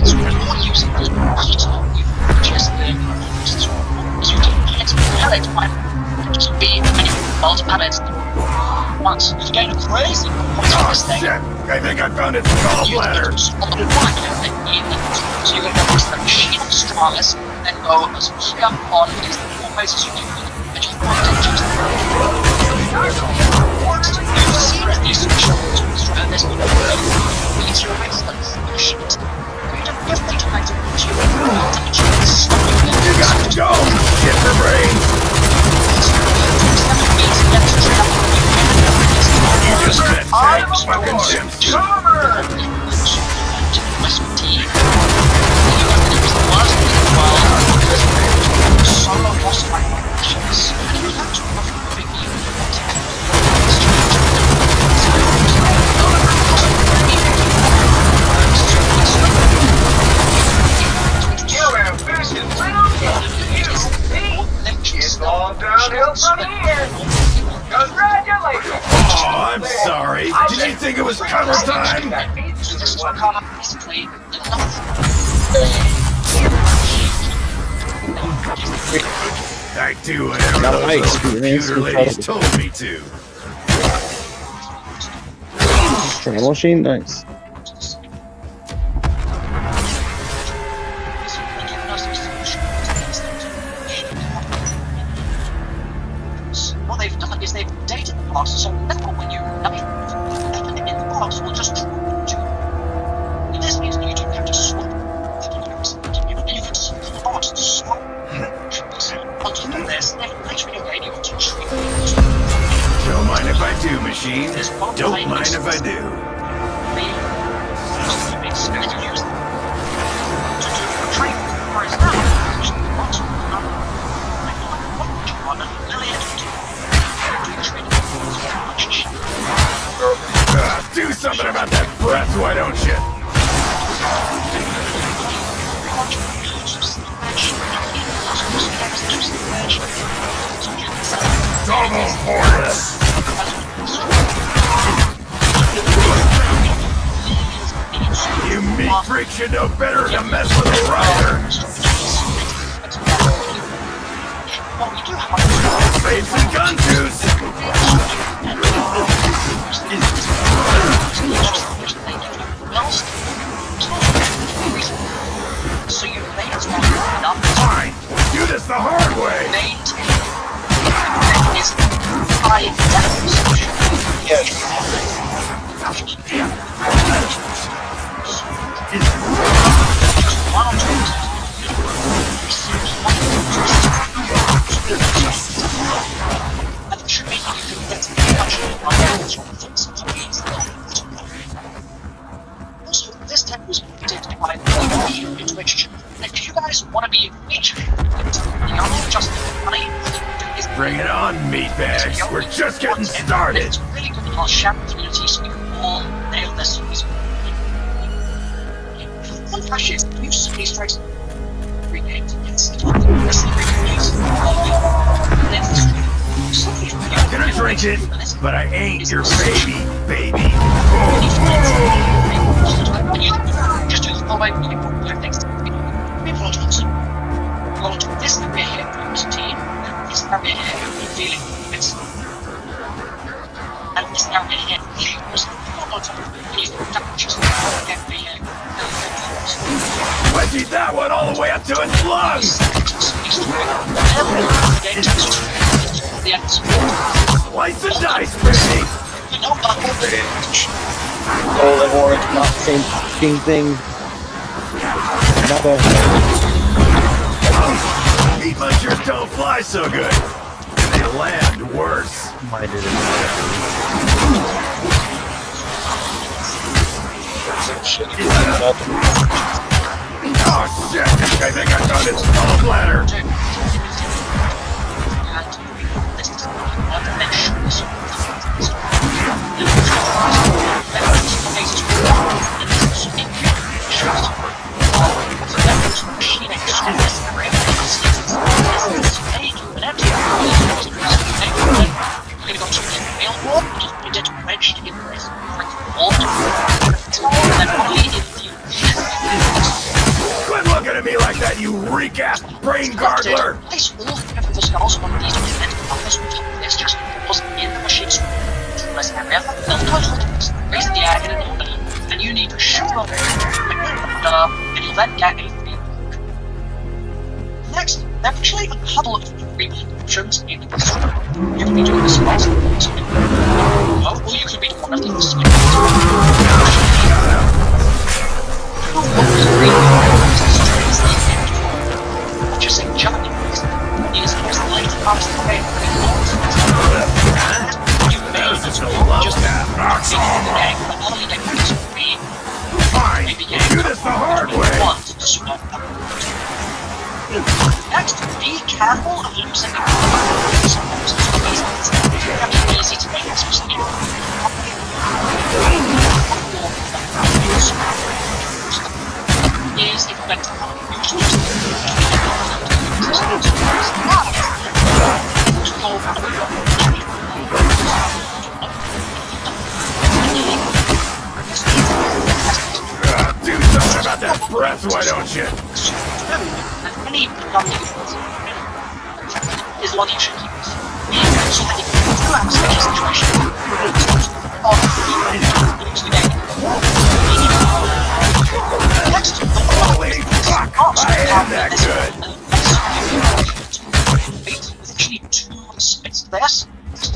So when you're using the heater, you just the so you can get pallet by just be many multi pallets once. You gain a crazy points on this thing. Shit! I think I found its gallbladder. On the right, so you're going to go to the machine of strongest, then go as high up on these four places you can, and just point to just you've seen these shows throughout this one. These are excellent machines. You got to go! Get the brain! You just met tanks, fucking chimps. It's all downhill from here. Congratulations. Oh, I'm sorry. Did you think it was cover time? I do whatever those computer ladies told me to. Travel machine, nice. What they've done is they've updated the box so now when you everything in the box will just drop to. This means that you don't have to swap. You can swap the box to swap. On top of this, they've literally made you to treat. Don't mind if I do, machine. Don't mind if I do. Do something about that breath, why don't you? Double horse! You meat freaks should know better to mess with a rider. Face and gun juice! this wannabe feature. The only just money is Bring it on, meatbags. We're just getting started. It's really good in our shared community so we can all nail this series. One question is, you see strikes regained against the wrestling regains. I'm gonna drink it, but I ain't your baby. Just do the following really important things. People Johnson. Going to this area here, team. This area here, feeling it's. And this area here, was Wedgie that one all the way up to its lungs! Slice and dice, baby! Gold and orange, not the same fucking thing. Not a... Meat munchers don't fly so good. And they land worse. Why did it? Oh shit! I think I found its gallbladder! Quit looking at me like that, you reek-ass brain gargler! Place all the skulls on these mental buffers on top of this just was in the machine's rest area. They'll total raise the air in an opening, and you need to shoot them and you'll then get a free book. Next, there are actually a couple of free options in the system. You can be doing this fast, or you can be doing one of these. Just a giant is like past the way you may just Fine, we'll do this the hard way! Next, be careful of losing the easy to make especially is effective Do something about that breath, why don't you? Any is one you should use. So that if you do have such a situation, next, holy fuck! I am that good! Actually, two space this. It's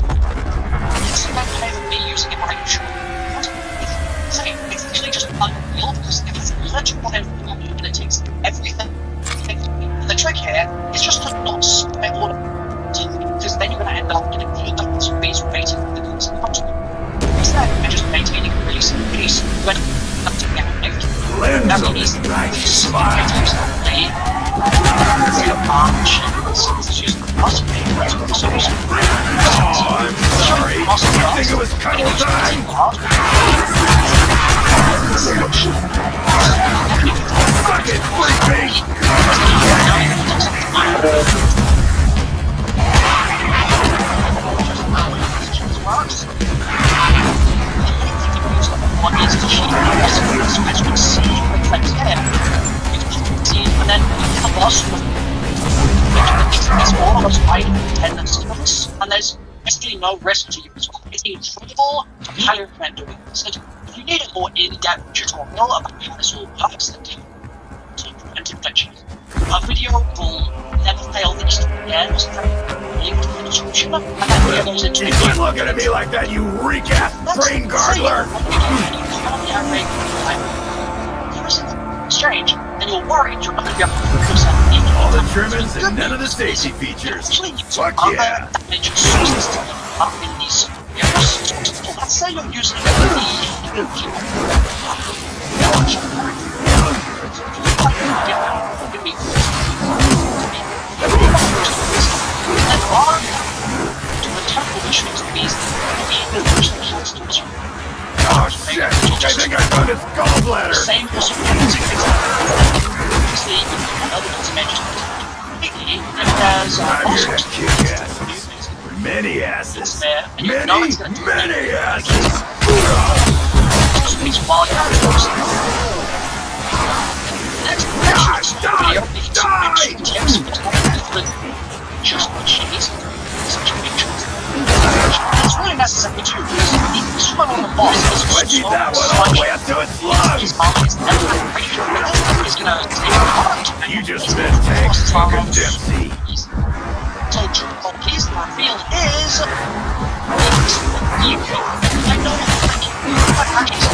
not me using it right. It's actually just unreal because if it's electrical and it takes everything. The trick here is just to not spend all because then you're going to end up in a really dark space waiting for the goods to come to you. Instead, you're just maintaining a really simple case when nothing Lens on this right smile. Oh, I'm sorry. You think it was cuddle time? Suck it, freak and then the boss it's all of us fighting independence to this, and there's basically no risk to you as well. It's incredible, I highly recommend doing this. If you need a more in-depth tutorial about how this all works, then take preventive glitches. A video will never fail the Easter again, was link to the description, and then goes into You quit looking at me like that, you reek-ass brain gargler! Strange, and you're worried you're not going to be able to put yourself in All the trimmings and none of the safety features. Fuck yeah! Up in these areas. Let's say you're using the Oh shit! I think I found its gallbladder! Same also obviously other dimensions. And there's all sorts of Many asses! there, and you know it's going to Many asses! these wild animals. That's Die! just what she is. Such a big truth. It's really necessary too, because this one on the boss is Let's so eat that one all the way up to its lungs! his mom is never is gonna take a heart. You just met Tank fucking Dempsey. Told you, but his reveal is you. I know but actually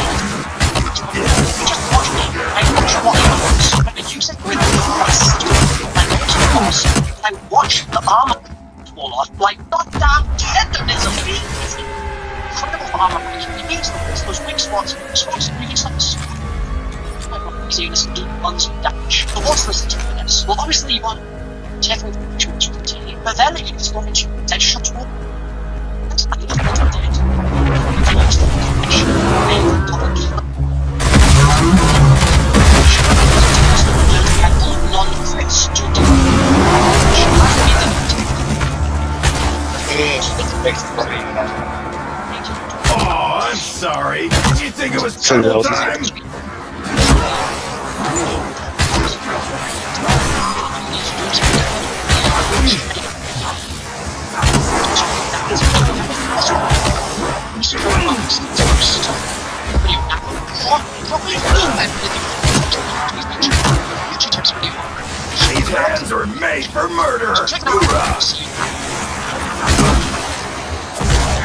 just watch me. I watch what happens when I use it with the rest. I watch the armor fall off like goddamn tendon is a beast. Incredible armor breaking. It means those weak spots really sucks. Easy to do ones damage. But what's the certificates? Well, obviously you want technical maturity, but then you can go into texture tool. That's what I did. I used the connection and double kill. Non-crits to do. Oh, I'm sorry. Did you think it was trouble time? These hands are made for murder! Hoorah!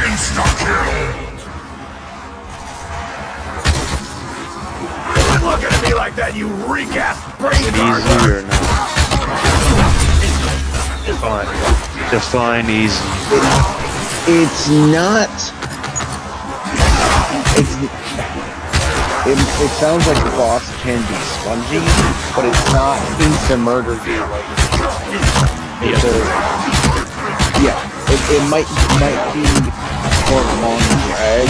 Insta-kill! Quit looking at me like that, you reek-ass brain card! Easy or not? Define easy. It's not. It sounds like the boss can be spongy, but it's not instant murder. It might be for a long drag,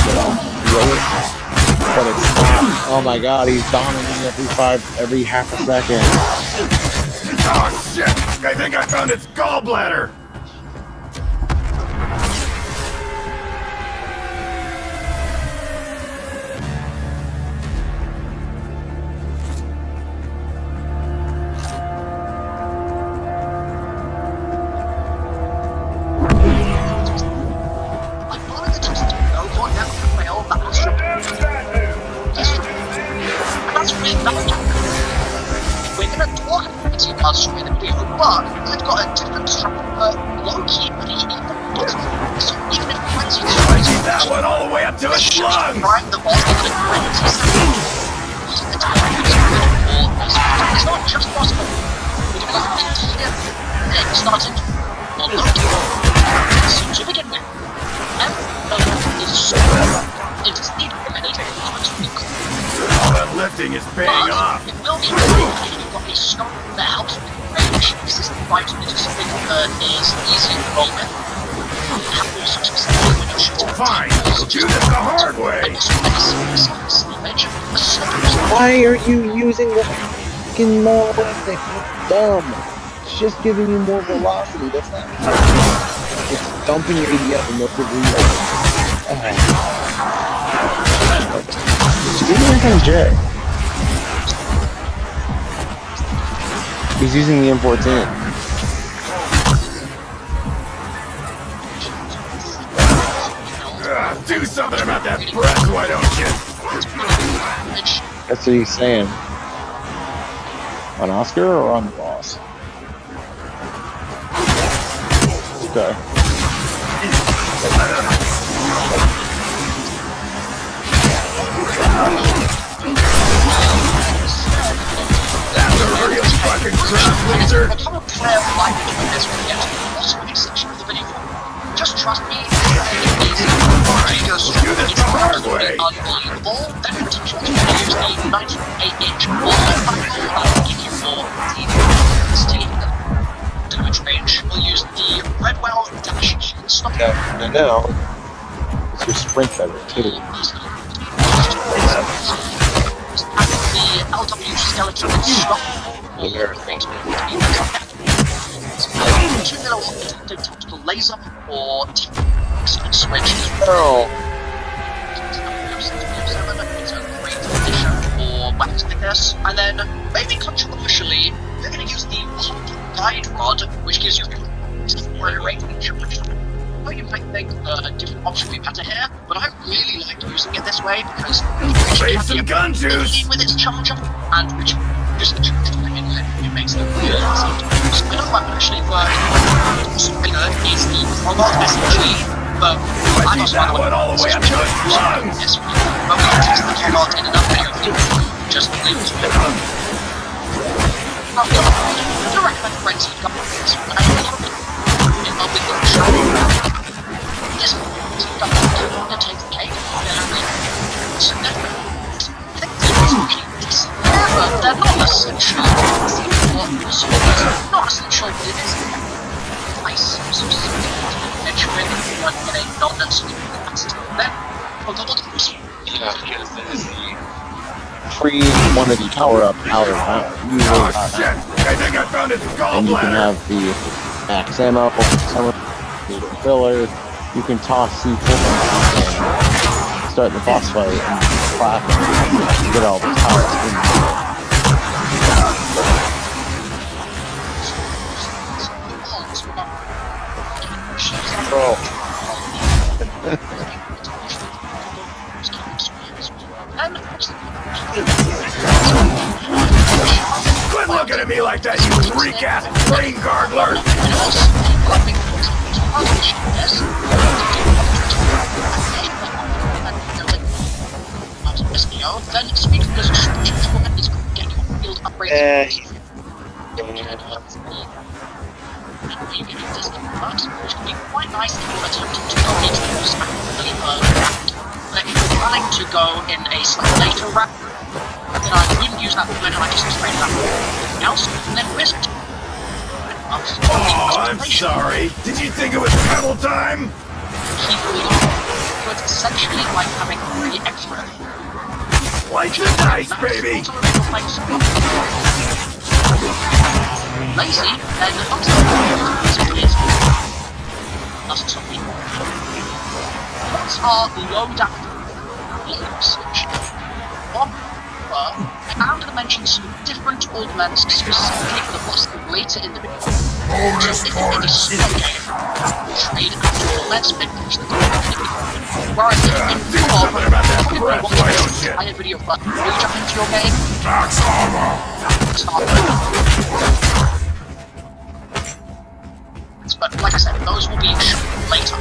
but it's not. Oh my god, he's dominating every half a second. Oh shit! I think I found its gallbladder! But they've got a different structure, low-key, but so even if Frenzy tries Eat that one all the way up to its lungs! right, the boss can it's not just possible. We're gonna go and started on to begin with. And it's so it is needed All that lifting is paying off! It will be you've got a scope in the house range. This is the right into something that is easy to roll with. Have also successful when you shoot. Fine, we'll do this the hard way! Why are you using the fucking malorum thing? It's dumb. It's just giving you more velocity. That's not. It's dumping your ADF in most of the J. He's using the M14. Do something about that breath, why don't you? That's what he's saying. On Oscar or on the boss? Okay. That's a real fucking crap, loser! The common player will like to do this with the also an exception of the video. Just trust me, Do this the hard way! unbelievable, then potentially use a 98-inch wall, give you damage range, we'll use the Redwell dash shield stop. No. It's your sprint better too. And the LW skeleton stop. Two little tactical laser or switch. Oh. Or weapons like this, and then maybe controversially, we're going to use the guide rod, which gives you more range. Oh, you might think a different option would be better here, but I really like using it this way because Some gun juice! with its charger, and which just it makes it really easy to use. I know that actually the spinner is the robot SMG, but I Need that one all the way up to its lungs! Yes, but we can test the robot in another video. Just leave it to it. I recommend friends who got this one. I love it. In love with the show. Yes, to take the cake. So then, I think this but they're not essential. Not essential, but it is nice. So mentioning one in a non-essential capacity. Then, we'll double the first one. Yeah, because there's the free one of the power-up out of that. Oh shit! I think I found its And you can gallbladder! have the max ammo, some of the filler. You can toss C4 and start the boss fight and clap and get all the powers in Quit looking at me like that, you freak-ass brain gargler! Then speed does a switch to is going to get your field upgrades. Which can be quite nice if you're attempting to go into the spectacularly round. But if you're planning to go in a slightly later round, then I wouldn't use that when I just straight up everything else, and then risk it. Oh, I'm sorry. Did you think it was travel time? So it's essentially like having 3 extra. Like the dice, baby! Lazy, then doesn't stop me. What's our low damage switch? I found and mentioned some different augments specifically for the boss later in the video. So if it is super game, trade after augments and push the whereas if you watch the video first before you jump into your game, but like I said, those will be later.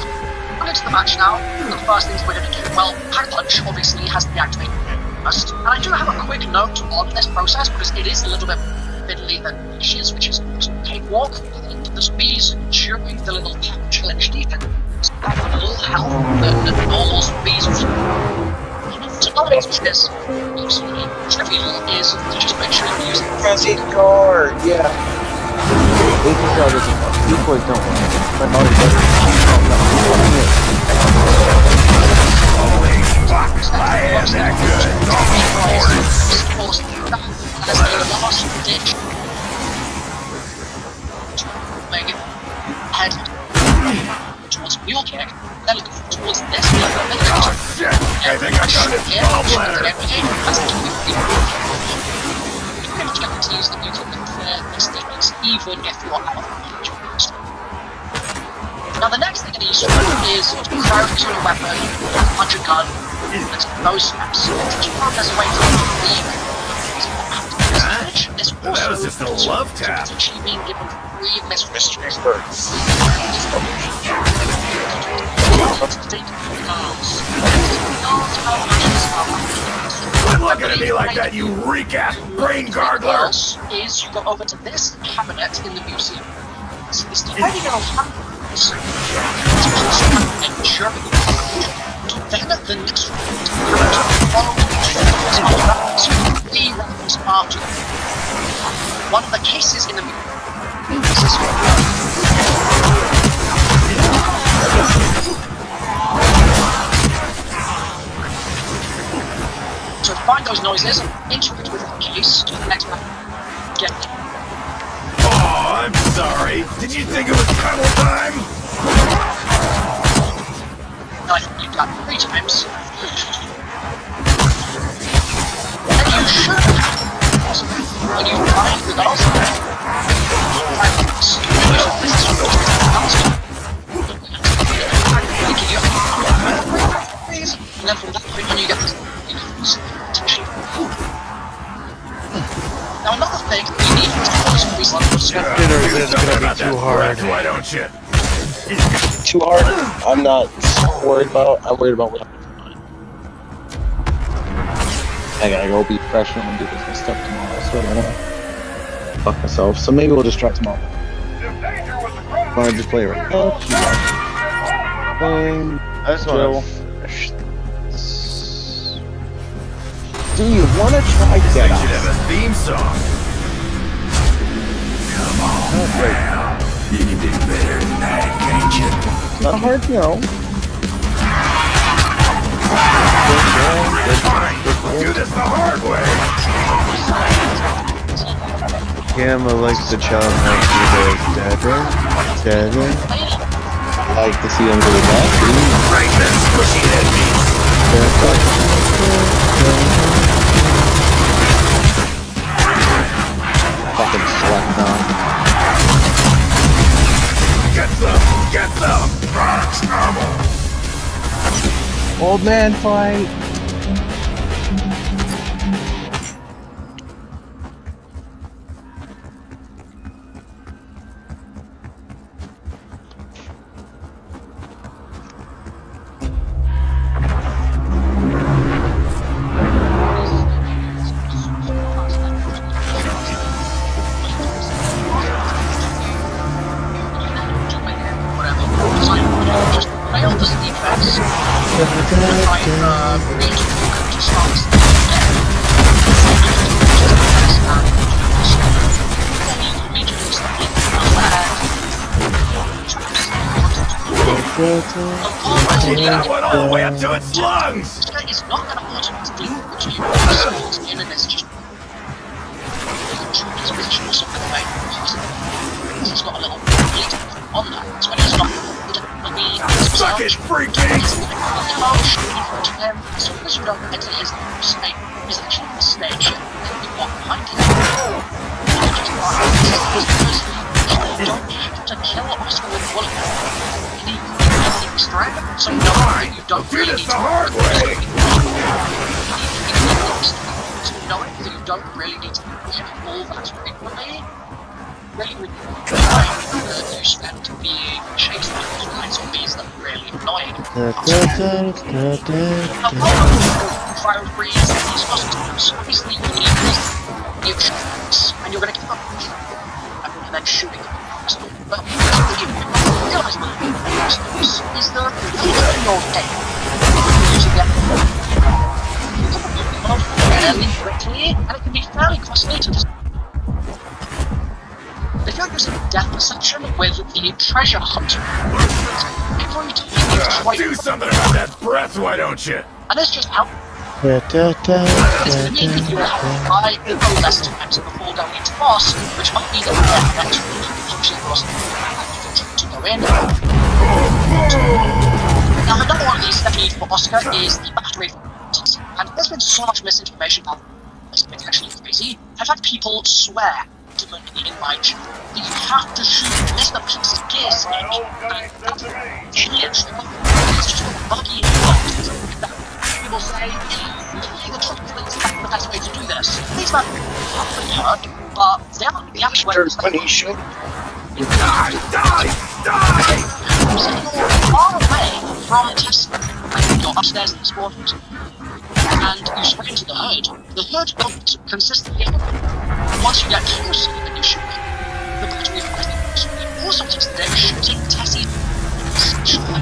On into the match now. The first things we're going to do, well, Pack Punch obviously has the activation first, and I do have a quick note on this process because it is a little bit fiddly than Fishes, which is a cakewalk. The speeds during the little pack challenge defense have a little health than normal speeds. So other things which is absolutely trivial is to just make sure you're using Fancy car, yeah. Decoys don't work. But Holy fuck! I am that good! As the last ditch. Head towards Mule Kick, then look towards this one. Oh shit! I think I got its gallbladder! It pretty much guarantees that you can clear these things even if you're out of the match. Now the next thing I need to do is to priority your weapon, punch a gun, let's get those steps. There's a way to leave. That was just a love tap. Being given 3 mysteries. Quit looking at me like that, you reek-ass brain gargler! Is you go over to this cabinet in the museum. So this tiny little handle is then the next one follow the reference after one of the cases in the so to find those noises, interact with the case to the next one. Get it. Oh, I'm sorry. Did you think it was cuddle time? No, you've got 3 times. And you should have. When you find with us, and then from that point on you get this. Now another thing, you need to pause these levels. Dinner is gonna be too hard. Why don't you? Too hard. I'm not worried about. I'm worried about what. I gotta go be professional and do this stuff tomorrow. So I don't wanna fuck myself. So maybe we'll just try tomorrow. Wanna just play right now? I just wanna finish. Do you wanna try They Dead should have a theme song. Come on now. You can do better than that, can't you? Not hard, no. Do this the hard way. Gamma likes the child next to the dead. I like to see them do that. Right then, squishy enemies. Fucking select on. Get some. Rocks, normal. Old man fight. That went all the way up to its lungs. It's not going to automatically do in an just it's got a little bleed on that. So when it's not, Suck it, freaking! So because you don't exit his state, is actually the stage you walk behind him. You don't have to kill Oscar with one of them. You need extract, so no, you don't Do really this need the to hard way. so knowing that you don't really need to hit all that frequently, really you spend being chased by those giant zombies that are really annoying. Fire freeze, these muscles, obviously you need your shots, and you're going to get them, and then shooting them. But what you realize is that in your head, using them fairly quickly, and it can be fairly costly to just. If you're using death perception with the treasure hunter, every time you try Do something about that breath, why don't you? and it's just how it's going to mean that you will have to buy less times before going into boss, which might mean that next week actually was to go in. Now another one of these that need for Oscar is the battery, and there's been so much misinformation about this, it's actually crazy. I've had people swear in my channel that you have to shoot Mr. Peaks' gear switch, and that's literally it's just buggy and people say, the truth is that's the best way to do this. These men haven't heard, but they aren't the actual way to When he should. Die! So you're far away from Tesla, and you're upstairs in the spawn room, and you spray into the hood. The hood won't consistently open. Once you get closer, then you shoot the battery from the also yesterday shooting Tessie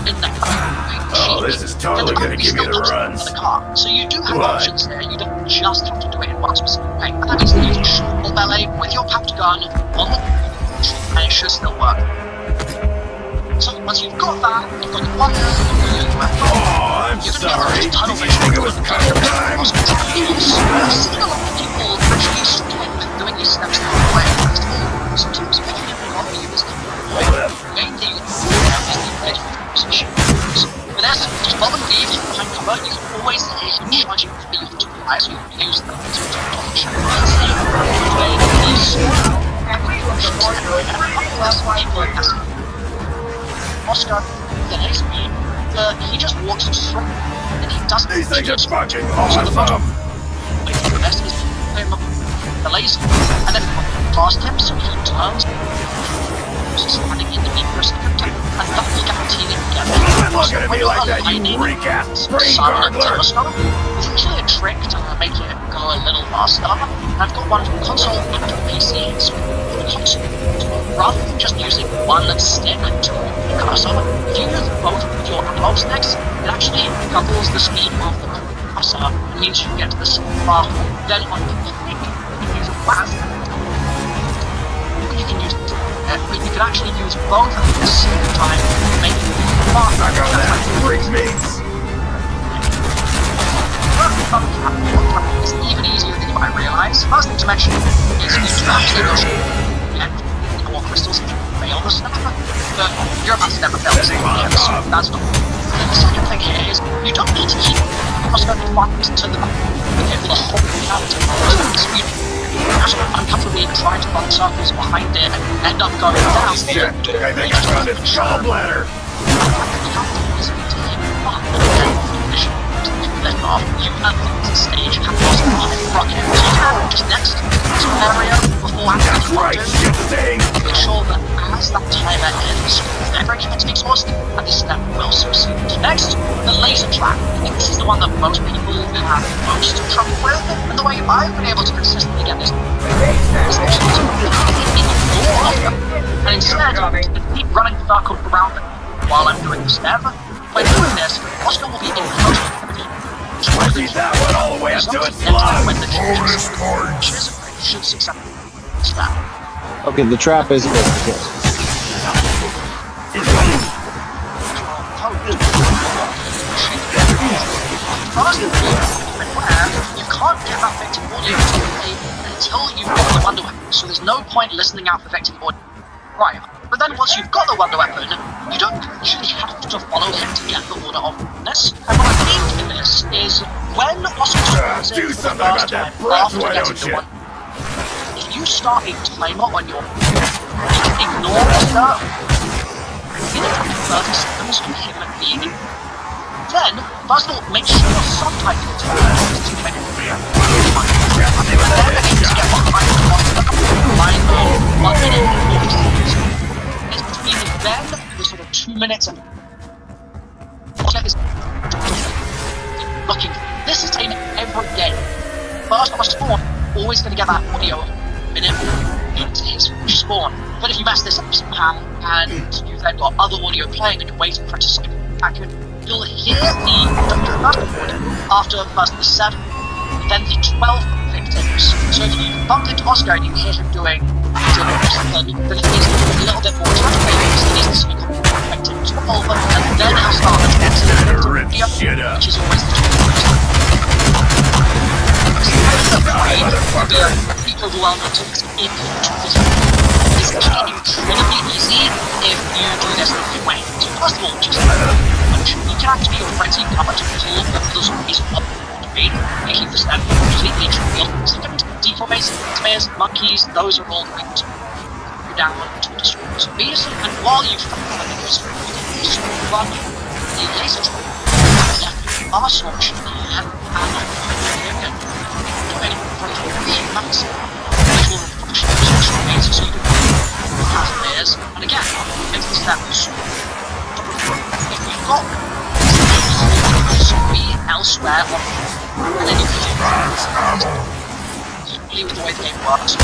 in the Oh, this is totally gonna give me the runs. So you do have options there, you don't just have to do it in one specific way. And that is that you can shoot double melee with your packed gun on the and it should still work. So once you've got that, you've got your wires, you've got your weapon. Oh, I'm sorry. Did you think it was cutter time? I've seen a lot of people actually skip doing these steps the wrong way. Sometimes what you want to use main thing is the edge position. With this, just bob and weave behind cover, you can always hit and charge your field to fly, so you can use them to dodge. Oscar, the laser beam, he just walks straight and he doesn't. These things are fucking So the bottom, awesome. the best is the laser, and then past him, so he turns. Standing in the beam for a second, and that will guarantee that you get it. Look at me like that, you recast spring gargler. It's actually a trick to make it go a little faster. I've got one from console and from PC. So for the console, rather than just using one stick to cursor, if you use both of your analog sticks, it actually doubles the speed of the cursor. It means you get the speed faster. Then on the PC, you can use a fast. You can use but you can actually use both at the same time, making it faster. I got that freak meats. It's even easier than you might realise. First thing to mention is you do actually go and more crystals fail the stuff, but you're about to never fail the stuff, so that's not. And the second thing here is you don't need to keep crossbow fires to the back for the whole character. Actually, uncomfortably trying to run circles behind it and end up going down. Shit, I think I found its gallbladder. You unlock the stage and also rocket. So you can just next to an area before acting Right, shit thing. make sure that as that timer ends, whenever it gets exhausted, and this step will succeed. Next, the laser trap. I think this is the one that most people have most trouble with, and the way I've been able to consistently get this is actually to ignore Oscar, and instead keep running circles around it while I'm doing the step. By doing this, Oscar will be in close proximity. Repeat that one all the way up to its slime. When the should successfully stop. Okay, the trap is good. First of all, you can't get that victim audio until you've got the wonder weapon, so there's no point listening out for victim audio. Right, but then once you've got the wonder weapon, you don't actually have to follow him to get the order of this. And what I mean in this is when Oscar turns do in for the something first about that time breath, after why getting don't the you? one, if you start a timer on your you can ignore Oscar in 30 seconds and hit him immediately. Then, first of all, make sure your subtitles are to make it clear. And then aim to get behind the line of 1 minute and 40 seconds. It's between then the sort of 2 minutes and looking. This is taken every day. First on a spawn, always going to get that audio minute into his spawn. But if you mess this up somehow and you've then got other audio playing and you're waiting for it to cycle back in, you'll hear the first audio after first the 7, then the 12 victims. So if you bumped into Oscar and you hear him doing something that is a little bit more time because he needs to speak victim 12, and then he'll start to get to the victim audio, which is always the 12. People who are not in it's actually incredibly easy if you do this the right way. So first of all, just you can actually already cover to pull the zombies up the main, making the stand completely trivial. Second, deformation, nightmares, monkeys, those are all going to go down to destroy the zombies. And while you fight those, you can just run the laser trap. Our solution and again, doing really nice. Which will function as a means so you can have players, and again, makes the steps. If you've got zombie elsewhere on and then you can usually with the way the game works,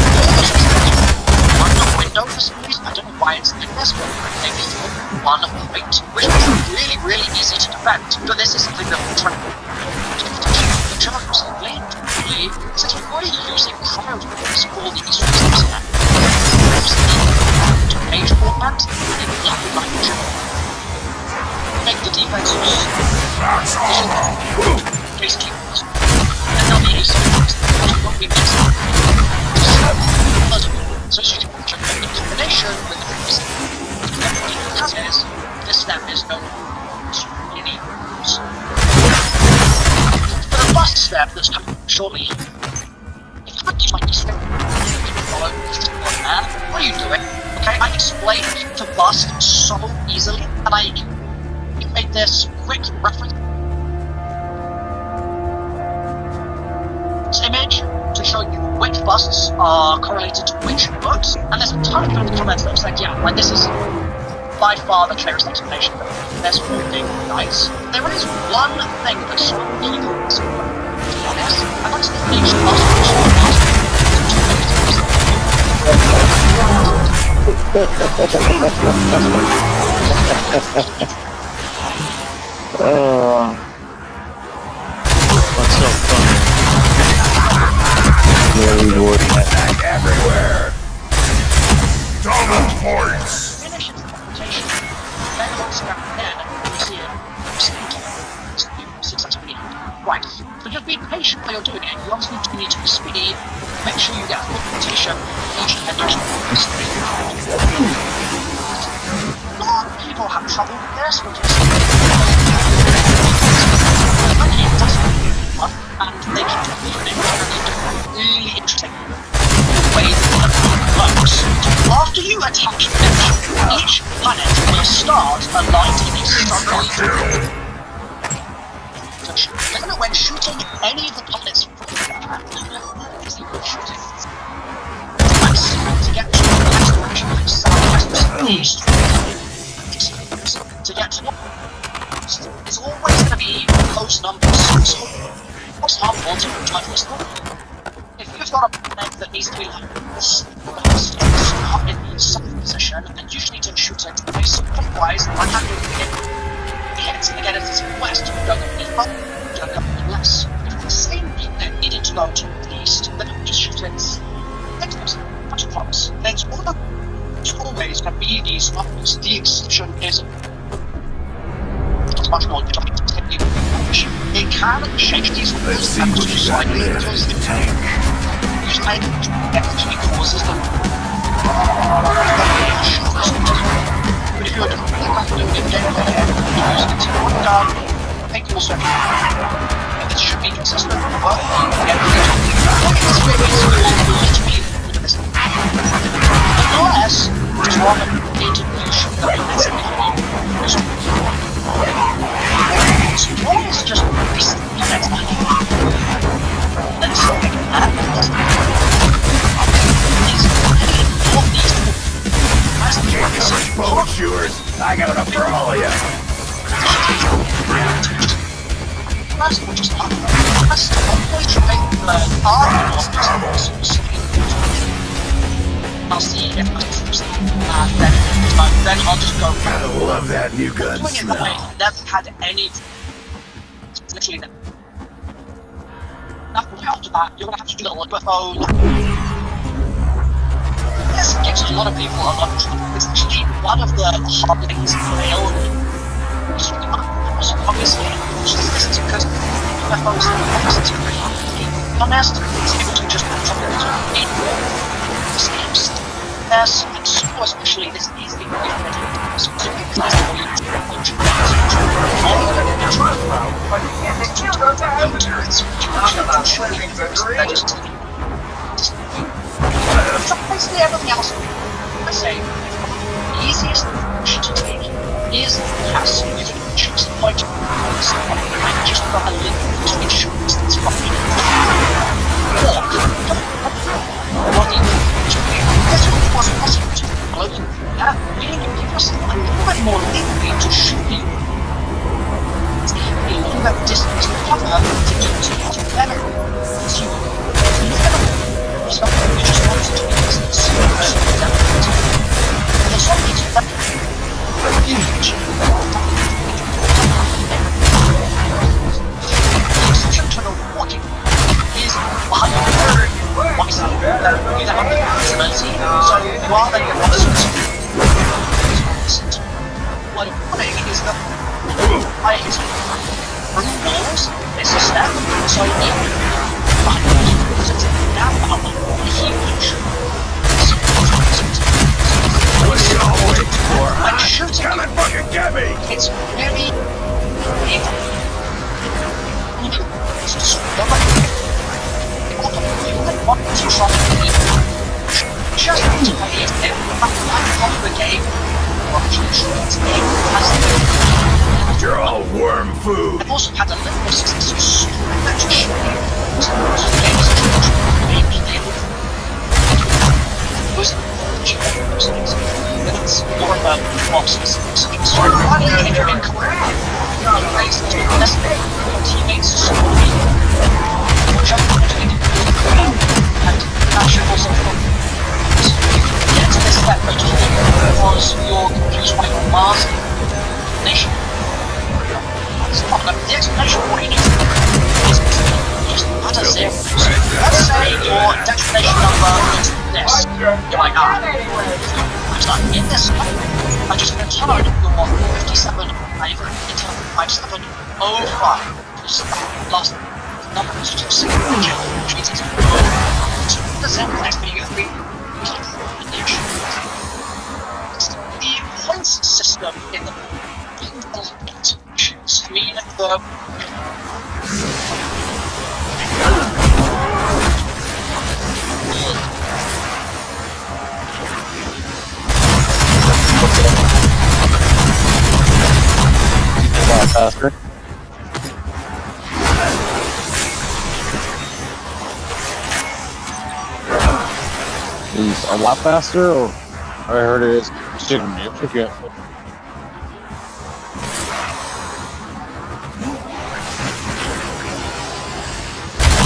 one window for some reason, I don't know why it's like this, but maybe one point, which is really, really easy to defend, but this is something that we're trying to simply, since we've already be using crowd moves for these reasons. To rage format in black and white. Make the defense basically, and there'll be a support what we mix. So as you can watch a combination with the previous this step is no really use. For the last step that's coming shortly, you can't keep my step. Follow man. What are you doing? Okay, I explained the bust so easily, and I made this quick reference image to show you which busts are correlated to which books, and there's a ton of people in the comments that have said, yeah, like this is by far the clearest explanation for this whole thing, guys. There is one thing that's so really cool, to be honest, and that's the each What's so funny? Attack everywhere. Double points. finishes the presentation. Then once you're again, you see it successfully. Right, so just be patient while you're doing it. You obviously need to be speedy. Make sure you get a full presentation each edition. A lot of people have trouble with this, which is and they can really interesting way that works. After you attack each planet will start aligned in a circle. When shooting any of the planets to get to the next direction, like southwest, east, to get to it's always going to be close numbers. So what's harmful to try to listen? If you've got a planet that needs to be like this, not in the south position, then you need to shoot it twice. Otherwise, I can't do it. Again, if it's west, you don't go any further, you don't go any less. If it's the same planet needed to go to the east, then you just shoot it next to much close. There's always going to be these numbers. The exception is much more difficult to take. It can change these Let's see what you got left in the tank. Usually, actually causes them. But if you're doing it down, I think also it should be consistent. But it's really unless just one introduction that is so always just recently that's not then something that is So much bullet shooters. I got enough for all of you. Last one just not that's always trying I'll see if I then I'll just go. Gotta love that new gun smell. Never had any. Literally never. After that, you're gonna have to do a little bit of. This gives a lot of people a lot of trouble. It's actually one of the hard things to fail. Obviously, this is because UFOs are honest, it's able to just escapes. There's and so especially this easily so basically everything else I say the easiest option to take is yes, you can choose the point and just got a link to ensure distance from it. This was possible to follow you, meaning it gives us a little bit more leeway to shoot you. A longer distance to cover to get to what better is you. So you just want to do distance. There's something to that. The exception to the walking is behind the you have the flexibility, so you are then your options. What I'm putting is that I hit through walls, it's a step, so yeah, but it's now about a huge. What are y'all waiting for, Like huh? shooting Come and fucking get me! it's very it's just what to try just to play it out of the game You're all worm food! I've also had a little bit of success it's more about boxes. So finally if you're in teammates slowly jump into it and that should also get to this step because you're confused by your mask nation. The explanation for it is just add a zero. Let's say your destination number is this. You're like, in this way, I'm just going to turn your 57 over into 5705. Because that last number is just a single digit, which means it's the same place, but you get 3 the points system in the I mean, the faster. He's a lot faster, or I heard it is significant.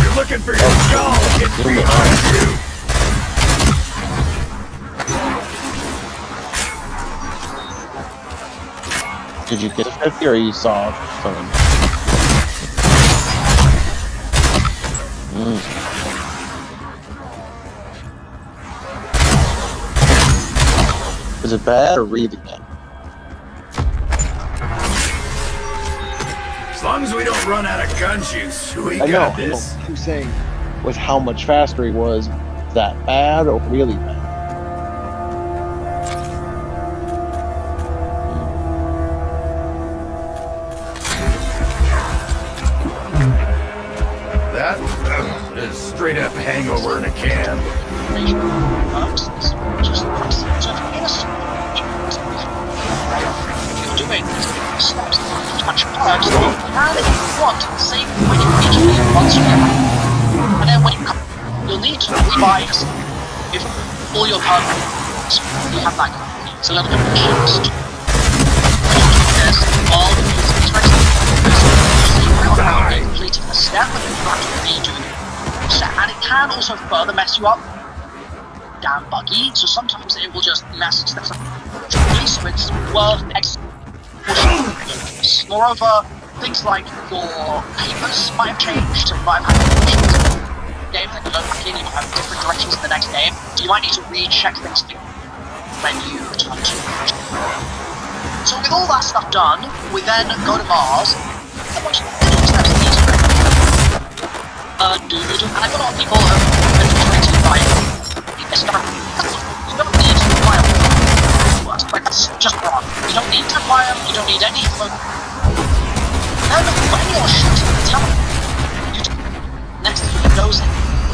You're looking for your skull! It's behind you! Did you get a 50 or you saw something? Is it bad or really bad? As long as we don't run out of gun juice, we I got know. this. I'm saying with how much faster he was, that bad or really bad? That is straight up hangover in a can. doing steps much hard and if you want save when you reach it once you get and then when you come you'll need to rebuy if all your cards you have like it's a little bit of a chance to this all the music is completing the step and you have to redo it and it can also further mess you up damn buggy so sometimes it will just mess steps up so it's worth moreover, things like your papers might have changed, you might have had games that you load back in, you might have different directions in the next game, so you might need to recheck things when you return to it. So with all that stuff done, we then go to Mars, and watch little steps in these dude, and I got a lot of people have been trying to buy this stuff. You don't need to buy them. Like, that's just wrong. You don't need to buy them, you don't need any of them. Then when you're shooting the tower, you next to your nose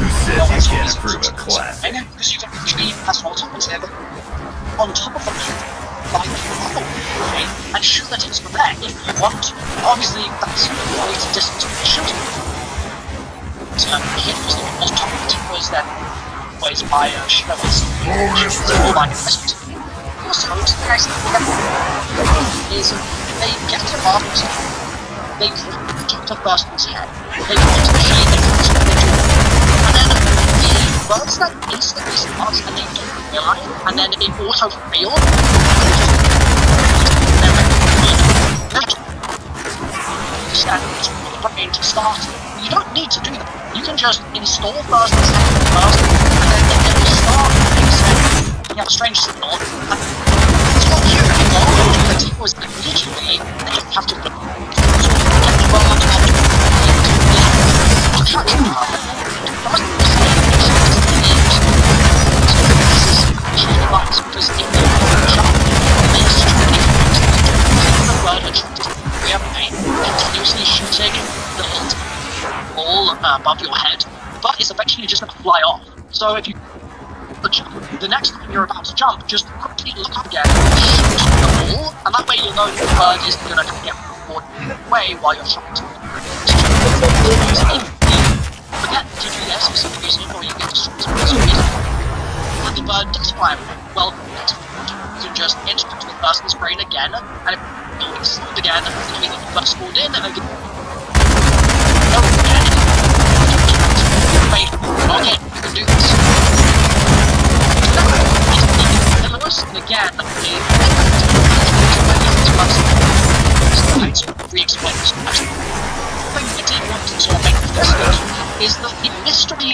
Who says you can't approve a class? because you can actually pass all top together on top of the by the level, okay? And shoot that it's correct if you want to. Obviously, that's quite a distance from the shooting. So, hit was the most top of the was that was by a shooter was all by investment. Also, the guys is they get to Mars, they talk to the person's head, they put the machine, they put what they do, and then the birds that instantly starts and they don't realize, and then it auto fails, to start. You don't need to do that. You can just install first and second first, strange signal. And it's what you can go and the team was immediately they don't have to go. So get the road out to catch the car. I must say, this is actually nice because in the jump, there's too many things the bird attracted we have a continuously shooting build all above your head. The bird is eventually just going to fly off. So if you jump, the next time you're about to jump, just quickly look up again, shoot the ball, and that way you'll know that the bird isn't going to get bored away while you're trying to. Forget to do this for some reason, or you get distracted for some reason, and the bird does fly away. Well, you can just interact with the person's brain again, and if you explode again, meaning that you've got spawned in, and then you okay, you can do this. And again, re-explain this. The thing I did want to sort of make this is that the mystery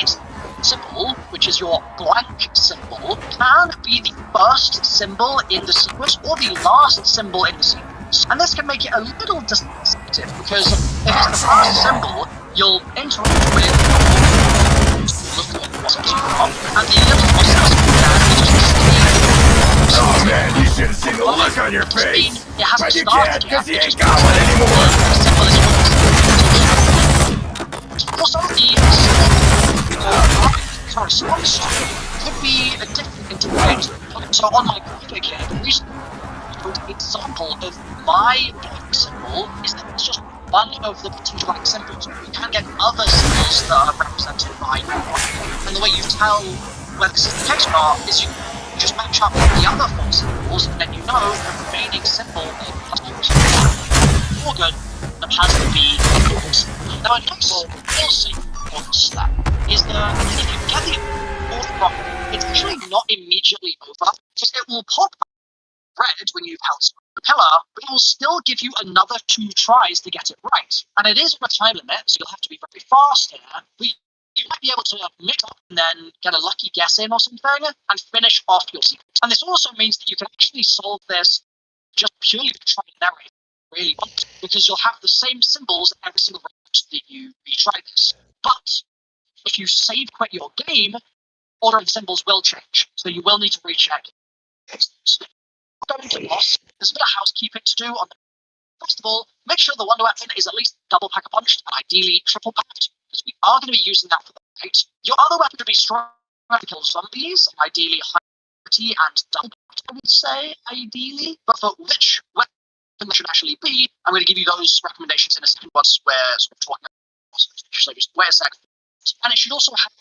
symbol, which is your blank symbol, can be the first symbol in the sequence or the last symbol in the sequence. And this can make it a little deceptive because if it's the first symbol, you'll interact with and the little process Oh man, you should have seen the look on your face. It has But to you start can't, again. because you ain't got one anymore. Also, the corresponds to could be a different interpretation. So on my graphic here, the reason example of my black symbol is that it's just one of the potential black symbols. You can get other symbols that are represented by and the way you tell whether this is the case or not is you just match up with the other four symbols and then you know the remaining symbol of the organ that has to be yours. Now a nice real sequence that is that if you get the order wrong, it's actually not immediately over, because it will pop red when you've held the pillar, but it will still give you another 2 tries to get it right. And it is a time limit, so you'll have to be very fast here, but you might be able to mix up and then get a lucky guess in or something and finish off your sequence. And this also means that you can actually solve this just purely by trying and error really want, because you'll have the same symbols every single round that you retry this. But if you save quit your game, order of symbols will change, so you will need to recheck. Going to boss, there's a bit of housekeeping to do on the first of all, make sure the wonder weapon is at least double pack-a-punched and ideally triple packed, because we are going to be using that for the fight. Your other weapon to be strong to kill zombies, ideally high priority and double packed, I would say, ideally. But for which weapon it should actually be, I'm going to give you those recommendations in a second once we're sort of talking about it. So just wait a sec. And it should also have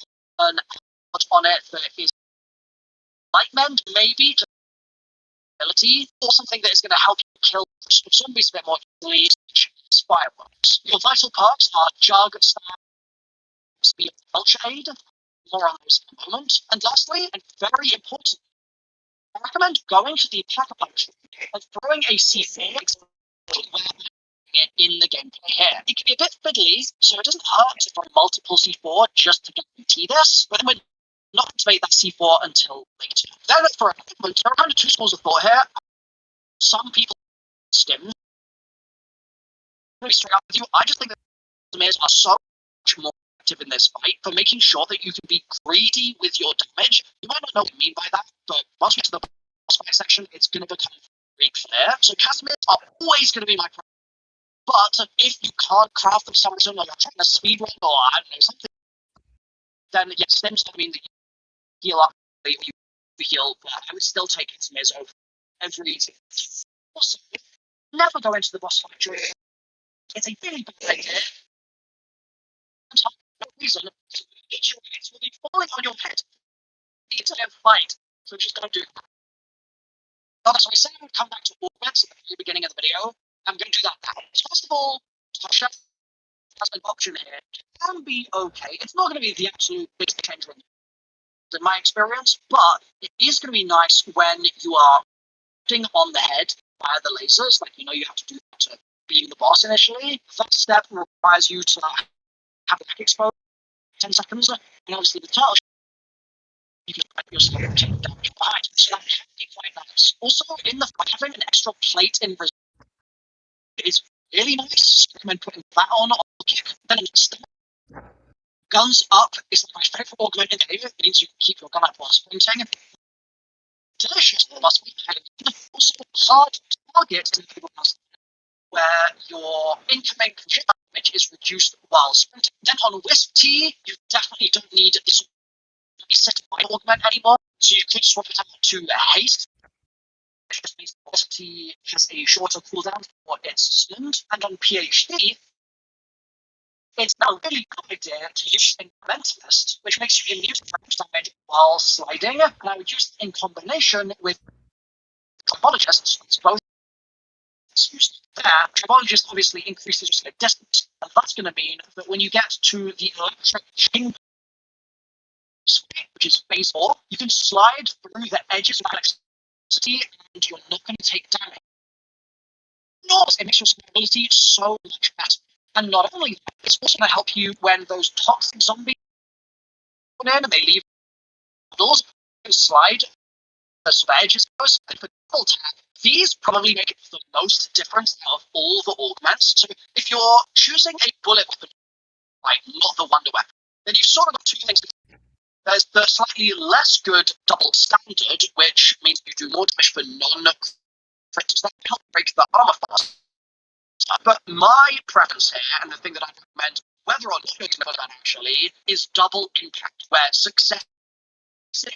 an element on it that is light mend, maybe, or something that is going to help you kill zombies a bit more easily, such as fireworks. Your vital perks are Jug, Stab, Speed, Vulture Aid. More on those in a moment. And lastly, and very important, I recommend going to the pack-a-punch and throwing a C4 in the gameplay here. It can be a bit fiddly, so it doesn't hurt to throw multiple C4 just to guarantee this, but then we're not activate that C4 until later. Then for a moment, there are kind of 2 schools of thought here. Some people stim. Really straight up with you, I just think that stimmies are so much more active in this fight for making sure that you can be greedy with your damage. You might not know what I mean by that, but once we get to the boss fight section, it's going to become very clear. So Casimirs are always going to be my priority. But if you can't craft them some reason, like you're trying to speedrun or I don't know, something, then yes, stims don't mean that you heal up, you heal, but I would still take Casimirs over every easy. Also, never go into the boss fight during it. It's a really bad idea. For no reason, each unit will be falling on your head the entire fight, so just don't do that. Oh, so I said I would come back to augments at the very beginning of the video. I'm going to do that now. So first of all, Tasha has an option here. It can be okay. It's not going to be the absolute biggest change in my experience, but it is going to be nice when you are shooting on the head via the lasers. Like, you know, you have to do that to beat the boss initially. First step requires you to have the back exposed 10 seconds, and obviously the turtle you can find yourself taking damage behind. So that can be quite nice. Also, in the having an extra plate in reserve is really nice. I recommend putting that on kick. Then instead, guns up is my favorite augment in the game. It means you can keep your gun up while sprinting. Delicious, must be also hard target in people where your incoming projectile damage is reduced while sprinting. Then on Wisp T, you definitely don't need this set augment anymore, so you could swap it out to haste. Which just means Wisp T has a shorter cooldown for its stunned, and on PhD, it's a really good idea to use Incrementalist, which makes you immune to damage while sliding, and I would use it in combination with Tribologists, both there. Tribologist obviously increases your slide distance, and that's going to mean that when you get to the electric chain, which is phase 4, you can slide through the edges of electricity and you're not going to take damage. No, it makes your stability so much better. And not only that, it's also going to help you when those toxic zombies come in and they leave doors, you can slide the sort of edges of those, and for double tap, these probably make the most difference out of all the augments. So if you're choosing a bullet weapon, like not the wonder weapon, then you've sort of got two things. There's the slightly less good double standard, which means you do more damage for non-critics that help break the armor fast. But my preference here, and the thing that I recommend, whether or not you're going to that actually, is double impact, where success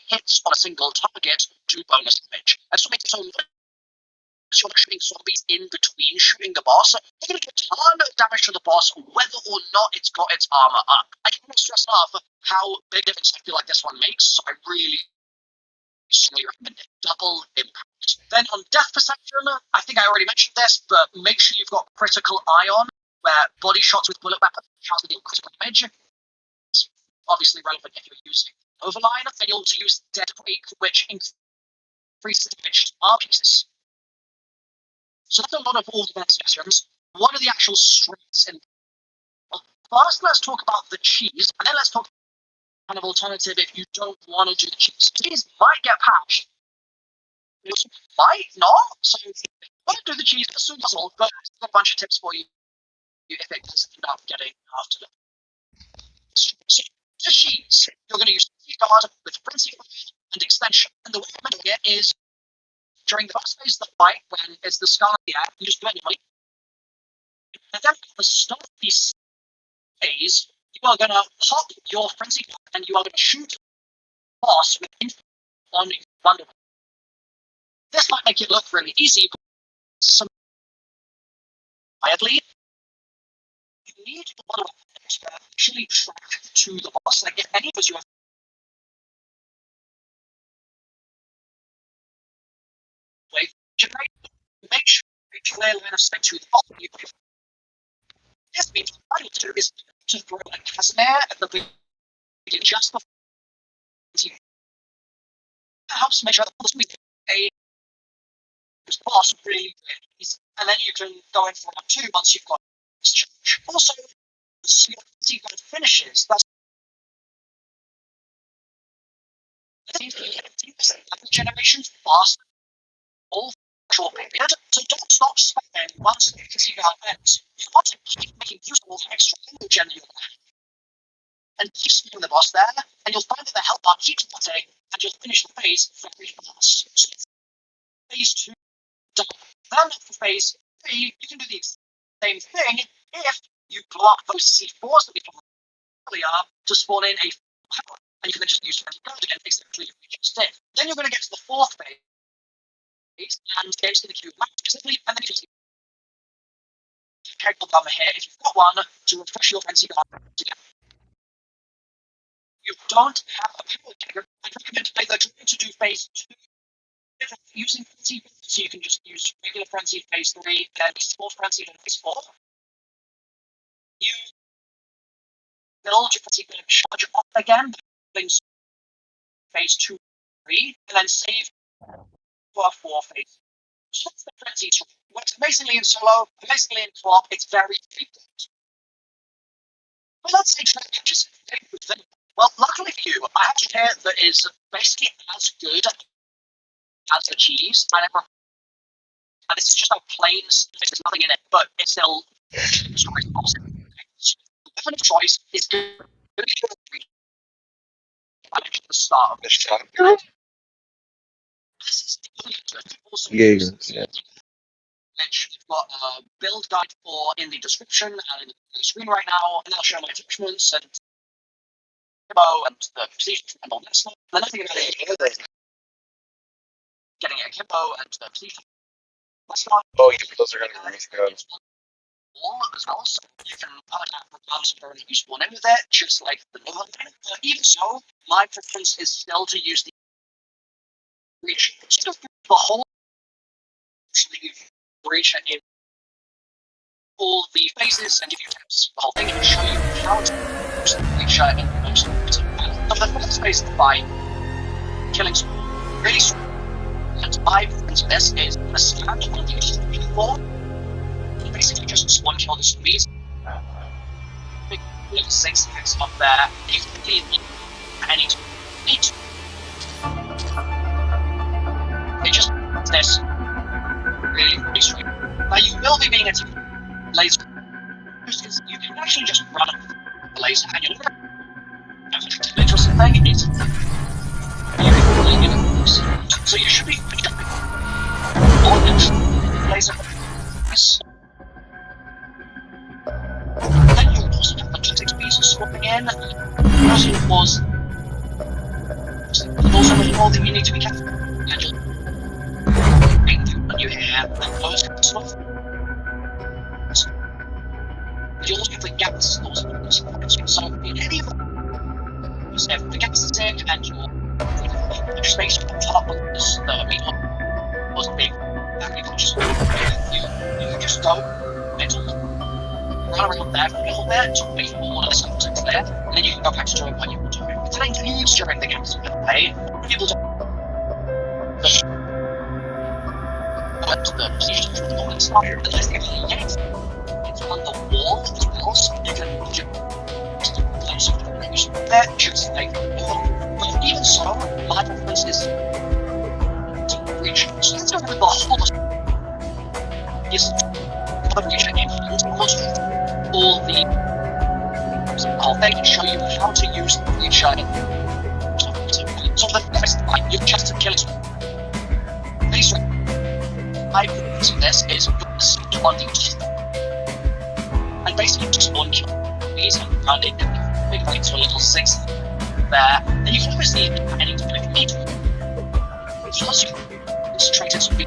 hits on a single target do bonus damage. And so makes it so you're shooting zombies in between shooting the boss, you're going to do a ton of damage to the boss, whether or not it's got its armor up. I cannot stress enough how big a difference I feel like this one makes, so I really strongly recommend it. Double impact. Then on death perception, I think I already mentioned this, but make sure you've got critical eye on, where body shots with bullet weapons has to deal critical damage. It's obviously relevant if you're using overline, and you'll also use dead quake, which increases damage to R pieces. So that's a lot of augment suggestions. What are the actual strengths in? Well, first, let's talk about the cheese, and then let's talk kind of alternative if you don't want to do the cheese. The cheese might get patched. It might not. So don't do the cheese as soon as possible, but I've got a bunch of tips for you if it does end up getting after them. So the cheese, you're going to use guard with frenzy and extension. And the way I'm doing it is during the first phase of the fight, when it's the skull in the air, you just do it anyway. And then at the start of this phase, you are going to pop your frenzy and you are going to shoot the boss with on Wonder. This might make it look really easy, but some quietly, you need Wonder to actually track to the boss. Like if any of us you have way generate, make sure you clear line of sight to the boss. This means what I do is to throw a Casimir at the beginning just before that helps make sure that the a boss really easy. And then you can go in for round 2 once you've got this change. Also, once you've got finishes, that's the generations faster all short period. So don't stop spamming once the Legacy Guard ends. You want to keep making use of all the extra ammo gen you have. And keep spamming the boss there, and you'll find that the health bar keeps cutting, and you'll finish the phase very fast. So phase 2 done. Then for phase 3, you can do the same thing if you block those C4s that we talked about earlier to spawn in a power. And you can then just use 20 guard again, exactly what we just did. Then you're going to get to the 4th phase, and get to the queue specifically, and then you can careful bummer here if you've got one to refresh your frenzy guard again. You don't have a power dagger, I'd recommend either trying to do phase 2 using frenzy, so you can just use regular frenzy phase 3, then small frenzy in phase 4. You build your frenzy and charge up again, things phase 2, 3, and then save for 4 phase. So that's the frenzy. Works amazingly in solo, amazingly in co-op, it's very frequent. But let's say track catches it. Well, luckily for you, I have a chair that is basically as good as the cheese. And this is just a plain stick, there's nothing in it, but it's still the weapon of choice is good at the start of this show. This is also Jaeger, yeah. which you've got a build guide for in the description and in the screen right now, and I'll show my attachments and Kimbo and the procedure and all that stuff. The nice thing about it is getting a Kimbo and the procedure. Oh, yeah, those are going to be really good. All as well, so you can put out programs that are really useful in with it, just like the new one. But even so, my preference is still to use the reach. So the whole reach in all the phases and give you tips. The whole thing and show you how to use the reach in most so the first phase by killing someone really strong. And my preference best is a stand on the people. Basically just one kill the zombies. Big 6 hits up there. You can leave any each. It just this really straight. Now you will be being attacked laser. You can actually just run up the laser and you'll the interesting thing is you can really get it. So you should be on the laser. Then you also have the 6 pieces swapping in. Also was also more that you need to be careful. And you'll when you have those kind of stuff. You also have the gas so in any of them, if the gas is in and your space on top of this meat was big, you can just go mental. Run around there for a little bit to wait for all of the stuff to clear, and then you can go back to doing what you were doing. If it ain't used during the games, okay? People don't. But the procedures for the moment stuff, the less they can get it's on the wall as well, so you can just place that just like but even so, my preference is to reach so that's over the whole is reach in almost all the I'll then show you how to use the reach so the first time you just kill it. My preference for this is on the and basically just one kill these and round it big right to a little 6 there. Then you can always see any time if you need to. Plus you concentrate it to be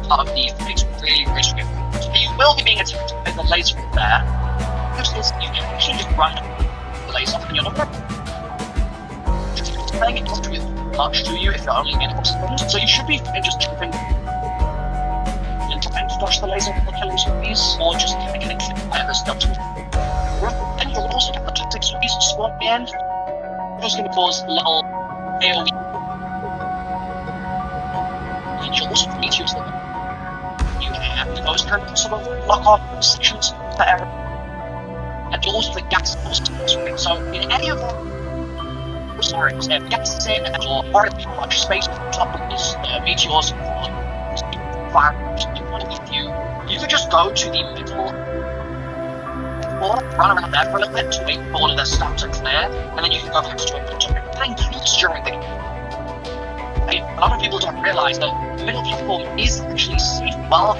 part of the makes really risky. So you will be being attacked with the laser there. Because you can actually just run the laser and you're not playing it doesn't really much to you if you're only in a so you should be just jumping and trying to dodge the laser for killing zombies or just getting hit by the stuff. Then you'll also get the toxic zombies spawn at the end. Those going to cause a little AoE. And you'll also need to use them. You have those kind of sort of lock off sections for error. And you'll also have the gas so in any of them sorry, if gas is in and you're worried how much space on top of this meteors fire if you could just go to the middle or run around there for a little bit to wait for all of the stuff to clear, and then you can go back to it. That includes during the game. A lot of people don't realise that the middle platform is actually safe while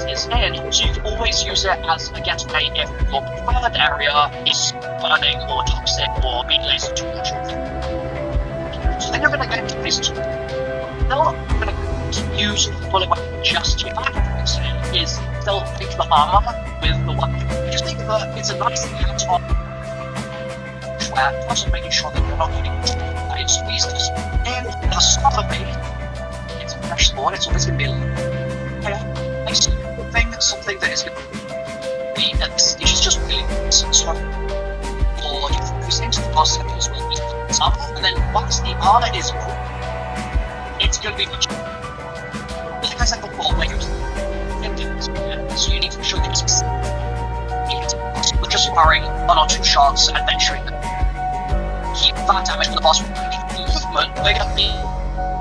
it's in, so you can always use it as a getaway if your preferred area is burning or toxic or being laser too much. So then you're going to get into this. They're not going to use the bullet weapon just yet. My preference is still pick the armor with the weapon. I just think that it's a nice hands-on also making sure that you're not getting squeezes. And the start of it, it's a fresh spawn, it's always going to be a nice thing, something that is going to be at this stage is just really sort of or you focus into the boss as well as example, and then once the armor is it's going to be much like I said before, like so you need to show that you're just firing 1 or 2 shots and then shooting them. Keep that damage for the boss. Movement, we're gonna be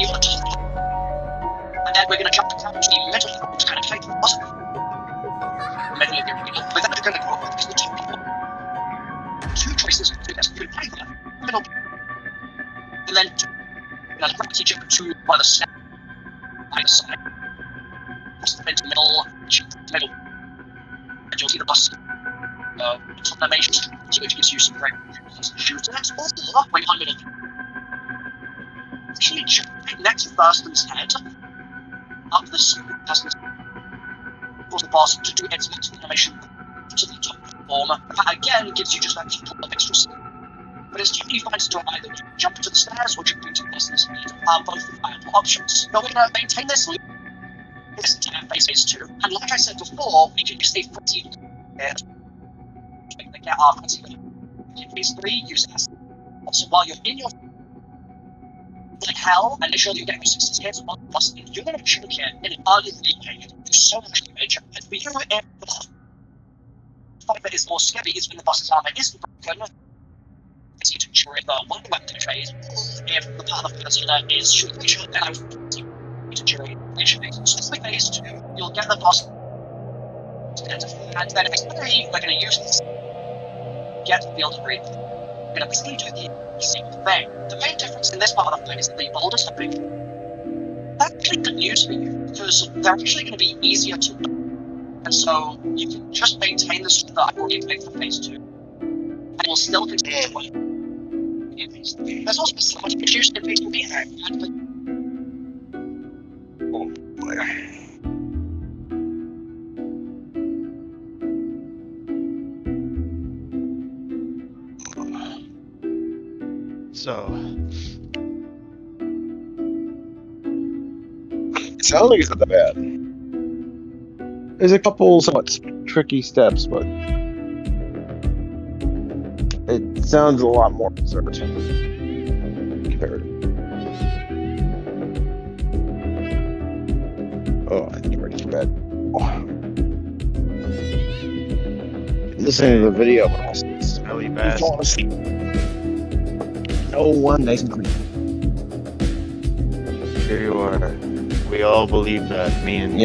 able to just, and then we're gonna jump down to the middle to kind of fight the boss. Middle of the arena. We're then gonna go over to the 2 people. 2 choices to do this. You can either middle, and then gravity jump to one of the steps either side. Into the middle, middle, and you'll see the boss. Animation which gives you some great shoots. Next, or wait 1 minute. Actually, next to Thurston's head, up the person's for the boss to do its next animation to the top platform. That again gives you just that couple of extra speed. But it's generally fine to either jump to the stairs or jump into person's speed are both the viable options. But we're going to maintain this loop this entire phase 2. And like I said before, we can just stay pretty to get our in phase 3, use S. So while you're in your like hell, and make sure that you're getting your 60 hits on the boss, you're going to choke it in an arguably can do so much damage. And for you, if the fight that is more scary is when the boss's armor isn't broken, it's you to ensure if the one weapon trade, if the part of the persona is shooting the shot, then I would to during phase. So this is phase 2, you'll get the boss, and then in phase 3, we're going to use this. Get the field of breath. We're going to basically do the same thing. The main difference in this part of the fight is that the boulders are big. That's actually good news for you, because they're actually going to be easier to do. And so you can just maintain the stuff that I've already made for phase 2, and we'll still continue to work in phase 3. There's also so much issues in phase 2. Oh boy. So, it sounds like it's not that bad. There's a couple somewhat tricky steps, but it sounds a lot more conservative compared. Oh, I think I'm ready for bed. Oh. Listening to the video, but also smelly bad. falling asleep. No one nice and clean. Here you are. We all believe that. Me and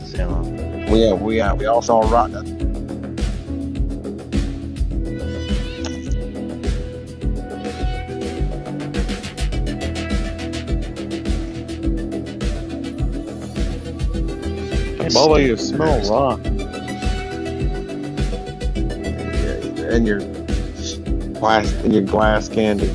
Salem. We all saw rotten. Bubba, you smell rotten. And your glass candy. Glass candy.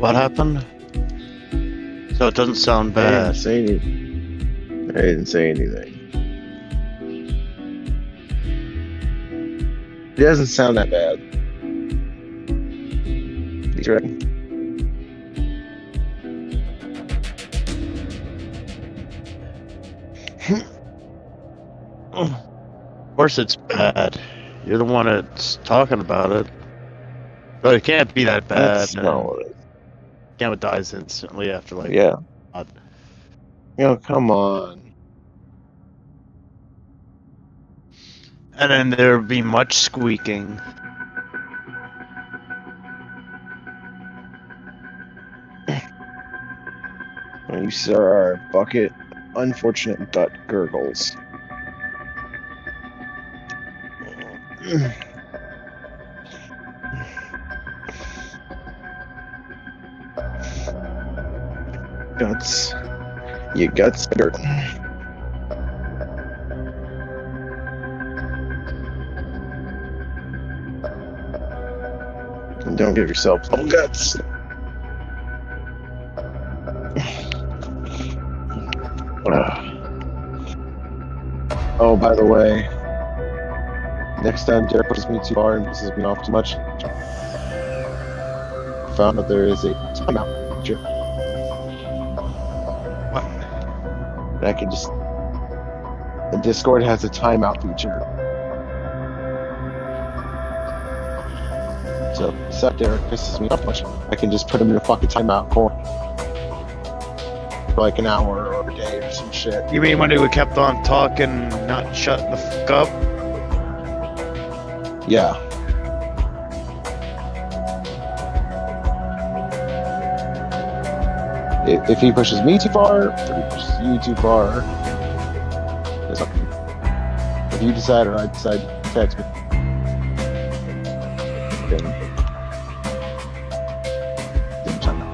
What happened? So it doesn't sound I bad. didn't say anything. It doesn't sound that bad. He's ready. Of course it's bad. You're the one that's talking about it. But it can't be that bad. That's not what it is. Gamma dies instantly after like Yeah. God. Come on. And then there'd be much squeaking. You sir are a bucket. Unfortunate butt gurgles. Guts. Your guts hurt. And don't give yourself no guts. Oh, by the way, next time Derek pushes me too far and pisses me off too much, I found that there is a timeout feature. What? And I can just. The Discord has a timeout feature. So, if Derek pisses me off much, I can just put him in a fucking timeout for like an hour or a day or some shit. You mean when we kept on talking, not shutting the fuck up? Yeah. If he pushes me too far, or he pushes you too far, it's up to you. If you decide or I decide to text me, then time out.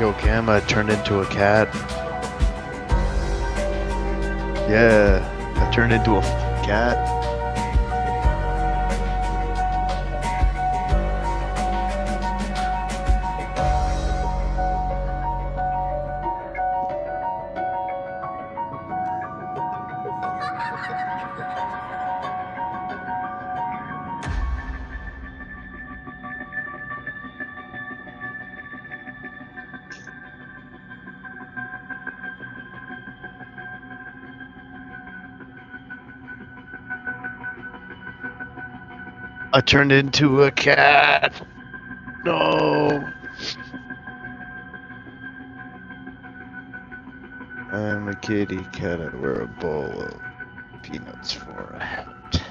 Yo, Gamma turned into a cat. Yeah, I turned into a cat. I turned into a cat. No. I'm a kitty cat. I wear a bowl of peanuts for a hat.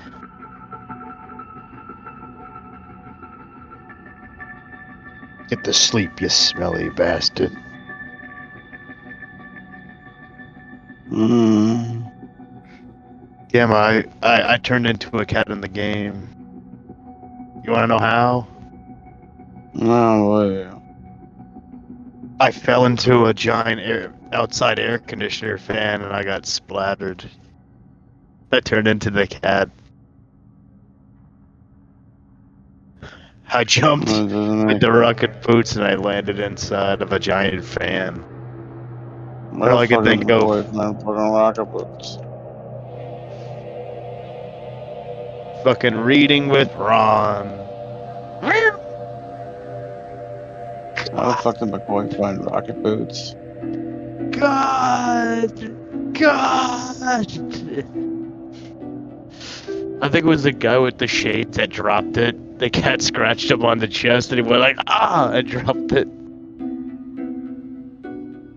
Get to sleep, you smelly bastard. Gamma, I turned into a cat in the game. You wanna know how? No way. I fell into a giant outside air conditioner fan and I got splattered. I turned into the cat. I jumped Well, doesn't with it? the rocket boots and I landed inside of a giant fan. My All I can fucking think of, boyfriend fucking rocket boots. fucking reading with Ron. Why the fuck did my boyfriend rocket boots? God! God! I think it was the guy with the shades that dropped it. The cat scratched him on the chest and he went like, ah, and dropped it.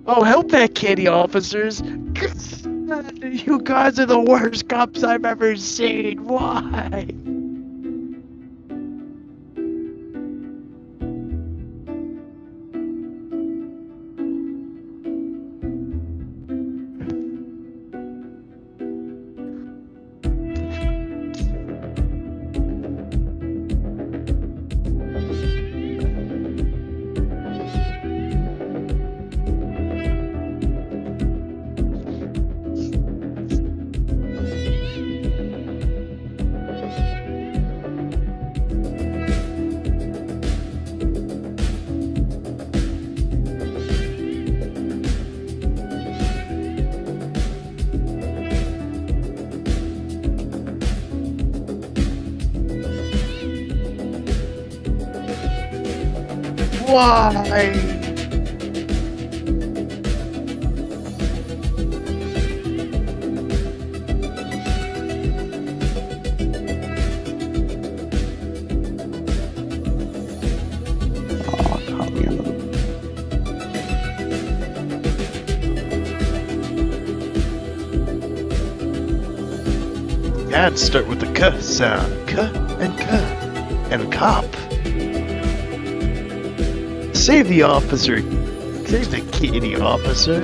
Oh, help that kitty, officers! God, you guys are the worst cops I've ever seen. Why? Why? Oh, caught me in the... Dad, start with the K sound. K and K. And cop. Save the officer. Save the kitty, officer.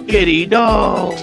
Kitty, no!